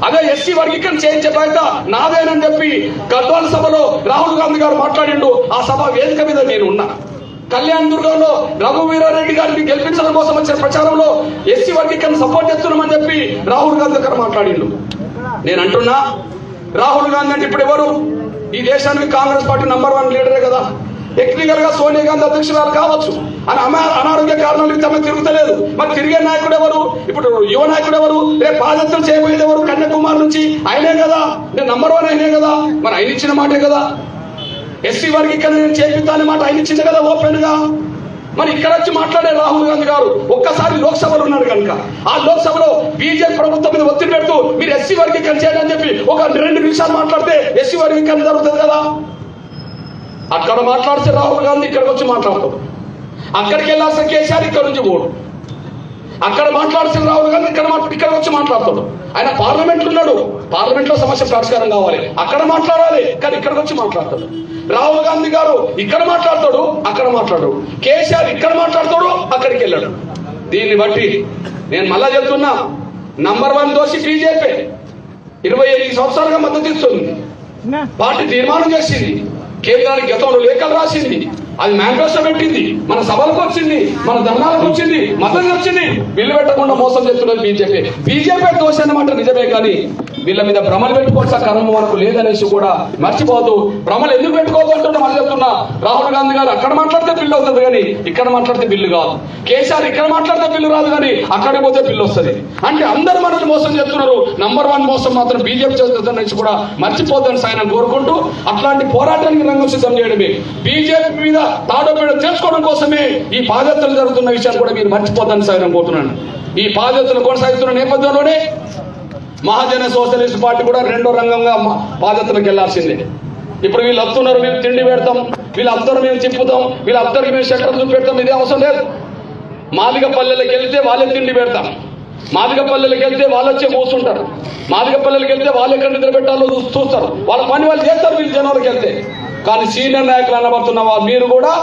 అదే ఎస్సీ వర్గీకరణ చేయించే బాధ్యత నాదేనని చెప్పి గద్వాల సభలో రాహుల్ గాంధీ గారు మాట్లాడిండు. ఆ సభ వేదిక మీద నేను ఉన్నా. కళ్యాణ్ దుర్గంలో రఘువీరారెడ్డి గారిని గెలిపించడం కోసం వచ్చిన ప్రచారంలో ఎస్సీ వర్గీకరణ సపోర్ట్ చేస్తున్నామని చెప్పి రాహుల్ గాంధీ గారు మాట్లాడిండు. నేను అంటున్నా రాహుల్ గాంధీ అంటే ఇప్పుడు ఎవరు? ఈ దేశానికి కాంగ్రెస్ పార్టీ నంబర్ 1 లీడరే కదా. టెక్నికల్ గా సోనియా గాంధీ అధ్యక్షురాలు కావచ్చు, అని అనారోగ్య కారణాలు తమ తిరుగుతలేదు. మరి తిరిగే నాయకుడు ఎవరు? ఇప్పుడు యువ నాయకుడు ఎవరు? రేపు పాదయాత్రలు చేయబోయేది ఎవరు? కన్యాకుమారి నుంచి ఆయనే కదా, నేను నంబర్ 1 అయినే కదా. మరి ఆయన ఇచ్చిన మాటే కదా. ఎస్సీ వర్గీకరణ నేను చేపిద్దాని మాట ఆయన ఇచ్చింది కదా ఓపెన్ గా. మరి ఇక్కడ వచ్చి మాట్లాడే రాహుల్ గాంధీ గారు ఒక్కసారి లోక్సభలో ఉన్నాడు కనుక ఆ లోక్సభలో బీజేపీ ప్రభుత్వం మీద ఒత్తిడి పెడుతూ మీరు ఎస్సీ వర్గీకరణ చేయాలని చెప్పి ఒక 2 నిమిషాలు మాట్లాడితే ఎస్సీ వర్గీకరణ జరుగుతుంది కదా. అక్కడ మాట్లాడితే రాహుల్ గాంధీ ఇక్కడికి వచ్చి మాట్లాడతాడు, అక్కడికి వెళ్ళాల్సిన కేసీఆర్ ఇక్కడ నుంచి పోడు. అక్కడ మాట్లాడాల్సిన రాహుల్ గాంధీ ఇక్కడ వచ్చి మాట్లాడతాడు. ఆయన పార్లమెంట్ ఉన్నాడు, పార్లమెంట్ లో సమస్య పరిష్కారం కావాలి, అక్కడ మాట్లాడాలి, కానీ ఇక్కడికి వచ్చి మాట్లాడతాడు. రాహుల్ గాంధీ గారు ఇక్కడ మాట్లాడతాడు, అక్కడ మాట్లాడు. కేసీఆర్ ఇక్కడ మాట్లాడతాడు, అక్కడికి వెళ్ళాడు. దీన్ని బట్టి నేను మళ్ళా చెప్తున్నా, నంబర్ 1 దోషి బీజేపీ 25 సంవత్సరాలుగా మద్దతు ఇస్తుంది. పార్టీ తీర్మానం చేసింది, కేంద్రానికి గతంలో లేఖలు రాసింది, అది మేనిఫెస్టో పెట్టింది, మన సభలకు వచ్చింది, మన ధర్నాలకు వచ్చింది, మద్దతు వచ్చింది. బిల్లు పెట్టకుండా మోసం చేస్తున్నది బీజేపీ దోష అన్నమాట నిజమే, కానీ వీళ్ళ మీద భ్రమలు పెట్టుకోవాల్సిన కర్మ మనకు లేదనేసి కూడా మర్చిపోతూ, భ్రమలు ఎందుకు పెట్టుకోవద్దు అంటున్నా మళ్ళీ చెప్తున్నా. రాహుల్ గాంధీ గారు అక్కడ మాట్లాడితే బిల్లు అవుతుంది కానీ ఇక్కడ మాట్లాడితే బిల్లు కాదు. కేసీఆర్ ఇక్కడ మాట్లాడితే బిల్లు రాదు కానీ అక్కడికి పోతే బిల్లు వస్తుంది. అంటే అందరూ మనల్ని మోసం చేస్తున్నారు. నంబర్ 1 మోసం మాత్రం బీజేపీ చేస్తుందనేసి కూడా మర్చిపోద్దని ఆయన కోరుకుంటూ, అట్లాంటి పోరాటానికి రంగం సిద్ధం చేయడమే, బీజేపీ మీద తాడోపేడ తెలుసుకోవడం కోసమే ఈ పాదయాత్రలు జరుగుతున్న విషయాన్ని కూడా మీరు మర్చిపోద్దని ఆయన కోరుతున్నాను. ఈ పాదయాత్రలు కొనసాగుతున్న నేపథ్యంలోనే మహాజన సోషలిస్ట్ పార్టీ కూడా 2వ రంగంగా పాదయాత్రకు వెళ్లాల్సిందే. ఇప్పుడు వీళ్ళు వస్తున్నారు, మేము తిండి పెడతాం, వీళ్ళందరూ మేము తిప్పుతాం, వీళ్ళందరికీ మేము షట్టర్ చూపెడతాం, ఇదే అవసరం లేదు. మాదిగ పల్లెలకు వెళ్తే వాళ్ళే తిండి పెడతాం, మాదిగ పల్లెలకు వెళ్తే వాళ్ళు వచ్చే మోస్తుంటారు, మాదిగ పల్లెలకు వెళ్తే వాళ్ళు ఎక్కడ నిద్ర పెట్టాలో చూస్తారు, వాళ్ళ పని వాళ్ళు చేస్తారు వీళ్ళు జనాలకు వెళ్తే. కానీ సీనియర్ నాయకులు అనబడుతున్న వాళ్ళు మీరు కూడా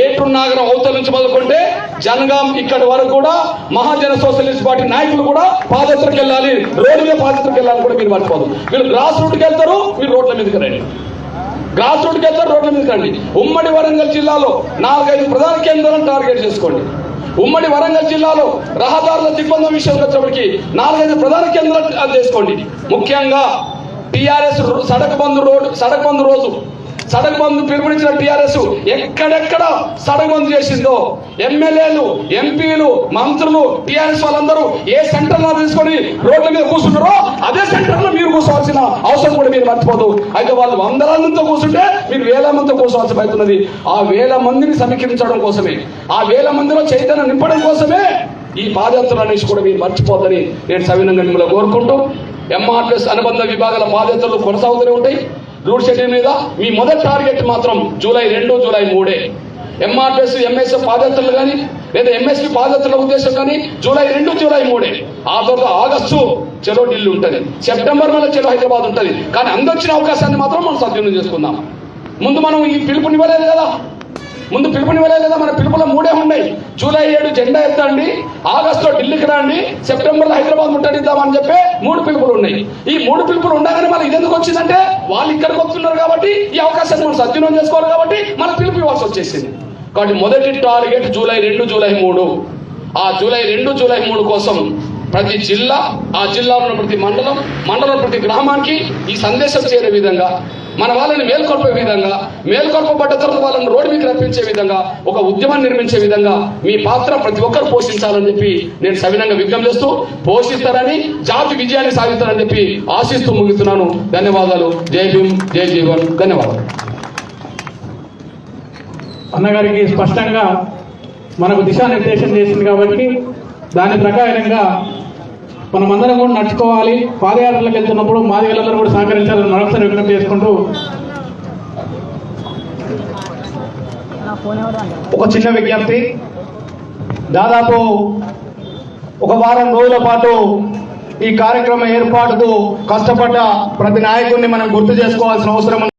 ఏటూరు నాగరం అవతల నుంచి మొదలుకుంటే జనగాం ఇక్కడి వరకు కూడా మహాజన సోషలిస్ట్ పార్టీ నాయకులు కూడా పాదయాత్రకు వెళ్ళాలి, రోడ్డు మీద పాదయాత్రకు వెళ్ళాలని కూడా మీరు మర్చిపోదు. మీరు గ్రాస్ రూట్కి వెళ్తారు, మీరు రోడ్ల మీదకి రండి, గ్రాస్ రూట్కి వెళ్తారు, రోడ్ల మీదకి రండి. ఉమ్మడి వరంగల్ జిల్లాలో 4-5 ప్రధాన కేంద్రాలను టార్గెట్ చేసుకోండి. ఉమ్మడి వరంగల్ జిల్లాలో రహదారుల దిగ్బంధం విషయంలో వచ్చేప్పటికి 4-5 ప్రధాన కేంద్రాలు చేసుకోండి. ముఖ్యంగా టీఆర్ఎస్ సడక్ బంద్ రోజు సడక్ బంద్ పిలుపునిచ్చిన టీఆర్ఎస్ ఎక్కడెక్కడ సడక్ బంద్ చేసిందో ఎమ్మెల్యేలు, ఎంపీలు, మంత్రులు, టీఆర్ఎస్ వాళ్ళందరూ ఏ సెంటర్ లో తీసుకొని రోడ్ల మీద కూర్చున్నారో అదే సెంటర్ లో మీరు కూర్చోవాల్సిన అవసరం కూడా మీరు మర్చిపోదు. అయితే వాళ్ళు 100 మందితో కూర్చుంటే మీరు 1000 మందితో కూర్చోవాల్సి అవుతున్నది. ఆ 1000 మందిని సమీకరించడం కోసమే, ఆ 1000 మందిలో చైతన్యం నింపడం కోసమే ఈ పాదయాత్రలు అనేసి కూడా మీరు మర్చిపోద్దని నేను సవినంగా మిమ్మల్ని కోరుకుంటూ, ఎంఆర్ఎస్ అనుబంధ విభాగాల పాదయాత్రలు కొనసాగుతూనే ఉంటాయి. రూట్ షెడ్యూల్ మీద మీ మొదటి టార్గెట్ మాత్రం జూలై 2, జూలై 3. ఎంఆర్ఎస్, ఎంఎస్ఎఫ్ పాదయాత్రలు కానీ లేదా ఎంఎస్పీ పాదయాత్రల ఉద్దేశం కానీ జూలై 2, జూలై 3. ఆ తర్వాత ఆగస్టు చలో ఢిల్లీ ఉంటుంది, సెప్టెంబర్ వల్ల చలో హైదరాబాద్ ఉంటుంది. కానీ అందొచ్చిన అవకాశాన్ని మాత్రం మనం సద్వినియోగం చేసుకుందాం. ముందు మనం ఈ పిలుపునివ్వలేదు కదా, మన పిలుపులో 3 ఉన్నాయి. జూలై 7 జెండా ఎత్తండి, ఆగస్టులో ఢిల్లీకి రండి, సెప్టెంబర్లో హైదరాబాద్ ముట్టడిద్దామని చెప్పి 3 పిలుపులు ఉన్నాయి. ఈ 3 పిలుపులు ఉండగానే మళ్ళీ ఇదెందుకు వచ్చిందంటే వాళ్ళు ఇక్కడికి వస్తున్నారు కాబట్టి ఈ అవకాశాన్ని మనం సద్వినియోగం చేసుకోవాలి కాబట్టి మన పిలుపు ఇవ్వాల్సి వచ్చేసింది. కాబట్టి మొదటి టార్గెట్ జూలై 2, జూలై 3. ఆ జూలై 2, జూలై 3 కోసం ప్రతి జిల్లా, ఆ జిల్లాలో ఉన్న ప్రతి మండలం ప్రతి గ్రామానికి ఈ సందేశం చేరే విధంగా, మన వాళ్ళని మేల్కొల్పే విధంగా, మేల్కొల్పబడ్డ తర్వాత వాళ్ళని రోడ్డు మీకు రప్పించే విధంగా, ఒక ఉద్యమాన్ని నిర్మించే విధంగా మీ పాత్ర ప్రతి ఒక్కరు పోషించాలని చెప్పి నేను సవినంగా విజ్ఞప్తి చేస్తూ, పోషిస్తారని, జాతి విజయాన్ని సాధిస్తారని చెప్పి ఆశిస్తూ ముగిస్తున్నాను. ధన్యవాదాలు. జై భీమ్, జై జీవన్. ధన్యవాదాలు. అన్నగారికి స్పష్టంగా మనకు దిశానిర్దేశం చేసింది కాబట్టి దాని ప్రకారంగా మనమందరం కూడా నడుచుకోవాలి. పాదయాత్రలకు వెళ్తున్నప్పుడు మాదిగలందరూ కూడా సహకరించాలని మరొకసారి విజ్ఞప్తి చేసుకుంటూ, ఒక చిన్న విజ్ఞప్తి. దాదాపు ఒక వారం రోజుల పాటు ఈ కార్యక్రమం ఏర్పాటుకు కష్టపడ్డ ప్రతి నాయకుడిని మనం గుర్తు చేసుకోవాల్సిన అవసరం ఉంది.